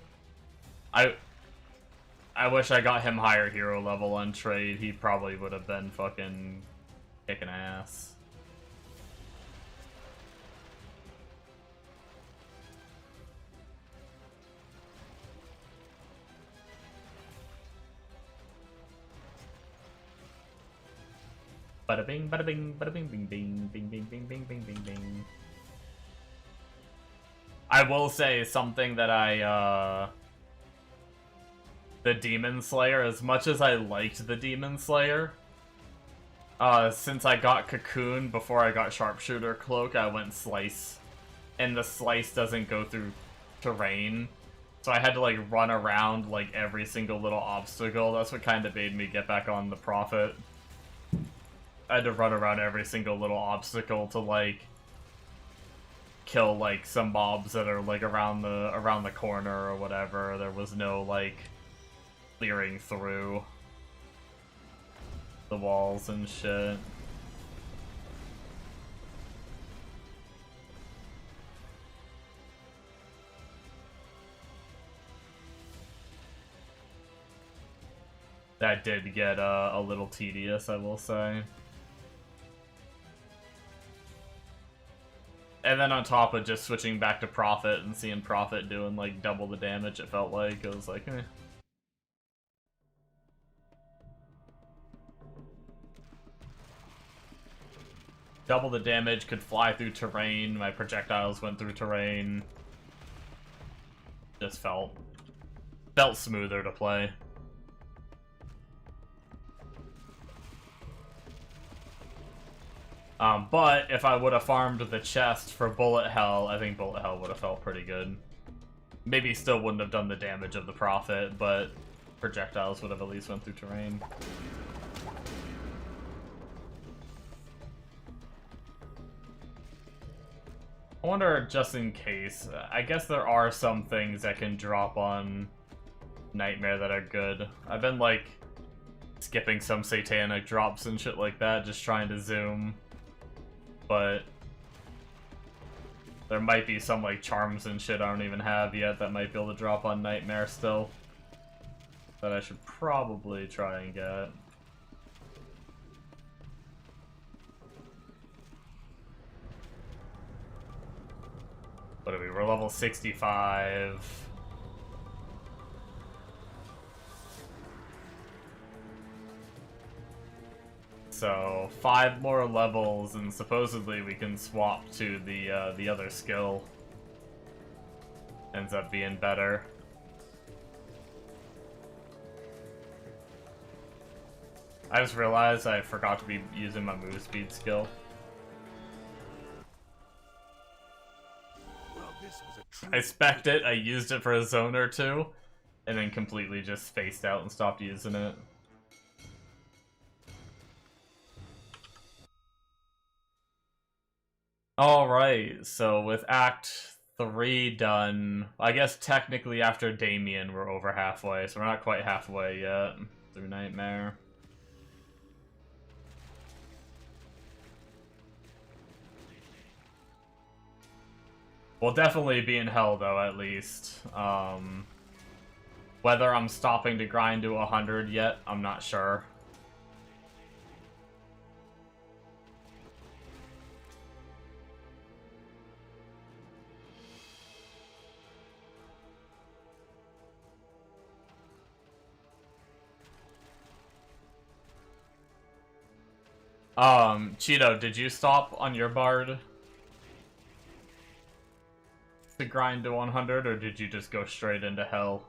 I wish I got him higher hero level on trade. He probably would have been fucking kicking ass. Bada bing, bada bing, bada bing, bing, bing, bing, bing, bing, bing, bing, bing, bing. I will say something that the Demon Slayer, as much as I liked the Demon Slayer, since I got Cocoon before I got Sharpshooter Cloak, I went Slice. And the Slice doesn't go through terrain, so I had to, like, run around, like, every single little obstacle. That's what kind of made me get back on the Prophet. I had to run around every single little obstacle to, like, kill like some mobs that are like around the corner or whatever. There was no like clearing through the walls and shit. That did get a little tedious, I will say. And then on top of just switching back to Prophet and seeing Prophet doing like double the damage, it felt like. It was like, eh. Double the damage, could fly through terrain, my projectiles went through terrain. Just felt smoother to play. But if I would have farmed the chest for Bullet Hell, I think Bullet Hell would have felt pretty good. Maybe still wouldn't have done the damage of the Prophet, but projectiles would have at least went through terrain. I wonder, just in case, I guess there are some things that can drop on Nightmare that are good. I've been, like, skipping some satanic drops and shit like that, just trying to zoom. But there might be some, like, charms and shit I don't even have yet that might be able to drop on Nightmare still. That I should probably try and get. What are we? We're level 65. So 5 more levels, and supposedly we can swap to the other skill. Ends up being better. I just realized I forgot to be using my move speed skill. I spec'd it, I used it for a zone or two, and then completely just spaced out and stopped using it. Alright, so with Act 3 done, I guess technically after Damien we're over halfway, so we're not quite halfway yet through Nightmare. We'll definitely be in hell, though, at least. Whether I'm stopping to grind to 100 yet, I'm not sure. Cheeto, did you stop on your bard to grind to 100, or did you just go straight into hell?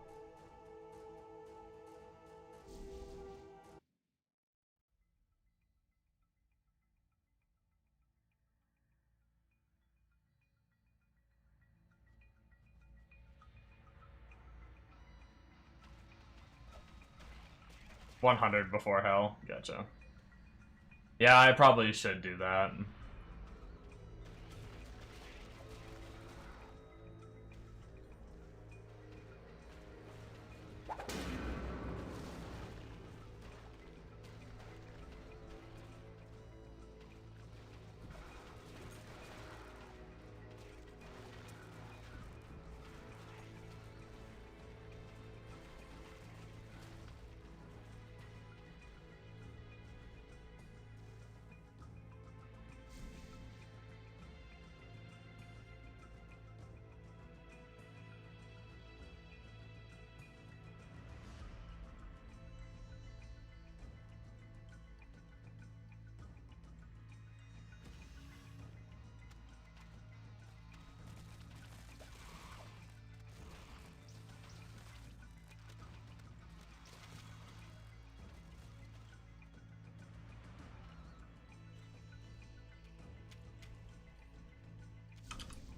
$100 before hell. Gotcha. Yeah, I probably should do that.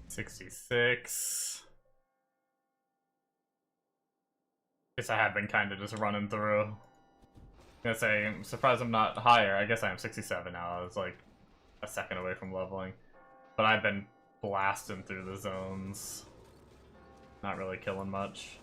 $66. Guess I have been kind of just running through. I'm gonna say, I'm surprised I'm not higher. I guess I am 67 now. I was like a second away from leveling. But I've been blasting through the zones. Not really killing much.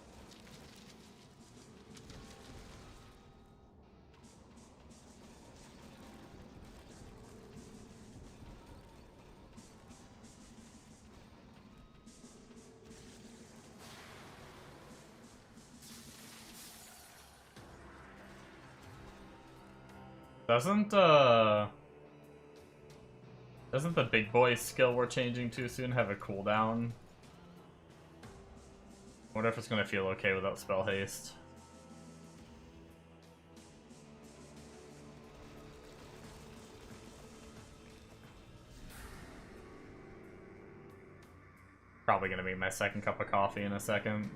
Doesn't the big boy skill we're changing to soon have a cooldown? I wonder if it's gonna feel okay without spell haste. Probably gonna make my second cup of coffee in a second.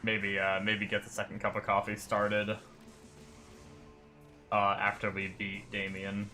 Maybe get the second cup of coffee started after we beat Damien.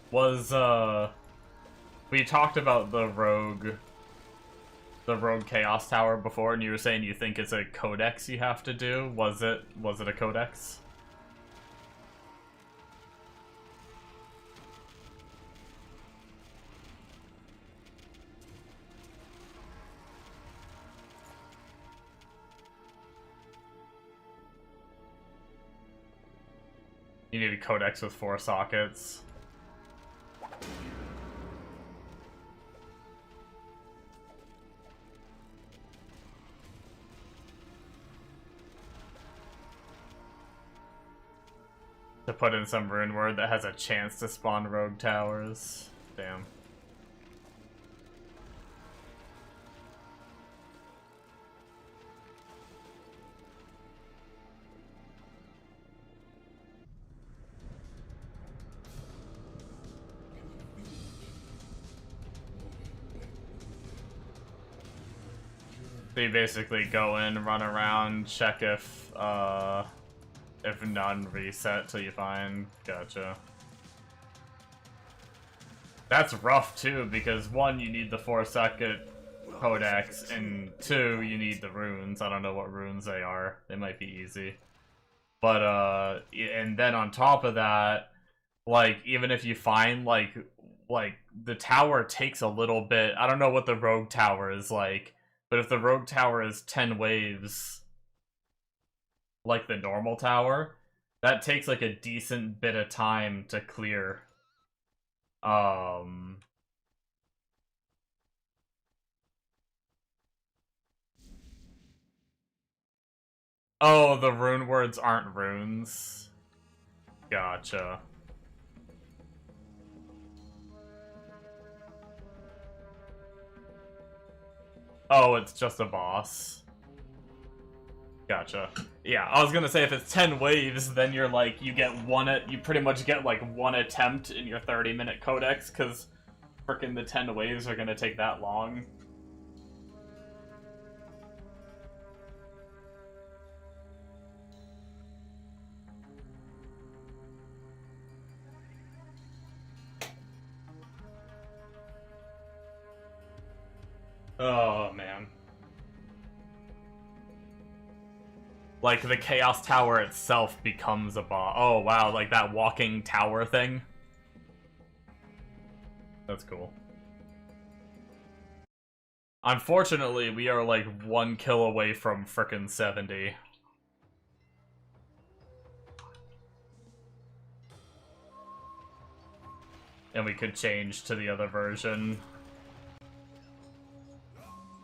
Was, we talked about the rogue Chaos Tower before, and you were saying you think it's a codex you have to do. Was it a codex? You need a codex with 4 sockets. To put in some rune word that has a chance to spawn rogue towers. Damn. So you basically go in, run around, check if none reset till you find. Gotcha. That's rough too, because 1, you need the 4-second codex, and 2, you need the runes. I don't know what runes they are. They might be easy. But, and then on top of that, like, even if you find, like, the tower takes a little bit. I don't know what the rogue tower is like, but if the rogue tower is 10 waves, like the normal tower, that takes like a decent bit of time to clear. Oh, the rune words aren't runes. Gotcha. Oh, it's just a boss. Gotcha. Yeah, I was gonna say if it's 10 waves, then you're like, you pretty much get like 1 attempt in your 30-minute codex, because frickin' the 10 waves are gonna take that long. Oh, man. Like, the Chaos Tower itself becomes a boss. Oh, wow, like that walking tower thing. That's cool. Unfortunately, we are like 1 kill away from frickin' 70. And we could change to the other version.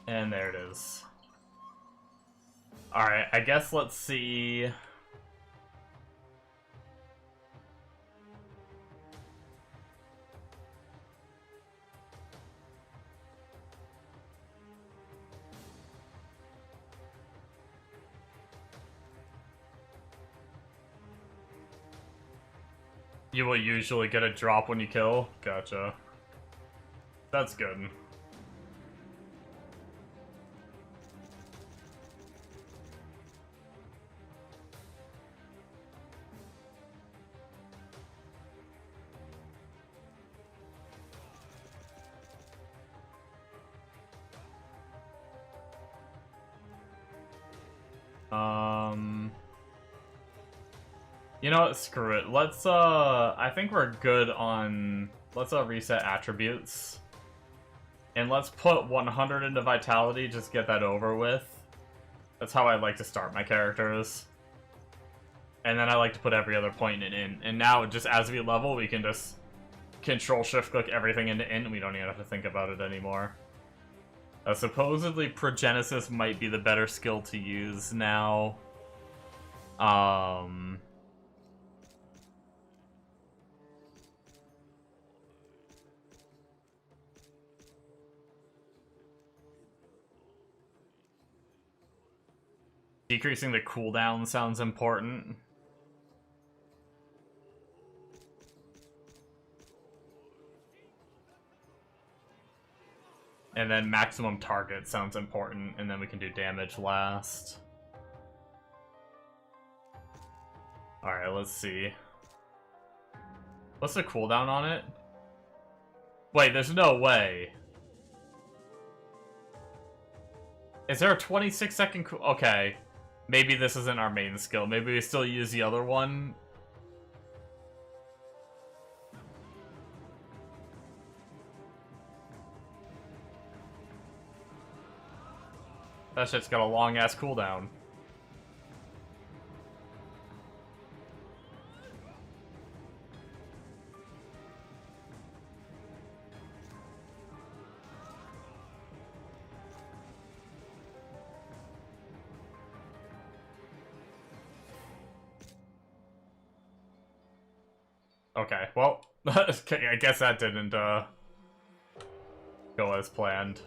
And there it is. Alright, I guess let's see... You will usually get a drop when you kill? Gotcha. That's good. You know what, screw it. Let's, I think we're good on... Let's, reset attributes. And let's put 100 into Vitality, just get that over with. That's how I like to start my characters. And then I like to put every other point in int. And now, just as we level, we can just Control-Shift-Click everything into int, and we don't even have to think about it anymore. Supposedly, Progenesis might be the better skill to use now. Decreasing the cooldown sounds important. And then maximum target sounds important, and then we can do damage last. Alright, let's see. What's the cooldown on it? Wait, there's no way. Is there a 26-second cool... Okay. Maybe this isn't our main skill. Maybe we still use the other one. That shit's got a long-ass cooldown. Okay, well, I guess that didn't, go as planned.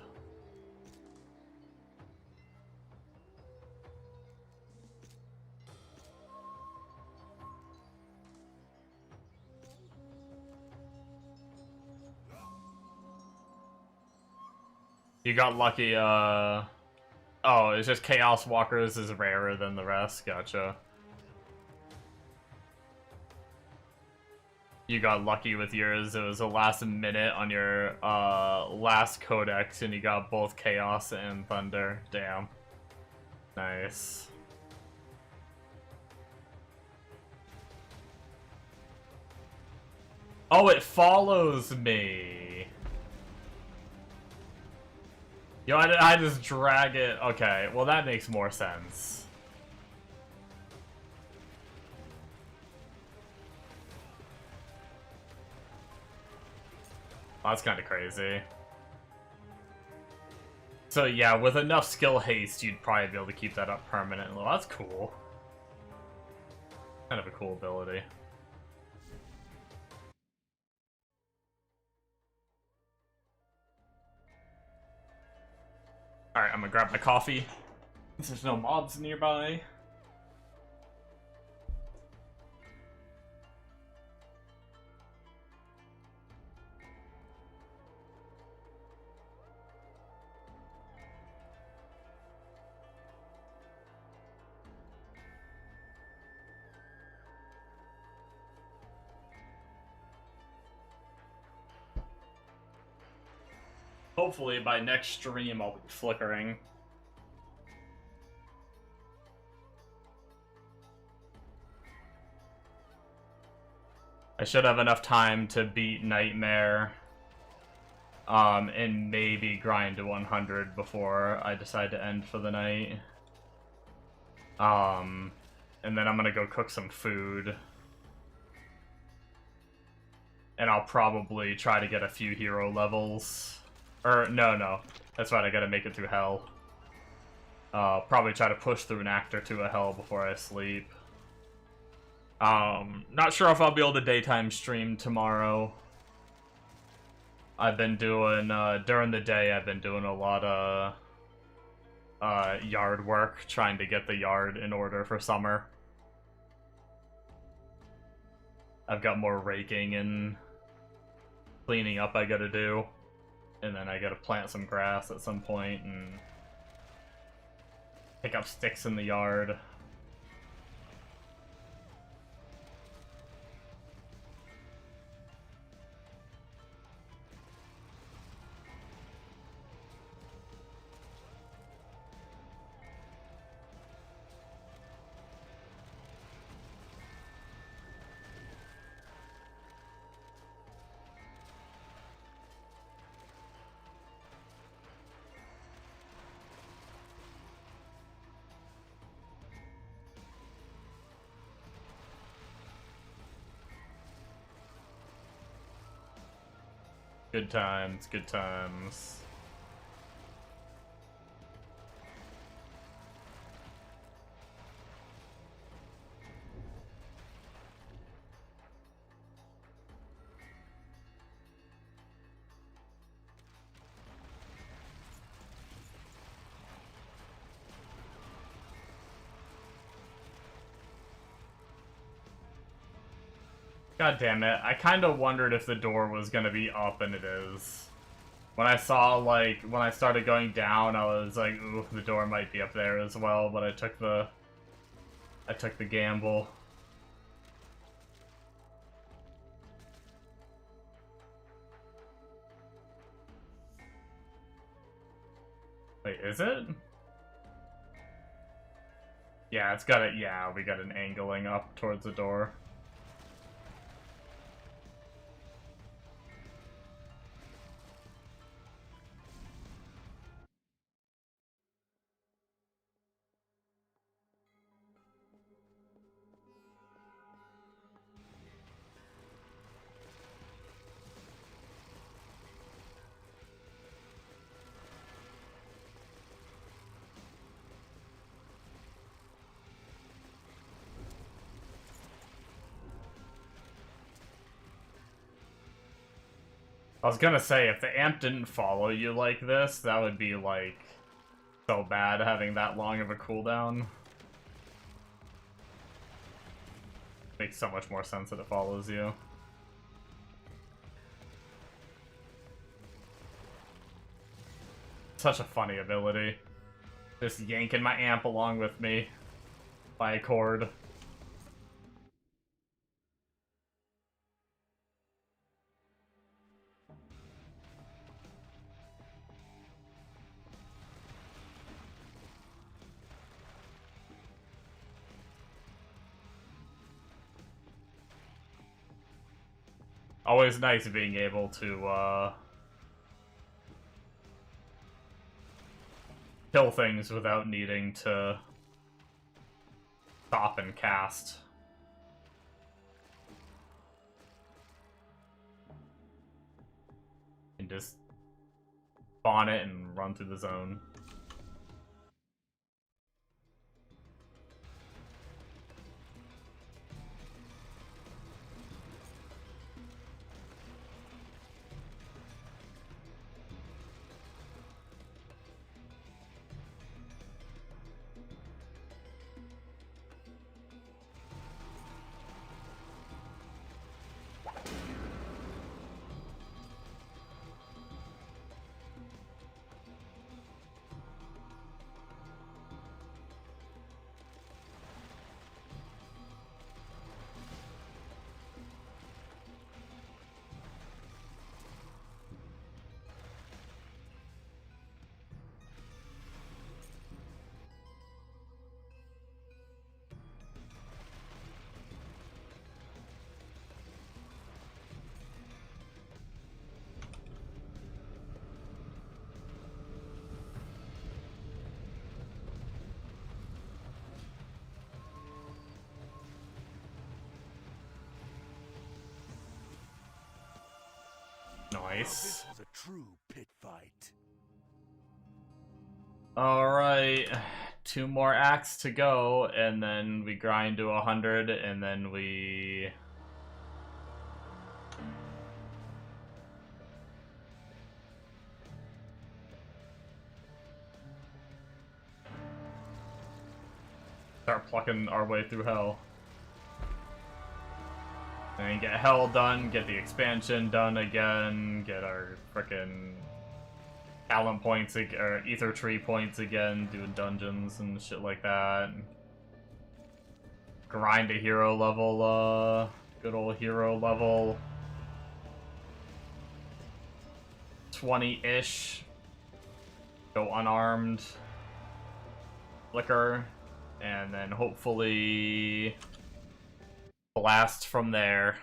You got lucky, Oh, it's just Chaos Walkers is rarer than the rest, gotcha. You got lucky with yours. It was the last minute on your last codex, and you got both Chaos and Thunder. Damn. Nice. Oh, it follows me. Yo, I just drag it. Okay, well that makes more sense. That's kind of crazy. So yeah, with enough skill haste, you'd probably be able to keep that up permanently. Well, that's cool. Kind of a cool ability. Alright, I'm gonna grab my coffee. There's no mobs nearby. Hopefully by next stream I'll be flickering. I should have enough time to beat Nightmare. And maybe grind to 100 before I decide to end for the night. And then I'm gonna go cook some food. And I'll probably try to get a few hero levels. Or, no. That's right, I gotta make it through hell. Probably try to push through an act or two of hell before I sleep. Not sure if I'll be able to daytime stream tomorrow. I've been doing, during the day, I've been doing a lot of yard work, trying to get the yard in order for summer. I've got more raking and cleaning up I gotta do. And then I gotta plant some grass at some point and pick up sticks in the yard. Good times, good times. God damn it, I kinda wondered if the door was gonna be up, and it is. When I saw, like, when I started going down, I was like, ooh, the door might be up there as well, but I took the gamble. Wait, is it? Yeah, it's got it, yeah, we got an angling up towards the door. I was gonna say, if the amp didn't follow you like this, that would be, like, so bad having that long of a cooldown. Makes so much more sense that it follows you. Such a funny ability. Just yanking my amp along with me by a cord. Always nice being able to, kill things without needing to stop and cast. And just spawn it and run through the zone. Nice. This was a true pit fight. Alright. 2 more acts to go, and then we grind to 100, and then we... start plucking our way through hell. And get hell done, get the expansion done again, get our frickin' talent points, or ether tree points again, doing dungeons and shit like that. Grind a hero level, good old hero level 20-ish. Go unarmed. Flicker. And then hopefully blast from there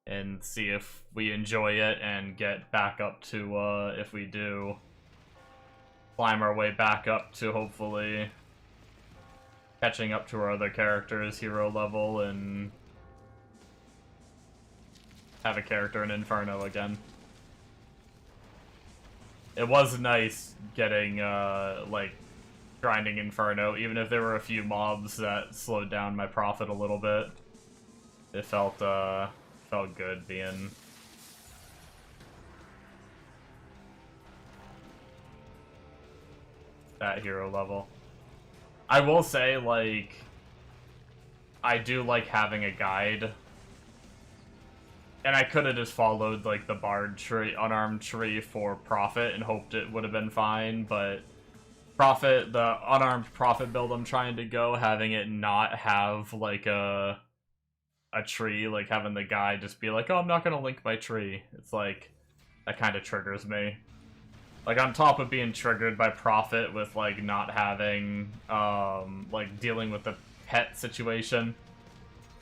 and see if we enjoy it and get back up to, if we do, climb our way back up to hopefully catching up to our other characters hero level and have a character in Inferno again. It was nice getting, like, grinding Inferno, even if there were a few mobs that slowed down my profit a little bit. It felt good being that hero level. I will say, like, I do like having a guide. And I could have just followed, like, the Bard tree, unarmed tree for Prophet and hoped it would have been fine, but Prophet, the unarmed Prophet build I'm trying to go, having it not have, like, a tree, like, having the guy just be like, oh, I'm not gonna link my tree. It's like, that kind of triggers me. Like, on top of being triggered by Prophet with, like, not having, like, dealing with the pet situation,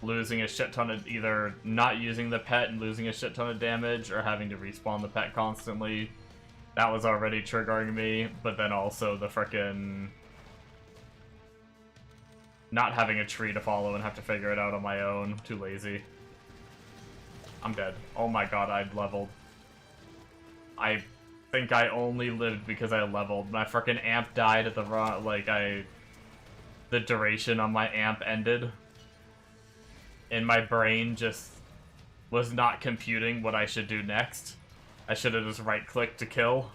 losing a shit ton of, either not using the pet and losing a shit ton of damage, or having to respawn the pet constantly. That was already triggering me, but then also the frickin' not having a tree to follow and have to figure it out on my own. Too lazy. I'm dead. Oh my god, I'd leveled. I think I only lived because I leveled. My frickin' amp died at the wrong, like, the duration on my amp ended. And my brain just was not computing what I should do next. I should have just right-clicked to kill.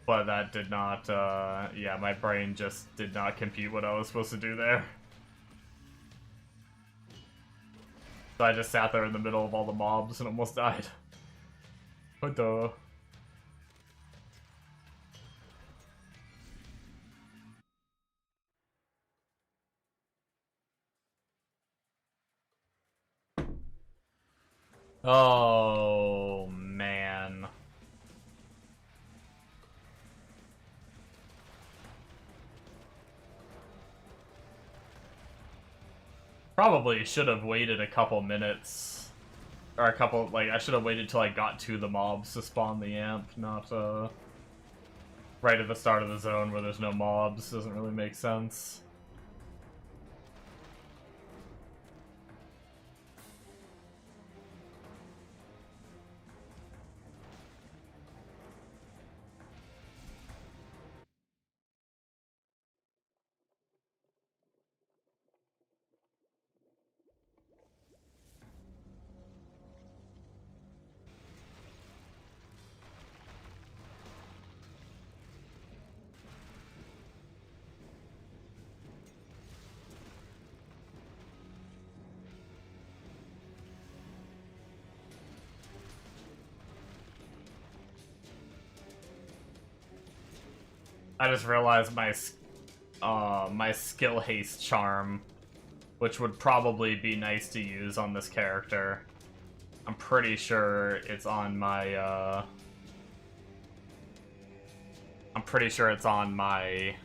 But that did not, yeah, my brain just did not compute what I was supposed to do there. So I just sat there in the middle of all the mobs and almost died. What the... Oh, man. Probably should have waited a couple minutes. Or a couple, like, I should have waited till I got to the mobs to spawn the amp, not, right at the start of the zone where there's no mobs. Doesn't really make sense. I just realized my skill haste charm, which would probably be nice to use on this character. I'm pretty sure it's on my, I'm pretty sure it's on my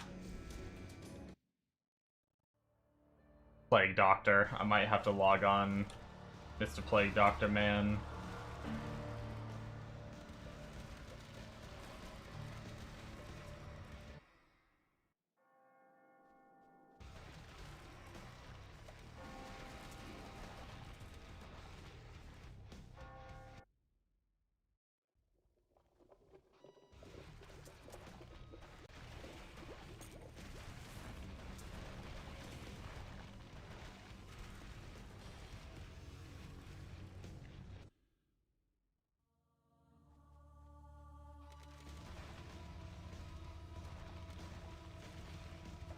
Plague Doctor. I might have to log on Mr. Plague Doctor Man.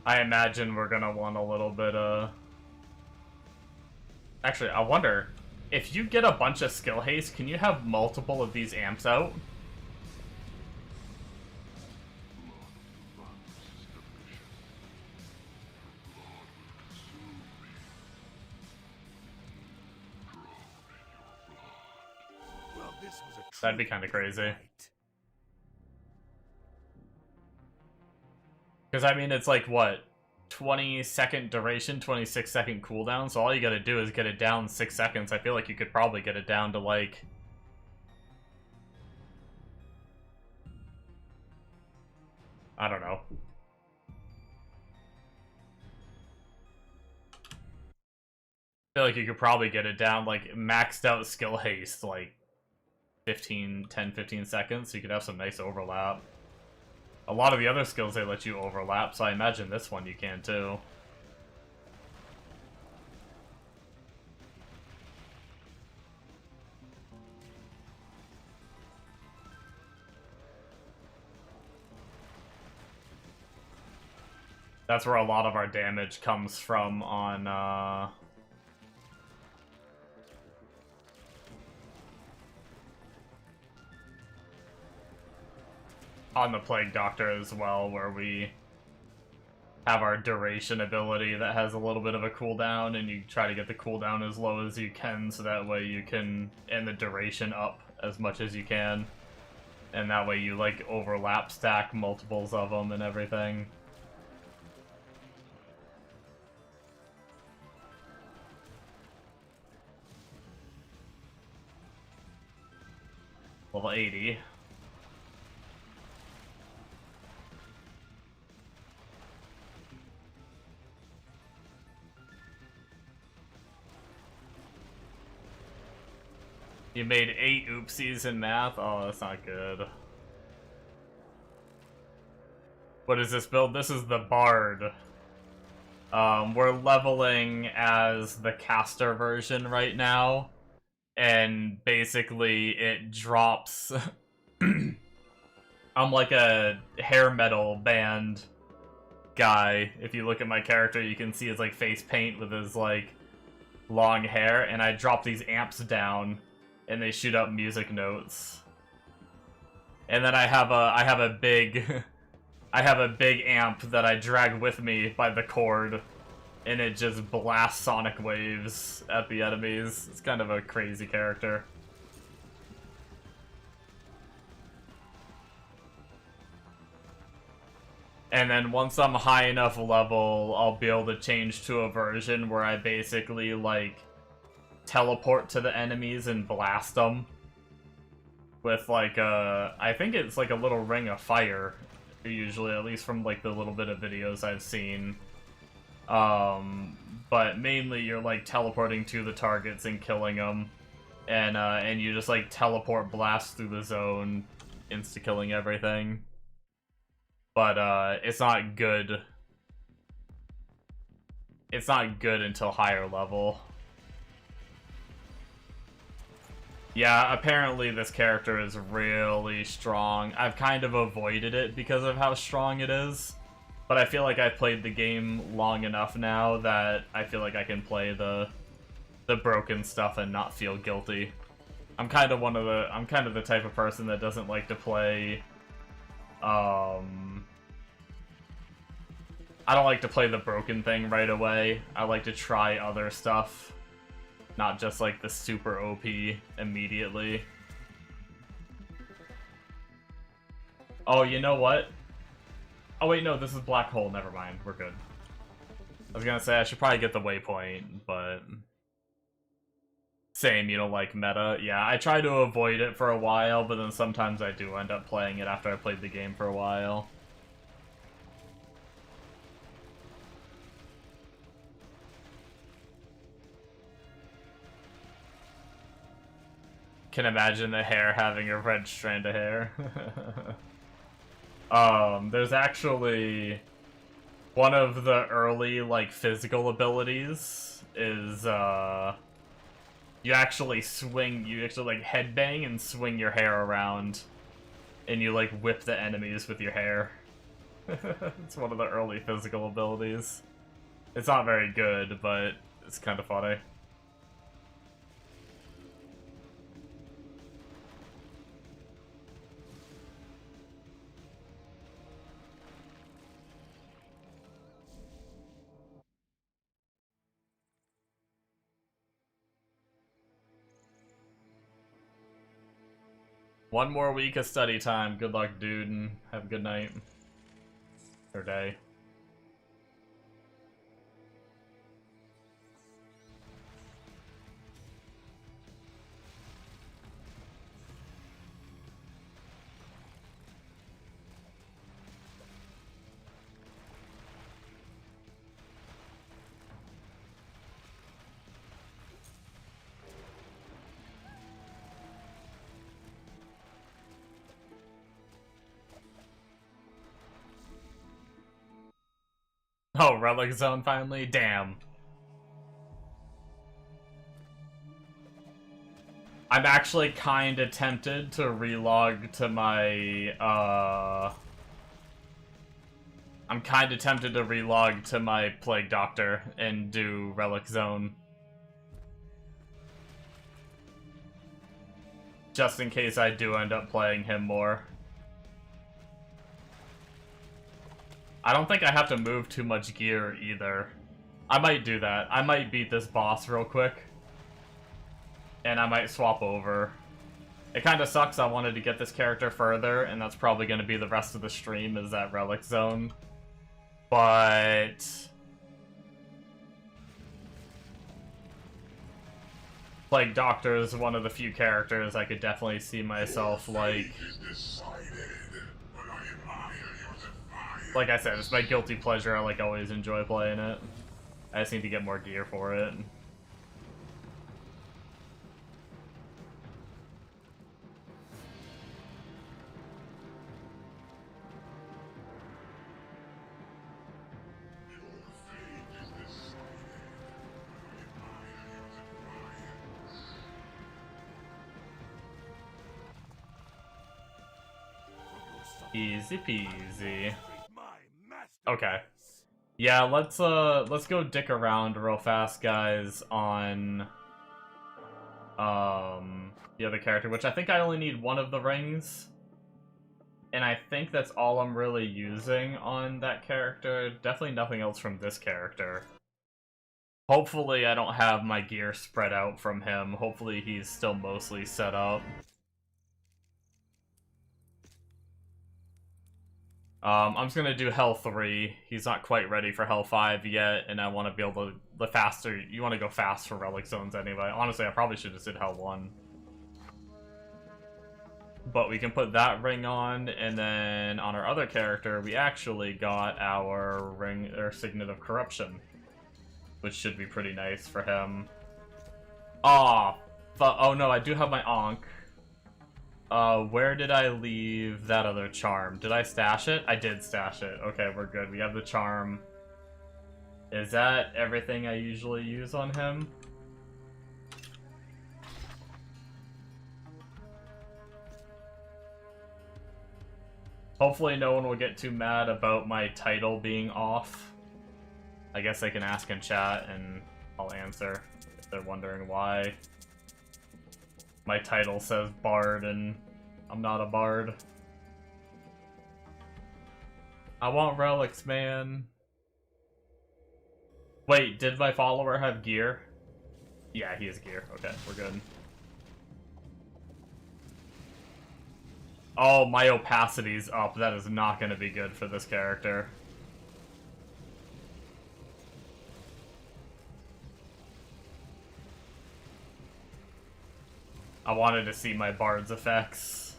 I imagine we're gonna want a little bit, Actually, I wonder, if you get a bunch of skill haste, can you have multiple of these amps out? Well, this was a That'd be truly kind of good crazy. fight. Because, I mean, it's like, what, 20-second duration, 26-second cooldown, so all you gotta do is get it down 6 seconds. I feel like you could probably get it down to, like... I don't know. I feel like you could probably get it down, like, maxed out skill haste, like, 10, 15 seconds, so you could have some nice overlap. A lot of the other skills, they let you overlap, so I imagine this one you can, too. That's where a lot of our damage comes from on the Plague Doctor as well, where we have our duration ability that has a little bit of a cooldown, and you try to get the cooldown as low as you can, so that way you can, and the duration up as much as you can. And that way you, like, overlap stack multiples of them and everything. Level 80. You made 8 oopsies in math? Oh, that's not good. What is this build? This is the Bard. We're leveling as the caster version right now. And basically it drops... I'm like a hair metal band guy. If you look at my character, you can see his like face paint with his like long hair, and I drop these amps down and they shoot up music notes. And then I have a big I have a big amp that I drag with me by the cord, and it just blasts sonic waves at the enemies. It's kind of a crazy character. And then once I'm high enough level, I'll be able to change to a version where I basically, like, teleport to the enemies and blast them. With, like, I think it's like a little ring of fire, usually, at least from, like, the little bit of videos I've seen. But mainly you're, like, teleporting to the targets and killing them. And you just, like, teleport blast through the zone, insta-killing everything. But, it's not good. It's not good until higher level. Yeah, apparently this character is really strong. I've kind of avoided it because of how strong it is. But I feel like I've played the game long enough now that I feel like I can play the broken stuff and not feel guilty. I'm kind of the type of person that doesn't like to play I don't like to play the broken thing right away. I like to try other stuff. Not just like the super OP immediately. Oh, you know what? Oh wait, no, this is Black Hole. Never mind. We're good. I was gonna say I should probably get the waypoint, but... Same, you don't like meta. Yeah, I try to avoid it for a while, but then sometimes I do end up playing it after I played the game for a while. Can imagine the hair having a red strand of hair. There's actually one of the early, like, physical abilities is, you actually like, headbang and swing your hair around, and you, like, whip the enemies with your hair. It's one of the early physical abilities. It's not very good, but it's kind of funny. One more week of study time. Good luck, dude, and have a good night. Or day. Oh, Relic Zone finally? Damn. I'm actually kinda tempted to relog to my, I'm kinda tempted to relog to my Plague Doctor and do Relic Zone. Just in case I do end up playing him more. I don't think I have to move too much gear either. I might do that. I might beat this boss real quick. And I might swap over. It kind of sucks. I wanted to get this character further, and that's probably going to be the rest of the stream, is that Relic Zone. But... Plague Doctor is one of the few characters I could definitely see myself, like I said, it's my guilty pleasure. I always enjoy playing it. I just need to get more gear for it. Easy peasy. Okay. Yeah, let's go dick around real fast, guys, on the other character, which I think I only need one of the rings. And I think that's all I'm really using on that character. Definitely nothing else from this character. Hopefully I don't have my gear spread out from him. Hopefully he's still mostly set up. I'm just gonna do Hell 3. He's not quite ready for Hell 5 yet, and I want to be able to... The faster... You want to go fast for Relic Zones anyway. Honestly, I probably should have said Hell 1. But we can put that ring on, and then on our other character, we actually got our ring, or Signet of Corruption. Which should be pretty nice for him. Aw, oh no, I do have my Ankh. Where did I leave that other charm? Did I stash it? I did stash it. Okay, we're good. We have the charm. Is that everything I usually use on him? Hopefully no one will get too mad about my title being off. I guess I can ask in chat and I'll answer if they're wondering why. My title says Bard and I'm not a Bard. I want relics, man. Wait, did my follower have gear? Yeah, he has gear. Okay, we're good. Oh, my opacity's up. That is not going to be good for this character. I wanted to see my Bard's effects.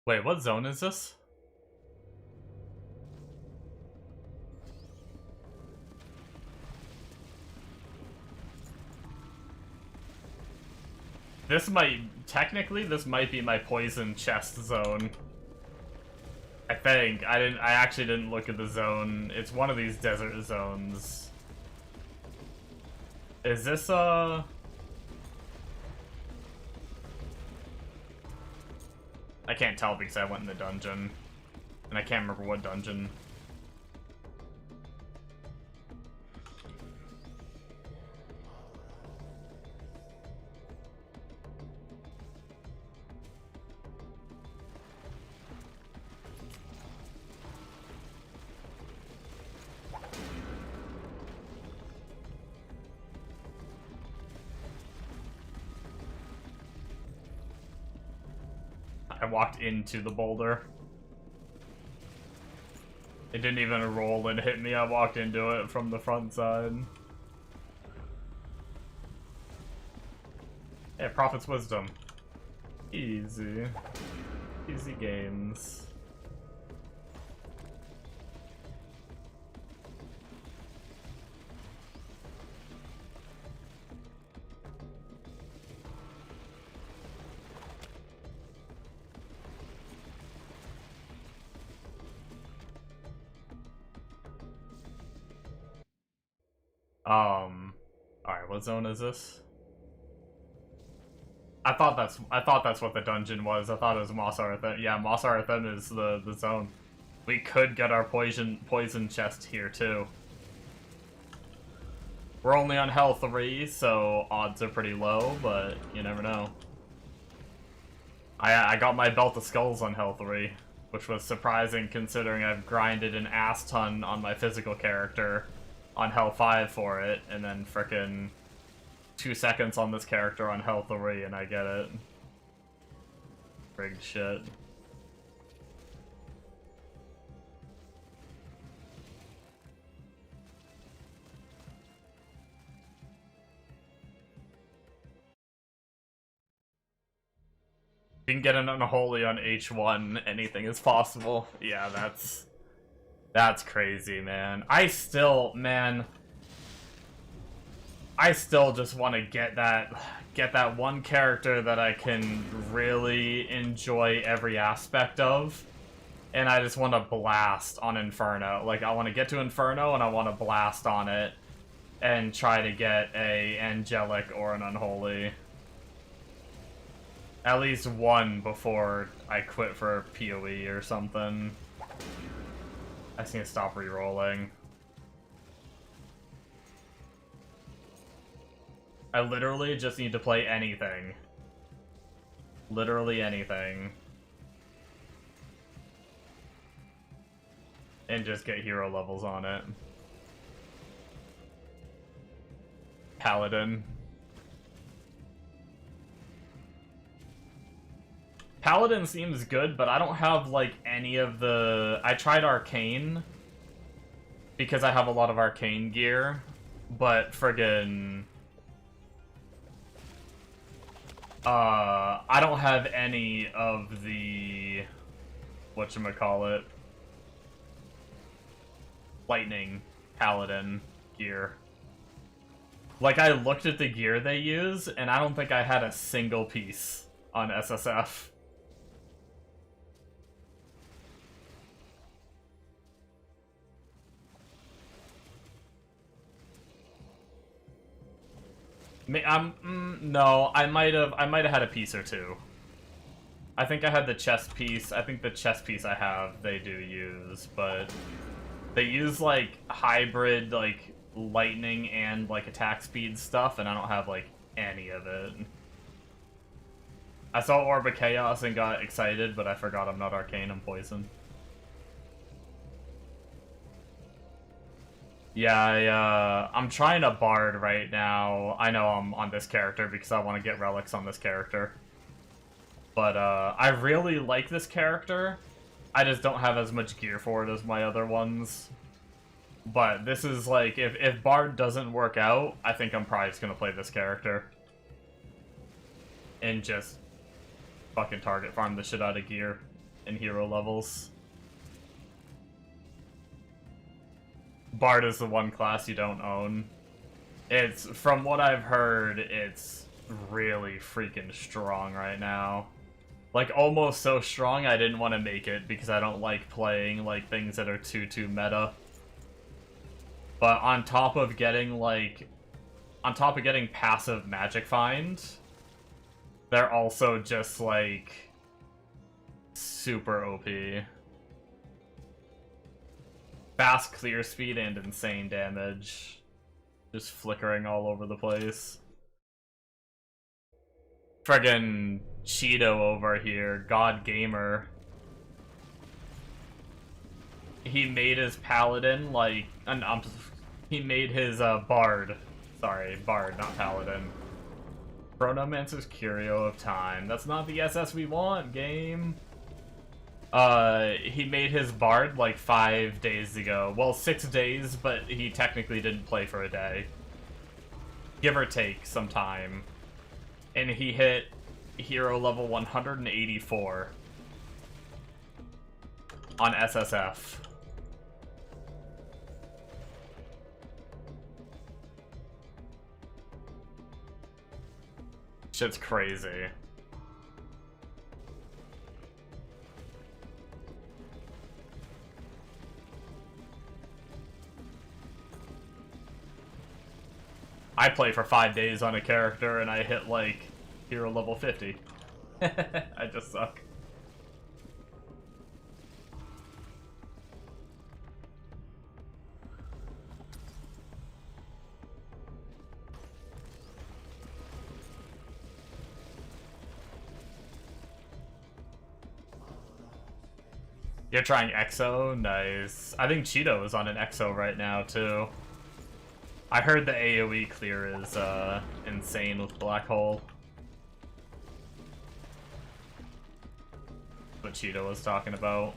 Wait, what zone is this? This might, technically, this might be my poison chest zone. I think. I actually didn't look at the zone. It's one of these desert zones. Is this, I can't tell because I went in the dungeon. And I can't remember what dungeon. I walked into the boulder. It didn't even roll and hit me, I walked into it from the front side. Yeah, Prophet's Wisdom. Easy. Easy games. Alright, what zone is this? I thought that's what the dungeon was. I thought it was Moss Arthem. Yeah, Moss Arthem is the zone. We could get our poison chest here too. We're only on health 3, so odds are pretty low, but you never know. I got my Belt of Skulls on health 3, which was surprising considering I've grinded an ass ton on my physical character on health 5 for it, and then frickin' 2 seconds on this character on health 3, and I get it. Rigged shit. You can get an unholy on H1, anything is possible. Yeah, that's crazy, man. I still just want to get that one character that I can really enjoy every aspect of, and I just want to blast on Inferno. Like, I want to get to Inferno and I want to blast on it and try to get a angelic or an unholy. At least one before I quit for PoE or something. I just need to stop re-rolling. I literally just need to play anything. Literally anything. And just get hero levels on it. Paladin. Paladin seems good, but I don't have, like, any of the... I tried Arcane, because I have a lot of Arcane gear, but friggin'... I don't have any of the... whatchamacallit... Lightning Paladin gear. Like, I looked at the gear they use, and I don't think I had a single piece on SSF. No, I might have had a piece or two. I think I had the chest piece. I think the chest piece I have, they do use, but they use, like, hybrid, like, lightning and, like, attack speed stuff, and I don't have, like, any of it. I saw Orb of Chaos and got excited, but I forgot I'm not Arcane, I'm Poison. Yeah, I'm trying a Bard right now. I know I'm on this character because I want to get relics on this character. But, I really like this character. I just don't have as much gear for it as my other ones. But this is, like, if Bard doesn't work out, I think I'm probably just gonna play this character. And just fucking target farm the shit out of gear. in hero levels. Bard is the one class you don't own. It's, from what I've heard, it's really freaking strong right now. Like, almost so strong I didn't want to make it because I don't like playing, like, things that are too meta. But on top of getting, like... On top of getting passive magic find, they're also just, like... super OP. Fast clear speed and insane damage. Just flickering all over the place. Friggin' Cheeto over here, God Gamer. He made his paladin like he made his Bard. Sorry, Bard, not paladin. Chronomancer's Curio of Time. That's not the SS we want, game. He made his Bard like 5 days ago. Well, 6 days, but he technically didn't play for a day. Give or take some time. And he hit hero level 184 on SSF. Shit's crazy. I play for 5 days on a character and I hit like hero level 50. I just suck. You're trying EXO? Nice. I think Cheeto is on an EXO right now too. I heard the AoE clear is insane with Black Hole. What Cheeto was talking about.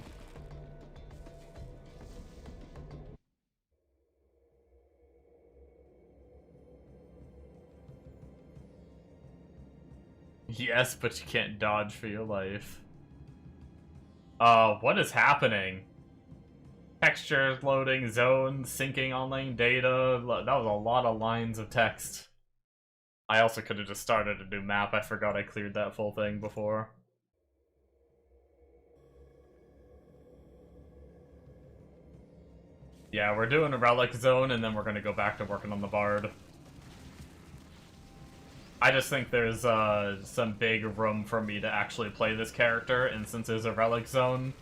Yes, but you can't dodge for your life. What is happening? Textures loading, zones, syncing online data. That was a lot of lines of text. I also could have just started a new map. I forgot I cleared that full thing before. Yeah, we're doing a relic zone and then we're gonna go back to working on the Bard. I just think there's some big room for me to actually play this character, and since there's a relic zone,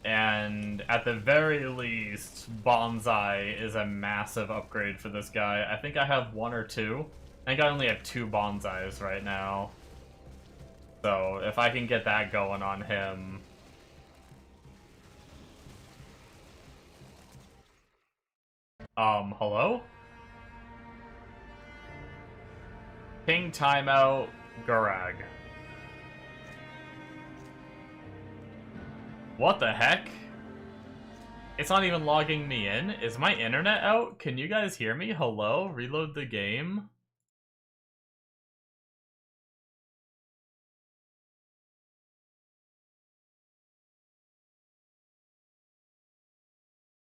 and at the very least, Bonsai is a massive upgrade for this guy. I think I have 1 or 2. I think I only have 2 Bonsais right now. So, if I can get that going on him... hello? Ping timeout, Gurag. What the heck? It's not even logging me in? Is my internet out? Can you guys hear me? Hello? Reload the game?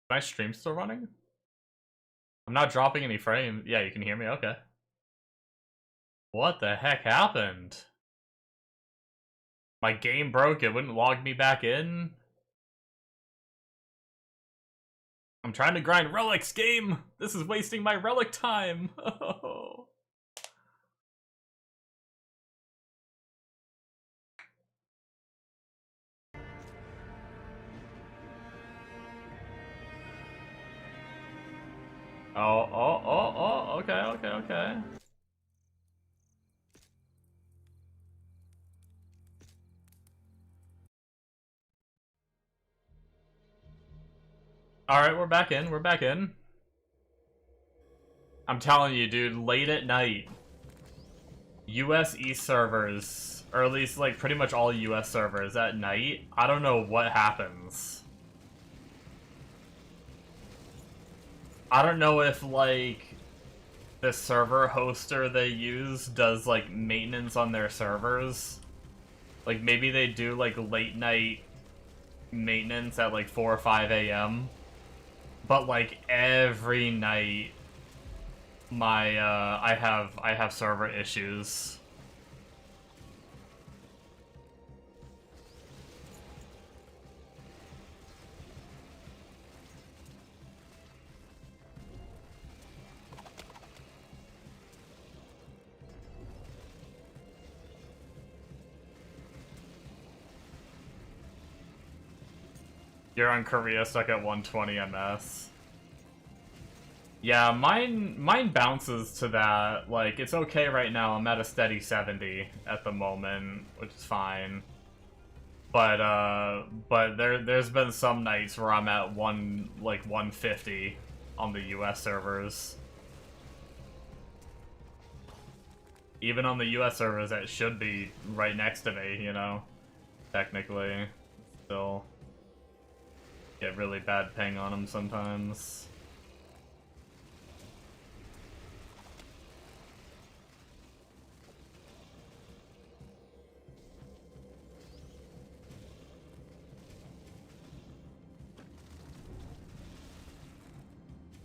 Is my stream still running? I'm not dropping any frames. Yeah, you can hear me? Okay. What the heck happened? My game broke, it wouldn't log me back in? I'm trying to grind relics, game! This is wasting my relic time! Oh. Okay. Alright, we're back in. I'm telling you, dude, late at night, US East servers, or at least, like, pretty much all US servers at night, I don't know what happens. I don't know if, like, the server hoster they use does, like, maintenance on their servers, Like, maybe they do, like, late night maintenance at, like, 4 or 5 a.m. But, like, every night, I have server issues. You're on Korea stuck at 120 ms. Yeah, mine bounces to that. Like, it's okay right now. I'm at a steady 70 at the moment, which is fine. But there's been some nights where I'm at 150 on the US servers. Even on the US servers, that should be right next to me, you know? Technically. Still get really bad ping on them sometimes.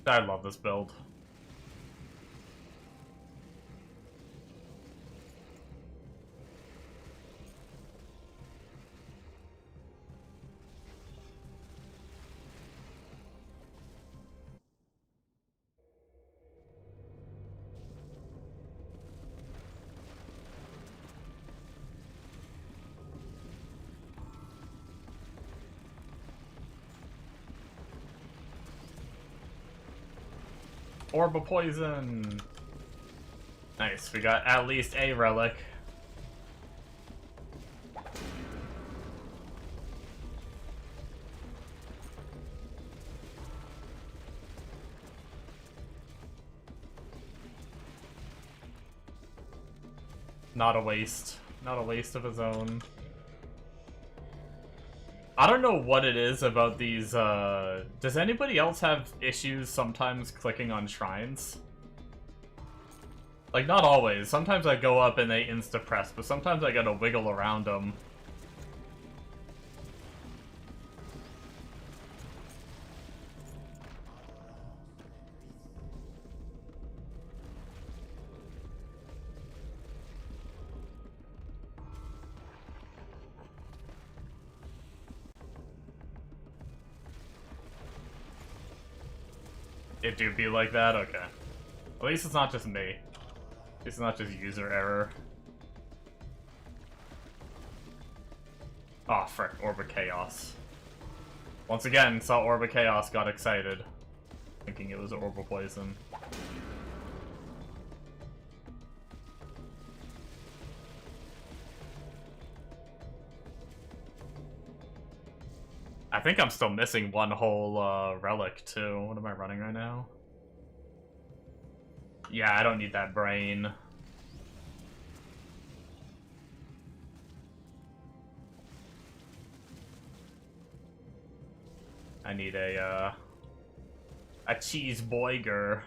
I love this build. Orb of Poison! Nice, we got at least a relic. Not a waste. Not a waste of his own. I don't know what it is about these, does anybody else have issues sometimes clicking on shrines? Like, not always. Sometimes I go up and they insta-press, but sometimes I gotta wiggle around them. It do be like that? Okay. At least it's not just me. At least it's not just user error. Oh, frick. Orb of Chaos. Once again, saw Orb of Chaos, got excited. Thinking it was Orb of Poison. I think I'm still missing one whole relic too. What am I running right now? Yeah, I don't need that brain. I need a cheeseburger.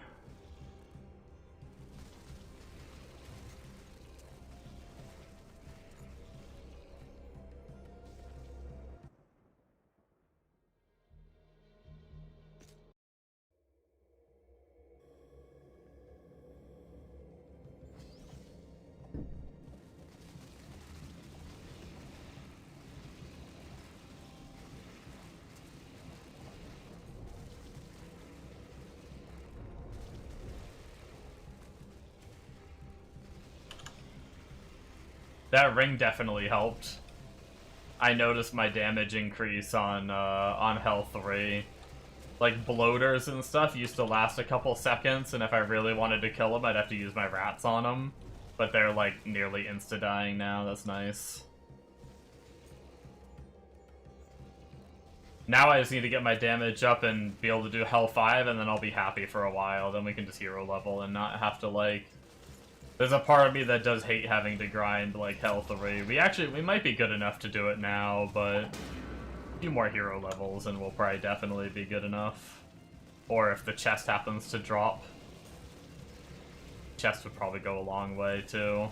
That ring definitely helped. I noticed my damage increase on health 3. Like, bloaters and stuff used to last a couple seconds, and if I really wanted to kill them, I'd have to use my rats on them. But they're, like, nearly insta-dying now. That's nice. Now I just need to get my damage up and be able to do Hell 5, and then I'll be happy for a while. Then we can just hero level and not have to, like... There's a part of me that does hate having to grind, like, Hell 3. We might be good enough to do it now, but... A few more hero levels and we'll probably definitely be good enough. Or if the chest happens to drop. Chest would probably go a long way, too.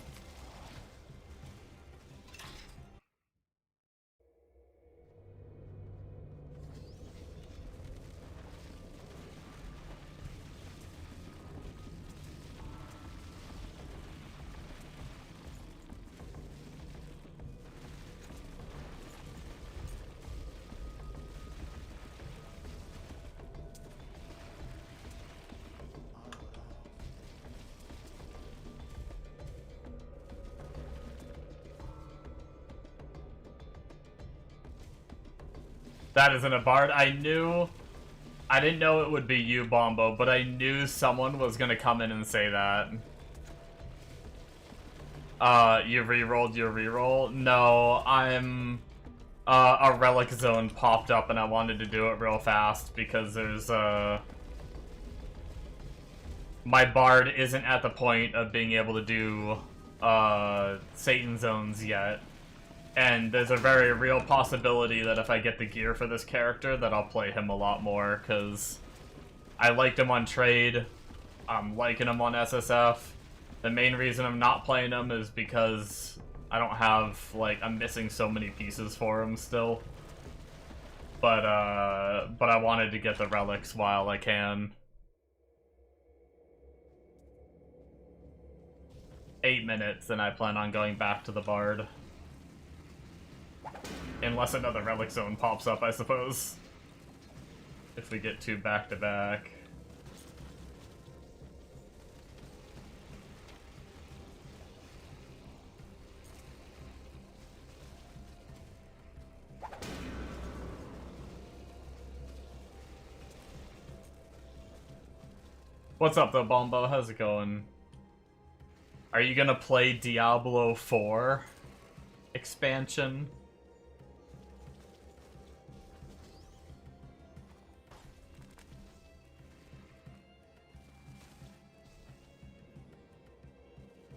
That isn't a bard. I didn't know it would be you, Bombo, but I knew someone was gonna come in and say that. You re-rolled your reroll? No, I'm... a relic zone popped up and I wanted to do it real fast because there's, my bard isn't at the point of being able to do, Satan zones yet. And there's a very real possibility that if I get the gear for this character, that I'll play him a lot more, because I liked him on trade, I'm liking him on SSF. The main reason I'm not playing him is because I don't have, like, I'm missing so many pieces for him still. But I wanted to get the relics while I can. 8 minutes, and I plan on going back to the bard. Unless another relic zone pops up, I suppose. If we get 2 back-to-back. What's up, though, Bombo? How's it going? Are you gonna play Diablo 4 expansion?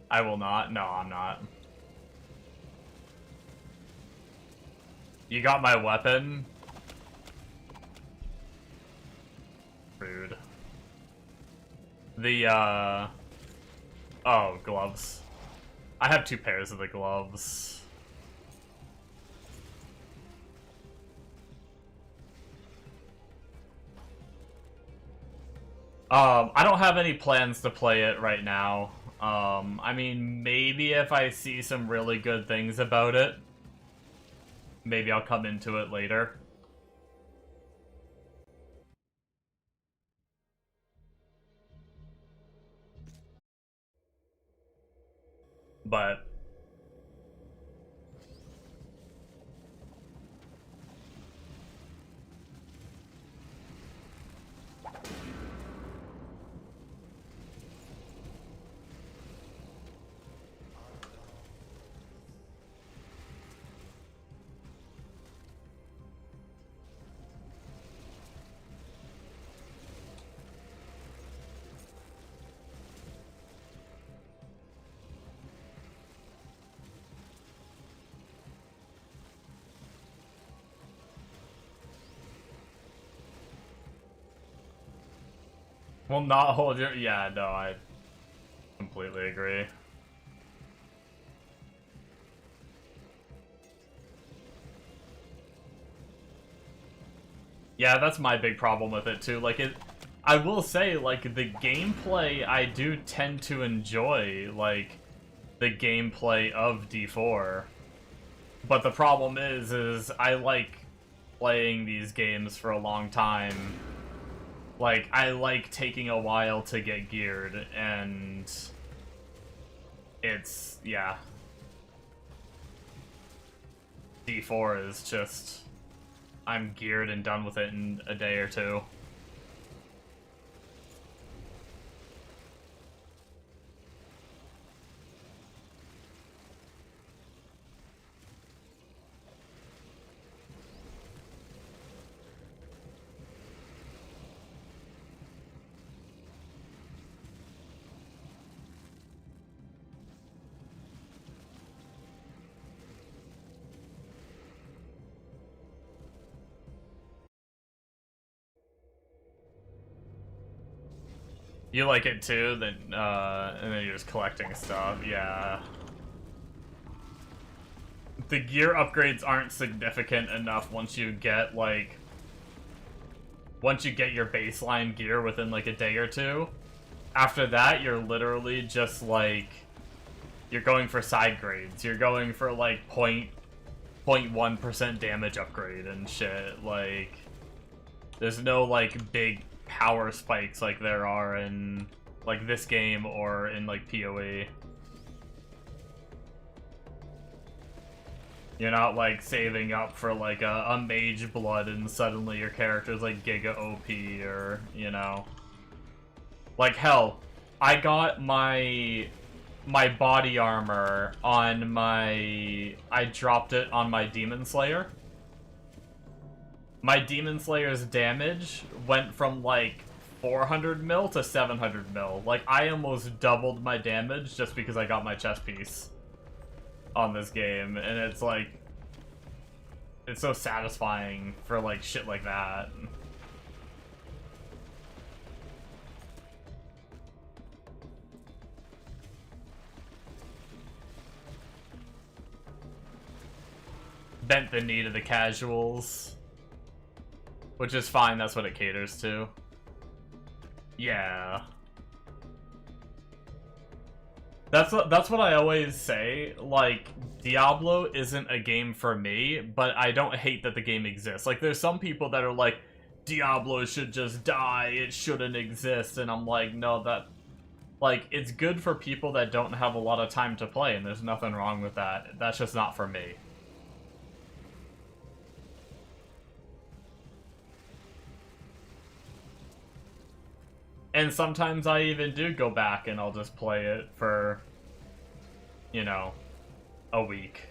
I will not. No, I'm not. You got my weapon? Rude. The, oh, gloves. I have 2 pairs of the gloves. I don't have any plans to play it right now. I mean, maybe if I see some really good things about it, maybe I'll come into it later. But will not hold your... Yeah, no, I completely agree. Yeah, that's my big problem with it, too. Like, I will say, like, the gameplay, I do tend to enjoy, like, the gameplay of D4. But the problem is I like playing these games for a long time. Like, I like taking a while to get geared, and it's, yeah. D4 is just, I'm geared and done with it in a day or 2. You like it too, then, and then you're just collecting stuff, yeah. The gear upgrades aren't significant enough once you get, like... Once you get your baseline gear within, like, a day or 2. After that, you're literally just, like... You're going for side grades. You're going for, like, 0.1% damage upgrade and shit, like... There's no, like, big power spikes like there are in, like, this game or in, like, PoE. You're not, like, saving up for, like, a mage blood and suddenly your character's, like, Giga OP or, you know. Like, hell, I got my body armor on my... I dropped it on my Demon Slayer. My Demon Slayer's damage went from, like, 400 mil to 700 mil. Like, I almost doubled my damage just because I got my chest piece on this game, and it's like, it's so satisfying for like shit like that. Bent the knee to the casuals, which is fine, that's what it caters to. Yeah. That's what I always say, like, Diablo isn't a game for me, but I don't hate that the game exists. Like, there's some people that are like, Diablo should just die, it shouldn't exist, and I'm like, no, that... Like, it's good for people that don't have a lot of time to play, and there's nothing wrong with that. That's just not for me. And sometimes I even do go back and I'll just play it for, you know, a week.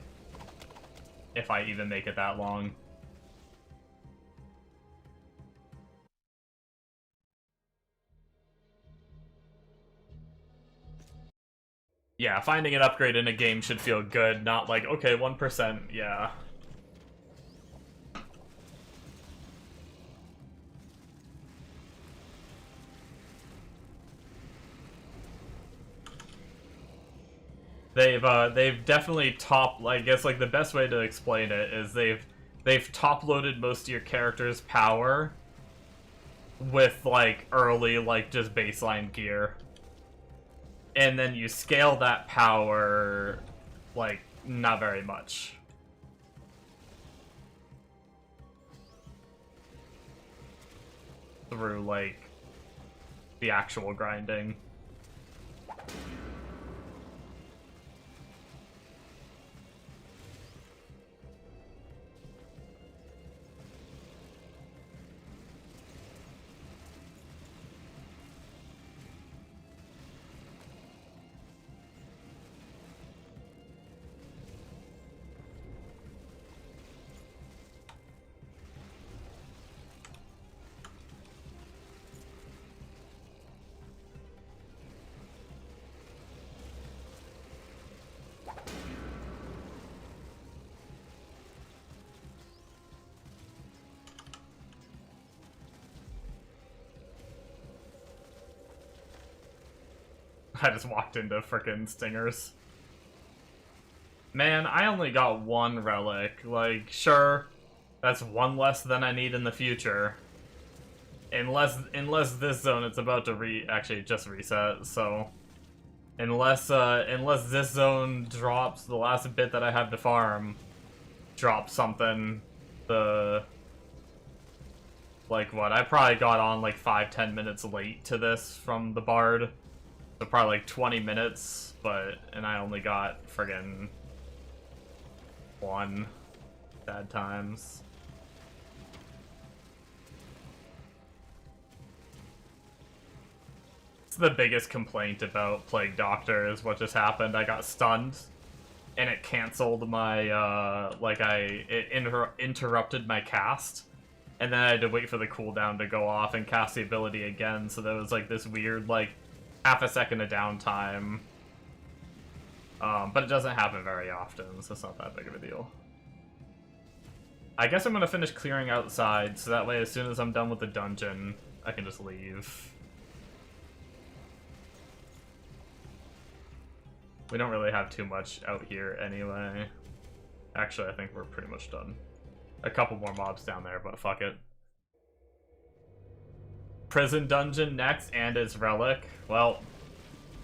If I even make it that long. Yeah, finding an upgrade in a game should feel good, not like, okay, 1%, yeah. They've definitely I guess, like, the best way to explain it is they've top-loaded most of your character's power with, like, early, like, just baseline gear. And then you scale that power, like, not very much. Through, like, the actual grinding. I just walked into frickin' stingers. Man, I only got one relic. Like, sure, that's one less than I need in the future. Unless this zone it's about to actually just reset, so unless this zone drops the last bit that I have to farm, drops something, like what, I probably got on like 5-10 minutes late to this from the Bard. So probably like 20 minutes, and I only got friggin' one. Bad times. It's the biggest complaint about Plague Doctor is what just happened. I got stunned, and it canceled my, it interrupted my cast. And then I had to wait for the cooldown to go off and cast the ability again, so there was like this weird, like, half a second of downtime. But it doesn't happen very often, so it's not that big of a deal. I guess I'm gonna finish clearing outside, so that way as soon as I'm done with the dungeon, I can just leave. We don't really have too much out here anyway. Actually, I think we're pretty much done. A couple more mobs down there, but fuck it. Prison dungeon next, and its relic. Well,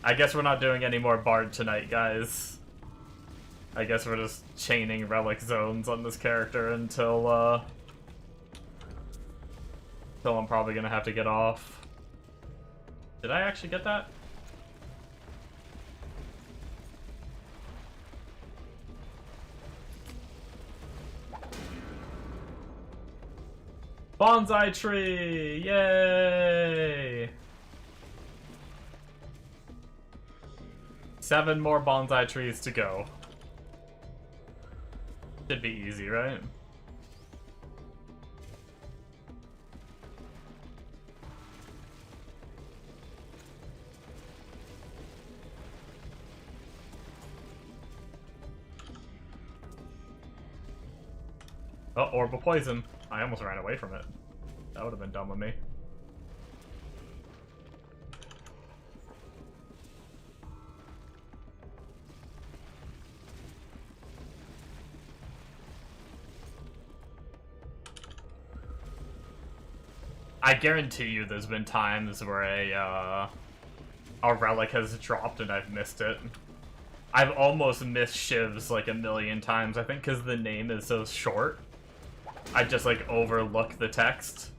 I guess we're not doing any more Bard tonight, guys. I guess we're just chaining relic zones on this character until I'm probably gonna have to get off. Did I actually get that? Bonsai tree! Yay! 7 more bonsai trees to go. Should be easy, right? Oh, orb of poison. I almost ran away from it. That would have been dumb of me. I guarantee you there's been times where a relic has dropped and I've missed it. I've almost missed shivs like a million times, I think because the name is so short. I just like overlook the text.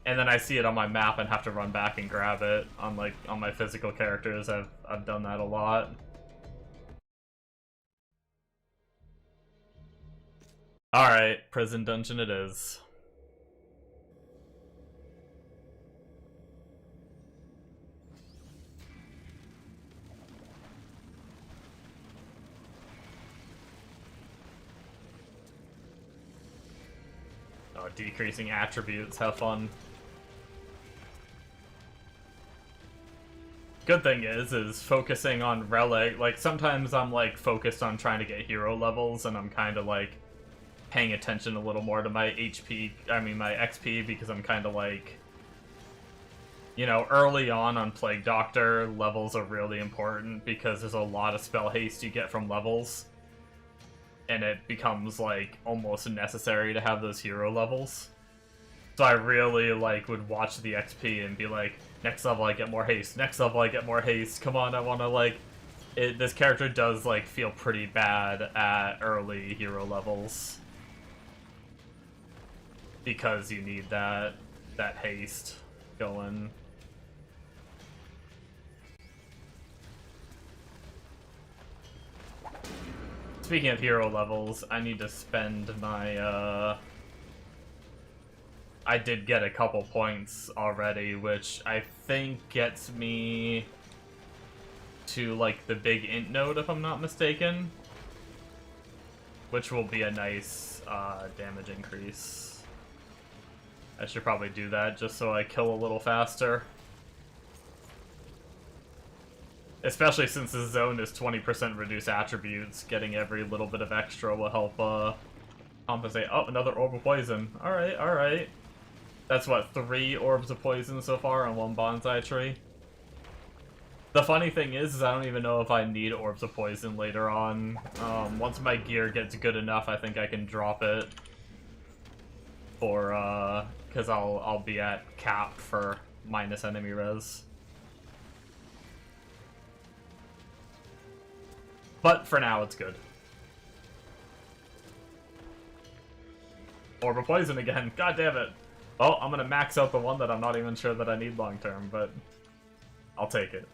And then I see it on my map and have to run back and grab it. On my physical characters, I've done that a lot. Alright, prison dungeon it is. Oh, decreasing attributes, have fun. Good thing is focusing on relic, like sometimes I'm like focused on trying to get hero levels and I'm kind of like paying attention a little more to my my XP because I'm kind of like, you know, early on Plague Doctor, levels are really important because there's a lot of spell haste you get from levels. And it becomes like almost necessary to have those hero levels. So I really like would watch the XP and be like, next level I get more haste, next level I get more haste, come on, I want to like... This character does like feel pretty bad at early hero levels. Because you need that haste going. Speaking of hero levels, I need to spend my, I did get a couple points already, which I think gets me to, like, the big int node, if I'm not mistaken. Which will be a nice, damage increase. I should probably do that, just so I kill a little faster. Especially since this zone is 20% reduced attributes, getting every little bit of extra will help compensate. Oh, another orb of poison. Alright, alright. That's what, 3 orbs of poison so far on 1 bonsai tree? The funny thing is I don't even know if I need orbs of poison later on. Once my gear gets good enough, I think I can drop it. For, because I'll be at cap for minus enemy res. But for now, it's good. Orb of poison again. God damn it. Well, I'm gonna max out the one that I'm not even sure that I need long term, but I'll take it.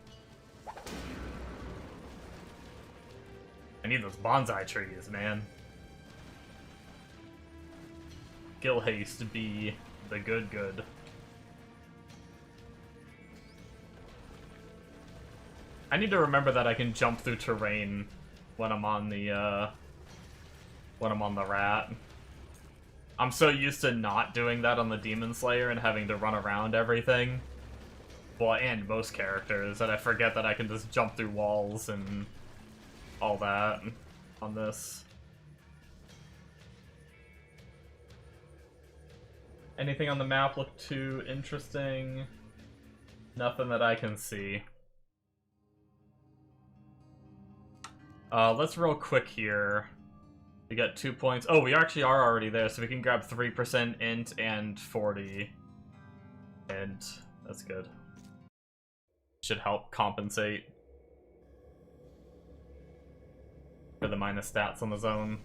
I need those bonsai trees, man. Gil haste be the good. I need to remember that I can jump through terrain when I'm on the rat. I'm so used to not doing that on the Demon Slayer and having to run around everything. Well, and most characters, that I forget that I can just jump through walls and all that on this. Anything on the map look too interesting? Nothing that I can see. Let's roll quick here. We got 2 points. Oh, we actually are already there, so we can grab 3% int and 40 int. That's good. Should help compensate for the minus stats on the zone.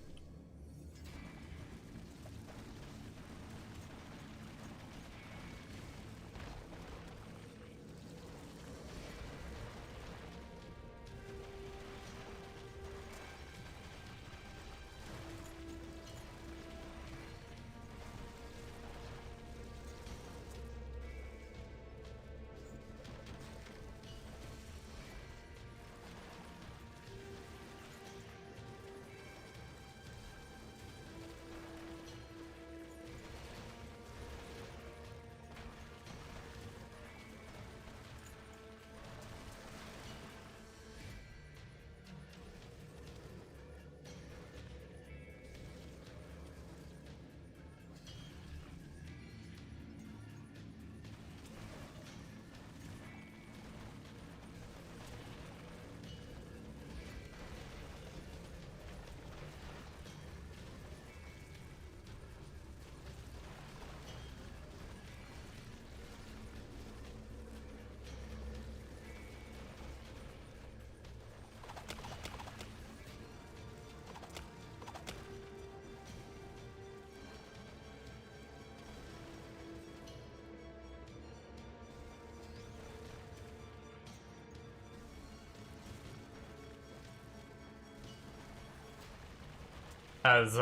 Has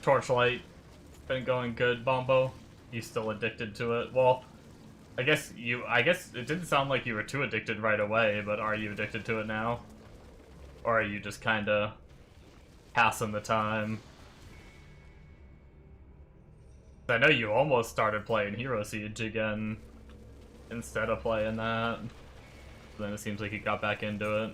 Torchlight been going good, Bombo? You still addicted to it? Well, I guess it didn't sound like you were too addicted right away, but are you addicted to it now? Or are you just kinda passing the time? I know you almost started playing Hero Siege again instead of playing that. Then it seems like you got back into it.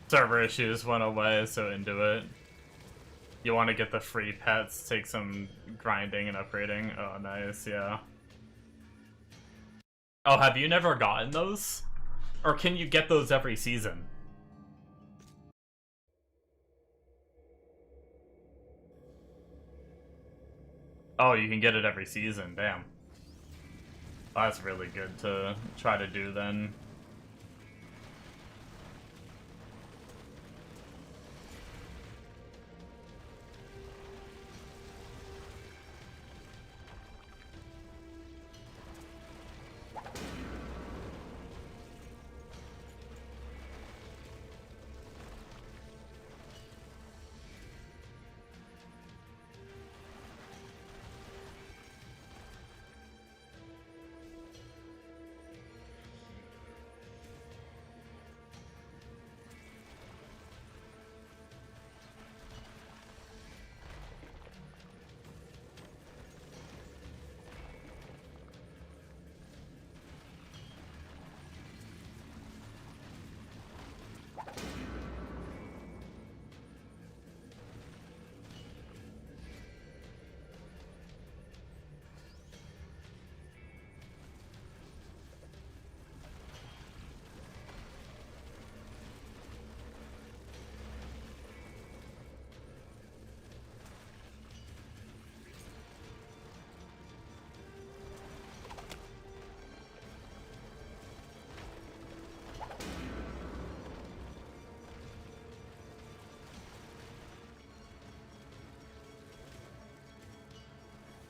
Server issues went away, so into it. You want to get the free pets, take some grinding and upgrading. Oh, nice, yeah. Oh, have you never gotten those? Or can you get those every season? Oh, you can get it every season, damn. That's really good to try to do then.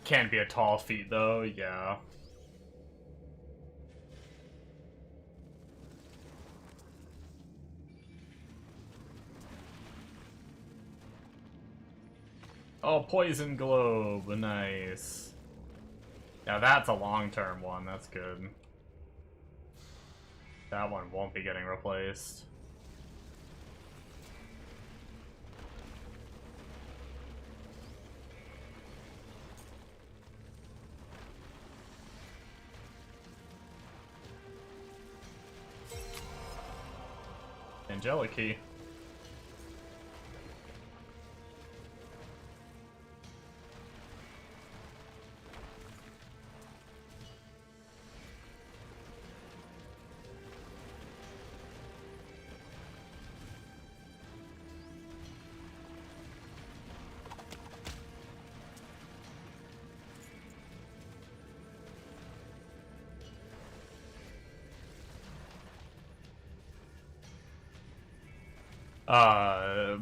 Can be a tall feat though, yeah. Oh, Poison Globe, nice. Now that's a long-term one, that's good. That one won't be getting replaced. Angelic Key.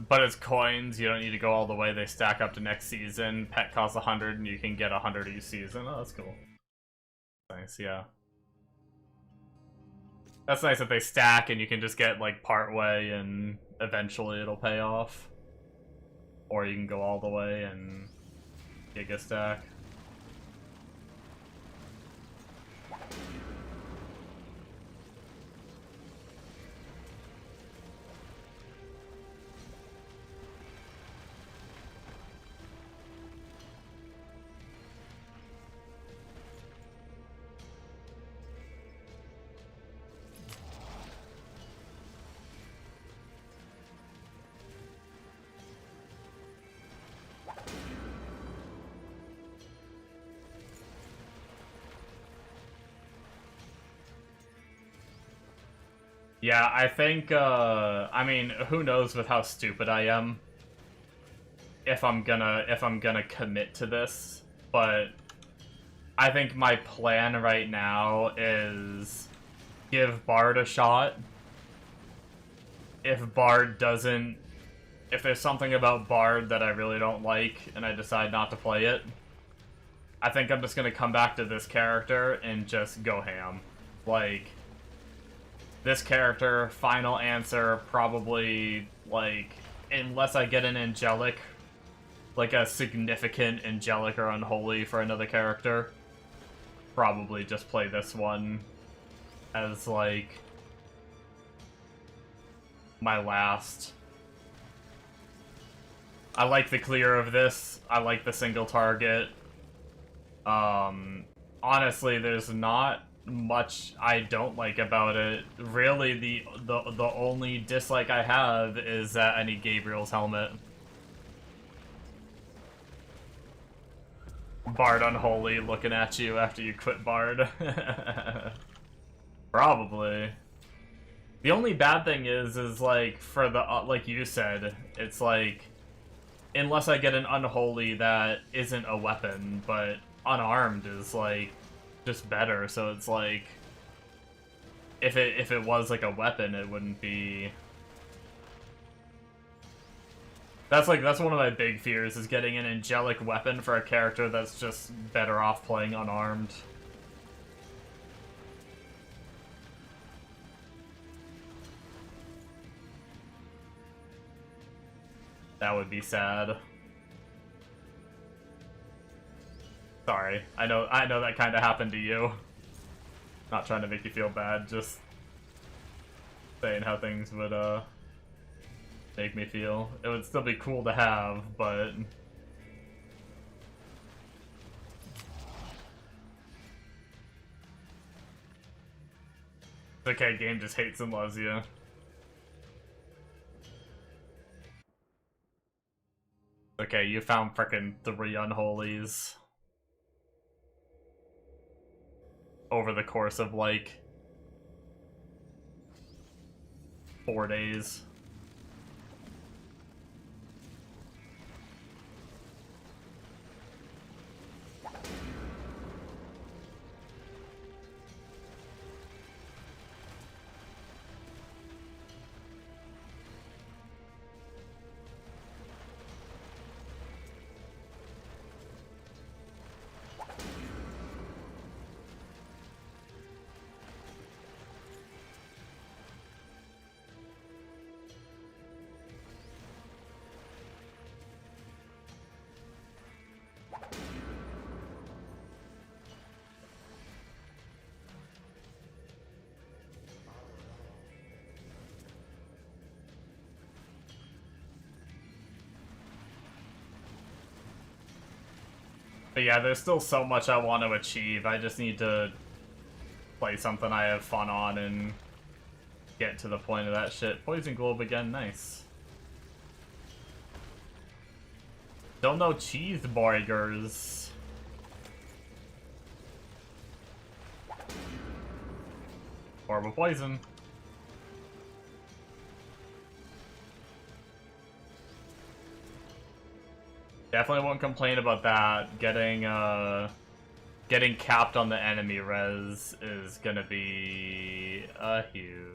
But it's coins, you don't need to go all the way, they stack up to next season. Pet costs 100 and you can get 100 each season. Oh, that's cool. Nice, yeah. That's nice that they stack and you can just get like part way and eventually it'll pay off. Or you can go all the way and giga stack. Yeah, I think, I mean, who knows with how stupid I am if I'm gonna commit to this, but I think my plan right now is give Bard a shot. If Bard doesn't... If there's something about Bard that I really don't like, and I decide not to play it, I think I'm just gonna come back to this character and just go ham. Like, this character, final answer, probably, like, unless I get an angelic, like a significant angelic or unholy for another character, probably just play this one as, like, my last. I like the clear of this. I like the single target. Honestly, there's not much I don't like about it. Really, the only dislike I have is that I need Gabriel's helmet. Bard Unholy looking at you after you quit Bard. Probably. The only bad thing is like, for the, like you said, it's like, unless I get an Unholy that isn't a weapon, but unarmed is, like, just better, so it's like, if it was, like, a weapon, it wouldn't be... That's one of my big fears, is getting an angelic weapon for a character that's just better off playing unarmed. That would be sad. Sorry, I know that kind of happened to you. Not trying to make you feel bad, just saying how things would make me feel. It would still be cool to have, but it's okay, game just hates and loves you. Okay, you found frickin' 3 unholies over the course of, like, 4 days. But yeah, there's still so much I want to achieve. I just need to play something I have fun on and get to the point of that shit. Poison Globe again, nice. Don't know cheeseburgers. Horrible poison. Definitely won't complain about that. Getting capped on the enemy res is gonna be huge.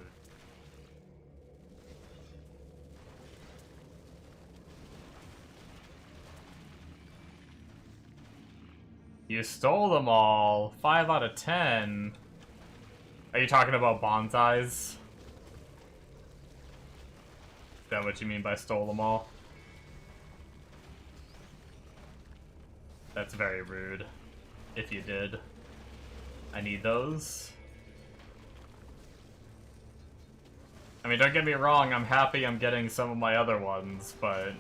You stole them all. 5 out of 10. Are you talking about bonsais? Is that what you mean by stole them all? That's very rude, if you did. I need those. I mean, don't get me wrong, I'm happy I'm getting some of my other ones, but...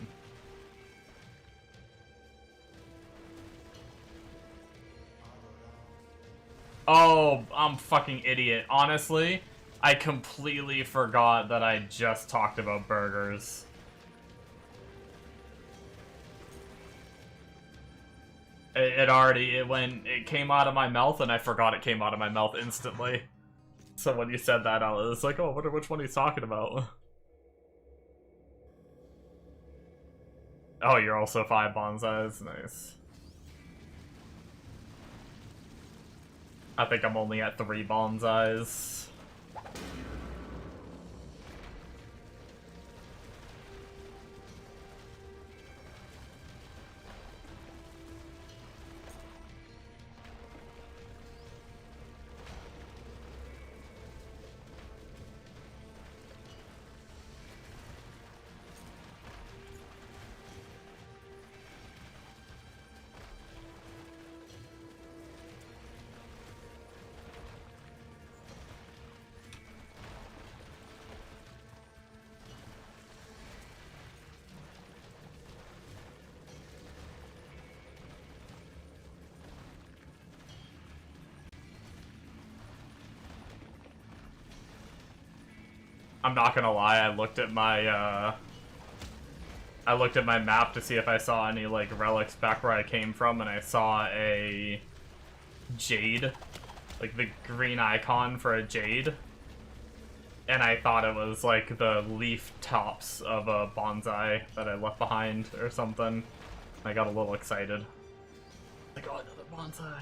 Oh, I'm fucking idiot. Honestly, I completely forgot that I just talked about burgers. It came out of my mouth and I forgot it came out of my mouth instantly. So when you said that, I was like, oh, I wonder which one he's talking about. Oh, you're also 5 bonsais? Nice. I think I'm only at 3 bonsais. I'm not gonna lie, I looked at my map to see if I saw any, like, relics back where I came from, and I saw a jade. Like, the green icon for a jade. And I thought it was, like, the leaf tops of a bonsai that I left behind or something. I got a little excited. Like, oh, another bonsai.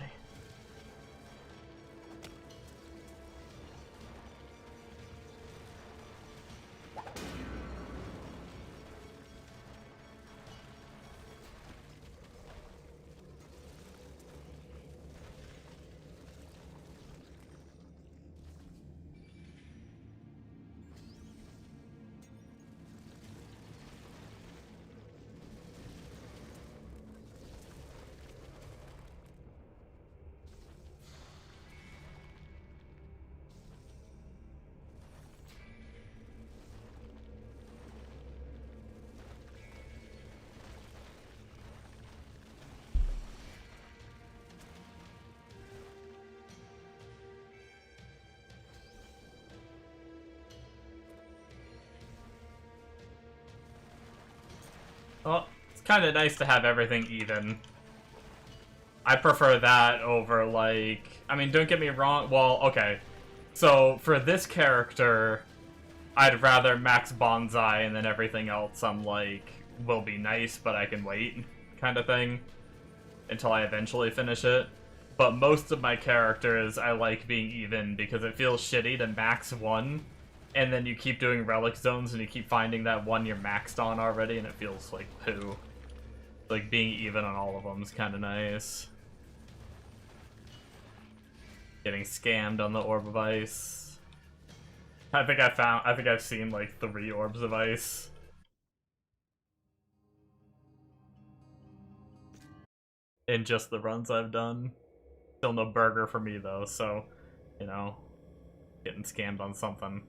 Well, it's kind of nice to have everything even. I prefer that over, like... I mean, don't get me wrong. Well, okay. So, for this character, I'd rather max bonsai and then everything else I'm like, will be nice, but I can wait, kind of thing. Until I eventually finish it. But most of my characters, I like being even, because it feels shitty to max one, and then you keep doing relic zones and you keep finding that one you're maxed on already, and it feels like poo. Like, being even on all of them is kind of nice. Getting scammed on the orb of ice. I think I've seen like 3 orbs of ice. In just the runs I've done. Still no burger for me though, so, you know, getting scammed on something.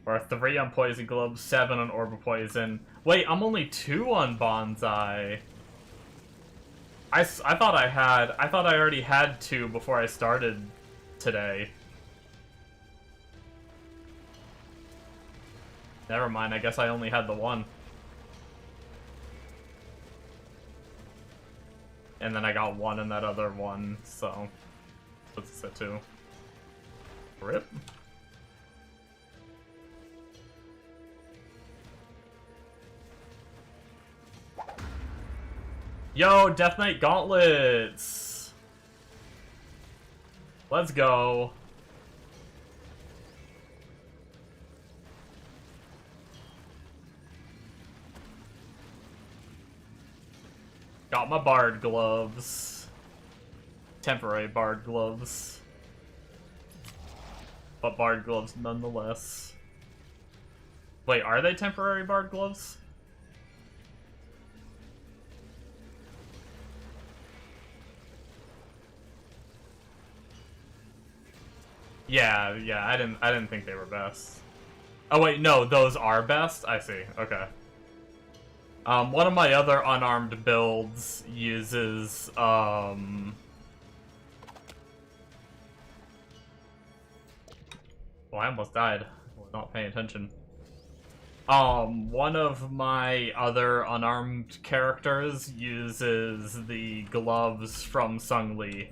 Or 3 on Poison Globe, 7 on Orb of Poison. Wait, I'm only 2 on Bonsai. I thought I already had 2 before I started today. Never mind, I guess I only had the 1. And then I got 1 in that other one, so puts us at 2. Rip. Yo, Death Knight Gauntlets! Let's go. Got my Bard gloves. Temporary Bard gloves. But Bard gloves nonetheless. Wait, are they temporary Bard gloves? Yeah, I didn't think they were best. Oh wait, no, those are best? I see, okay. One of my other unarmed builds uses, oh, I almost died. I was not paying attention. One of my other unarmed characters uses the gloves from Sung Lee.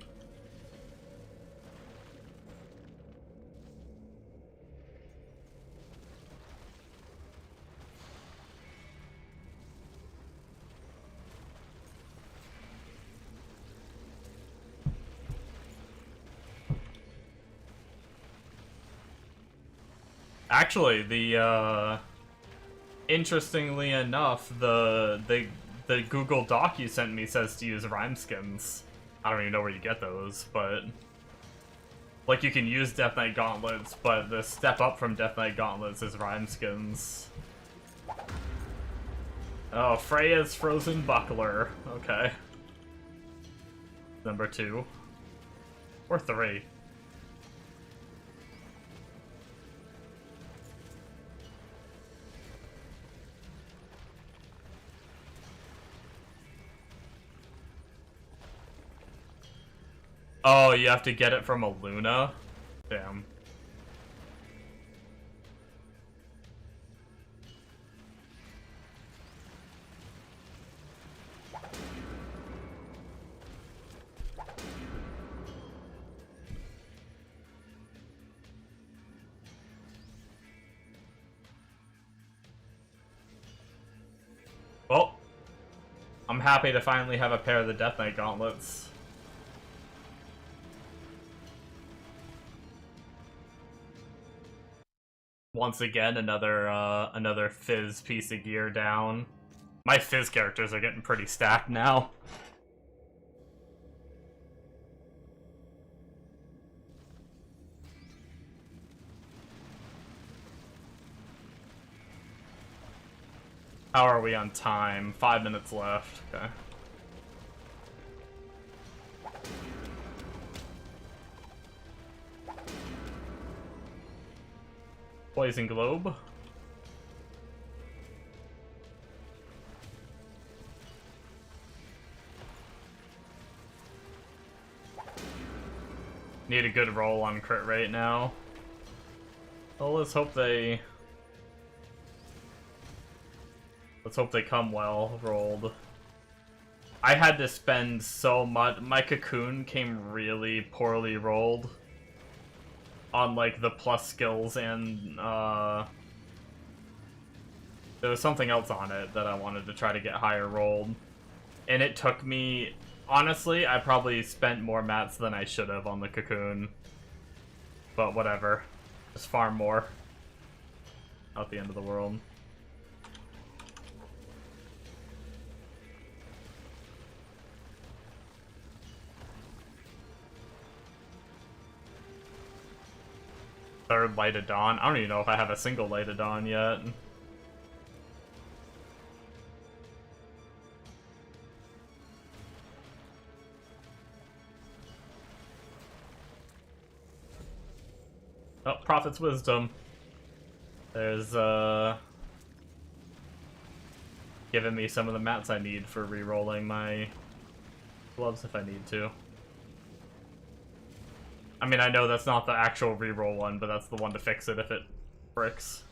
Actually, interestingly enough, the Google Doc you sent me says to use rhyme skins. I don't even know where you get those, but like you can use Death Knight Gauntlets, but the step up from Death Knight Gauntlets is rhyme skins. Oh, Freya's Frozen Buckler. Okay. Number 2. Or 3. Oh, you have to get it from a Luna? Damn. Well, I'm happy to finally have a pair of the Death Knight Gauntlets. Once again, another Fizz piece of gear down. My Fizz characters are getting pretty stacked now. How are we on time? 5 minutes left. Okay. Poison Globe. Need a good roll on crit rate now. Well, let's hope they come well rolled. I had to spend so much. My Cocoon came really poorly rolled on like the plus skills, and there was something else on it that I wanted to try to get higher rolled, and it took me, honestly, I probably spent more mats than I should have on the Cocoon, but whatever, just farm more. Not the end of the world. Third Light of Dawn. I don't even know if I have a single Light of Dawn yet. Oh, Prophet's Wisdom. There's, giving me some of the mats I need for re-rolling my gloves if I need to. I mean, I know that's not the actual reroll one, but that's the one to fix it if it bricks.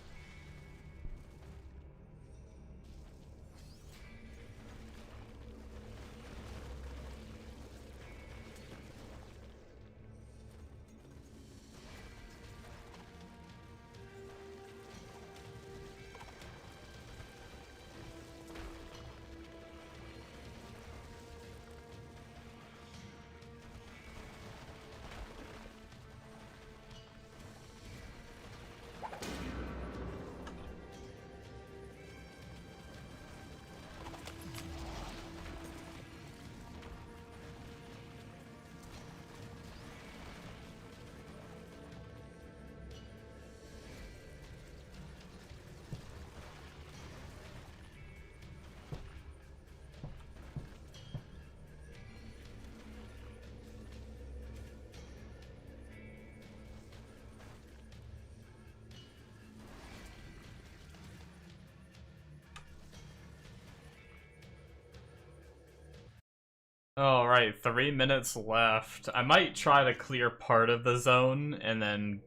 Alright, 3 minutes left. I might try to clear part of the zone and then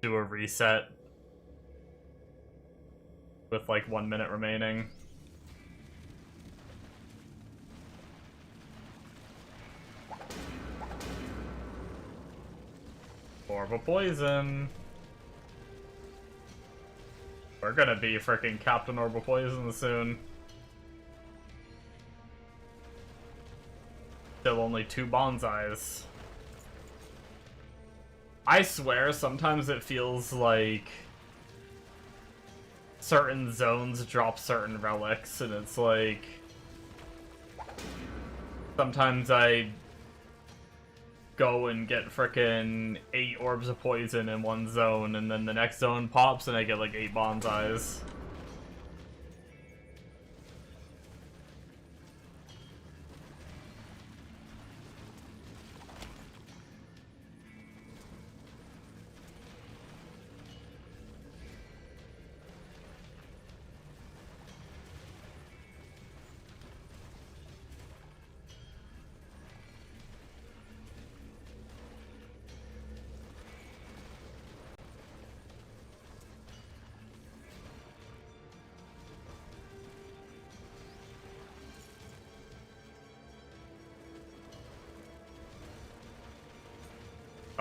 do a reset with like 1 minute remaining. Orb of Poison. We're gonna be freaking Captain Orb of Poison soon. Still only 2 bonsais. I swear, sometimes it feels like certain zones drop certain relics, and it's like sometimes I go and get frickin' 8 orbs of poison in one zone, and then the next zone pops and I get like 8 bonsais.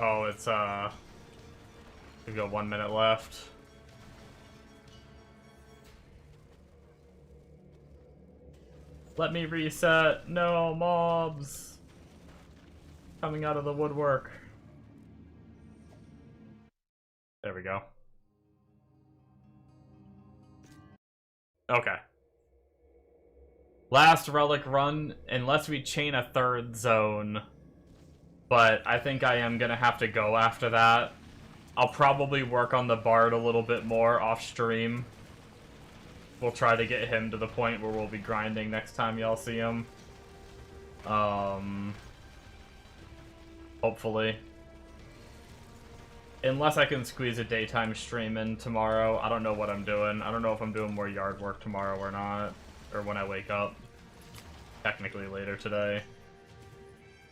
Oh, it's, we've got 1 minute left. Let me reset. No, mobs. Coming out of the woodwork. There we go. Okay. Last relic run, unless we chain a third zone. But I think I am gonna have to go after that. I'll probably work on the Bard a little bit more off stream. We'll try to get him to the point where we'll be grinding next time y'all see him. Hopefully. Unless I can squeeze a daytime stream in tomorrow. I don't know what I'm doing. I don't know if I'm doing more yard work tomorrow or not. Or when I wake up. Technically later today.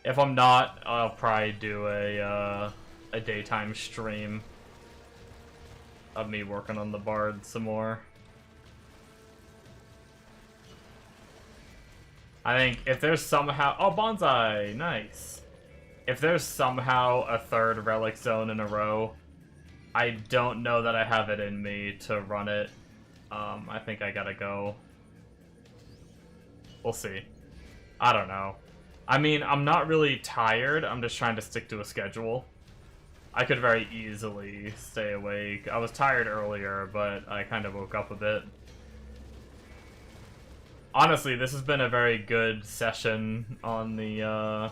If I'm not, I'll probably do a daytime stream of me working on the Bard some more. I think if there's somehow... Oh, bonsai! Nice! If there's somehow a third relic zone in a row, I don't know that I have it in me to run it. I think I gotta go. We'll see. I don't know. I mean, I'm not really tired, I'm just trying to stick to a schedule. I could very easily stay awake. I was tired earlier, but I kind of woke up a bit. Honestly, this has been a very good session on the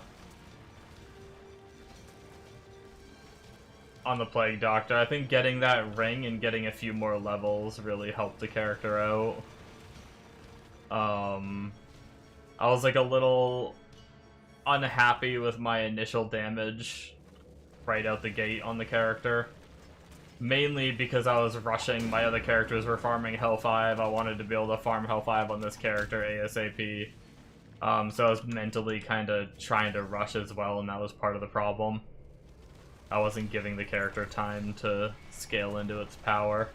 Plague Doctor. I think getting that ring and getting a few more levels really helped the character out. I was like a little unhappy with my initial damage right out the gate on the character. Mainly because I was rushing, my other characters were farming Hell 5, I wanted to be able to farm Hell 5 on this character ASAP. So I was mentally kind of trying to rush as well, and that was part of the problem. I wasn't giving the character time to scale into its power.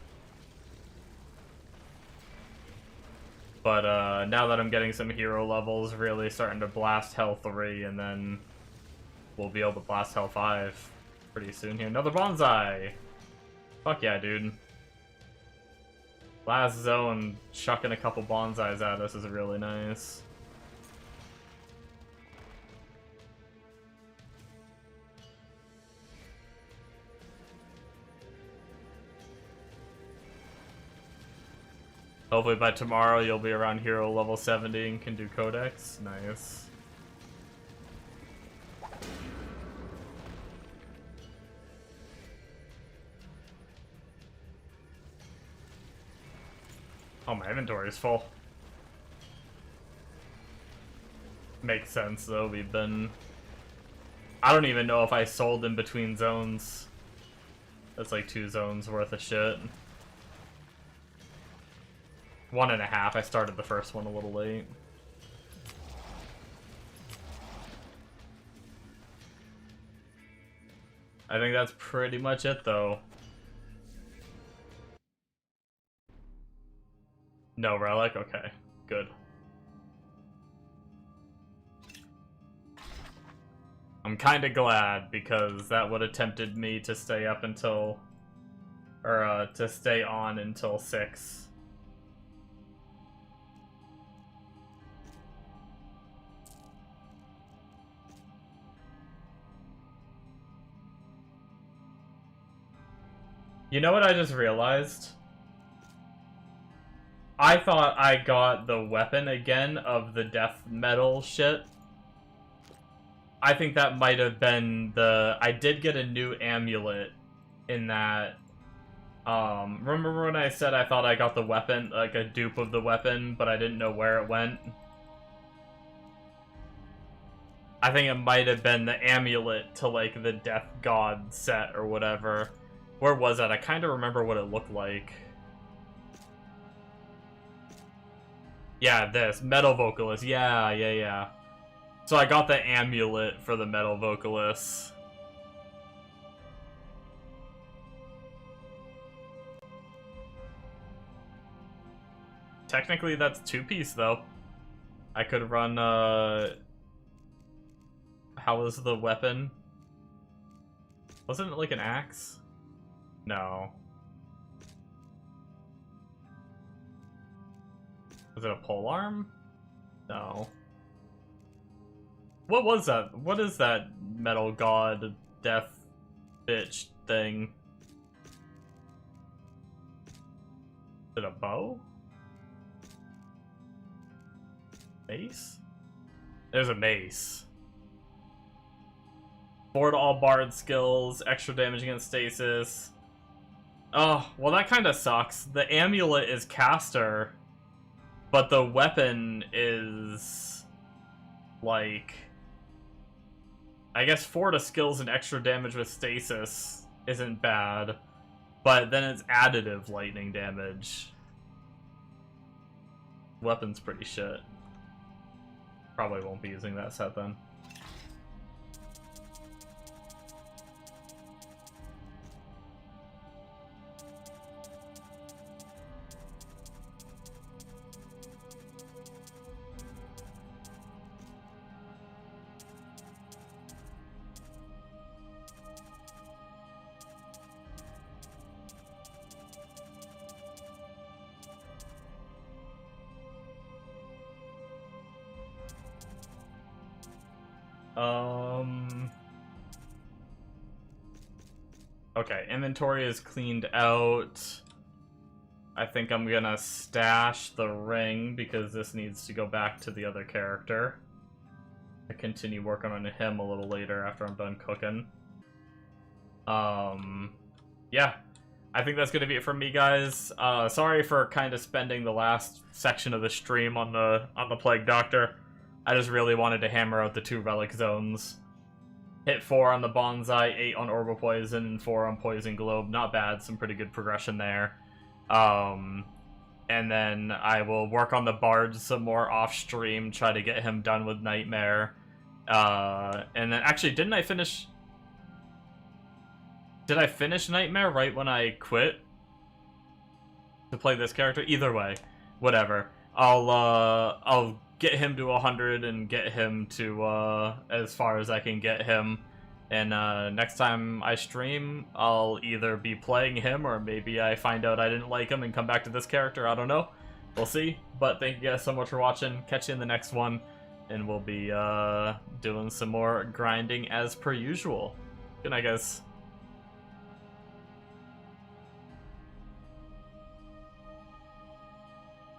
But now that I'm getting some hero levels, really starting to blast Hell 3, and then we'll be able to blast Hell 5 pretty soon here. Another bonsai! Fuck yeah, dude. Last zone, chucking a couple bonsais at us is really nice. Hopefully by tomorrow you'll be around hero level 70 and can do codex. Nice. Oh, my inventory is full. Makes sense though, we've been... I don't even know if I sold in between zones. That's like 2 zones worth of shit. 1.5, I started the first one a little late. I think that's pretty much it though. No relic? Okay, good. I'm kinda glad, because that would have tempted me to stay up until... Or, to stay on until 6. You know what I just realized? I thought I got the weapon again of the death metal shit. I think that might have been the... I did get a new amulet in that... remember when I said I thought I got the weapon, like a dupe of the weapon, but I didn't know where it went? I think it might have been the amulet to, like, the Death God set or whatever. Where was that? I kind of remember what it looked like. Yeah, this. Metal Vocalist. Yeah. So I got the amulet for the Metal Vocalist. Technically, that's 2-piece, though. I could run, How was the weapon? Wasn't it like an axe? No. Was it a polearm? No. What was that? What is that metal god death bitch thing? Is it a bow? Mace? There's a mace. Forward all bard skills, extra damage against stasis. Oh, well that kinda sucks. The amulet is caster, but the weapon is... like... I guess 4 to skills and extra damage with stasis isn't bad, but then it's additive lightning damage. Weapon's pretty shit. Probably won't be using that set then. Okay, inventory is cleaned out. I think I'm gonna stash the ring because this needs to go back to the other character. I continue working on him a little later after I'm done cooking. Yeah. I think that's gonna be it for me, guys. Sorry for kind of spending the last section of the stream on the Plague Doctor. I just really wanted to hammer out the 2 relic zones. Hit 4 on the Bonsai, 8 on Orbital Poison, and 4 on Poison Globe. Not bad, some pretty good progression there. And then I will work on the Bard some more off-stream, try to get him done with Nightmare. And then, actually, didn't I finish... Did I finish Nightmare right when I quit to play this character? Either way, whatever. I'll get him to 100 and get him to as far as I can get him. And next time I stream, I'll either be playing him or maybe I find out I didn't like him and come back to this character. I don't know. We'll see. But thank you guys so much for watching. Catch you in the next one. And we'll be doing some more grinding as per usual. Good night, guys.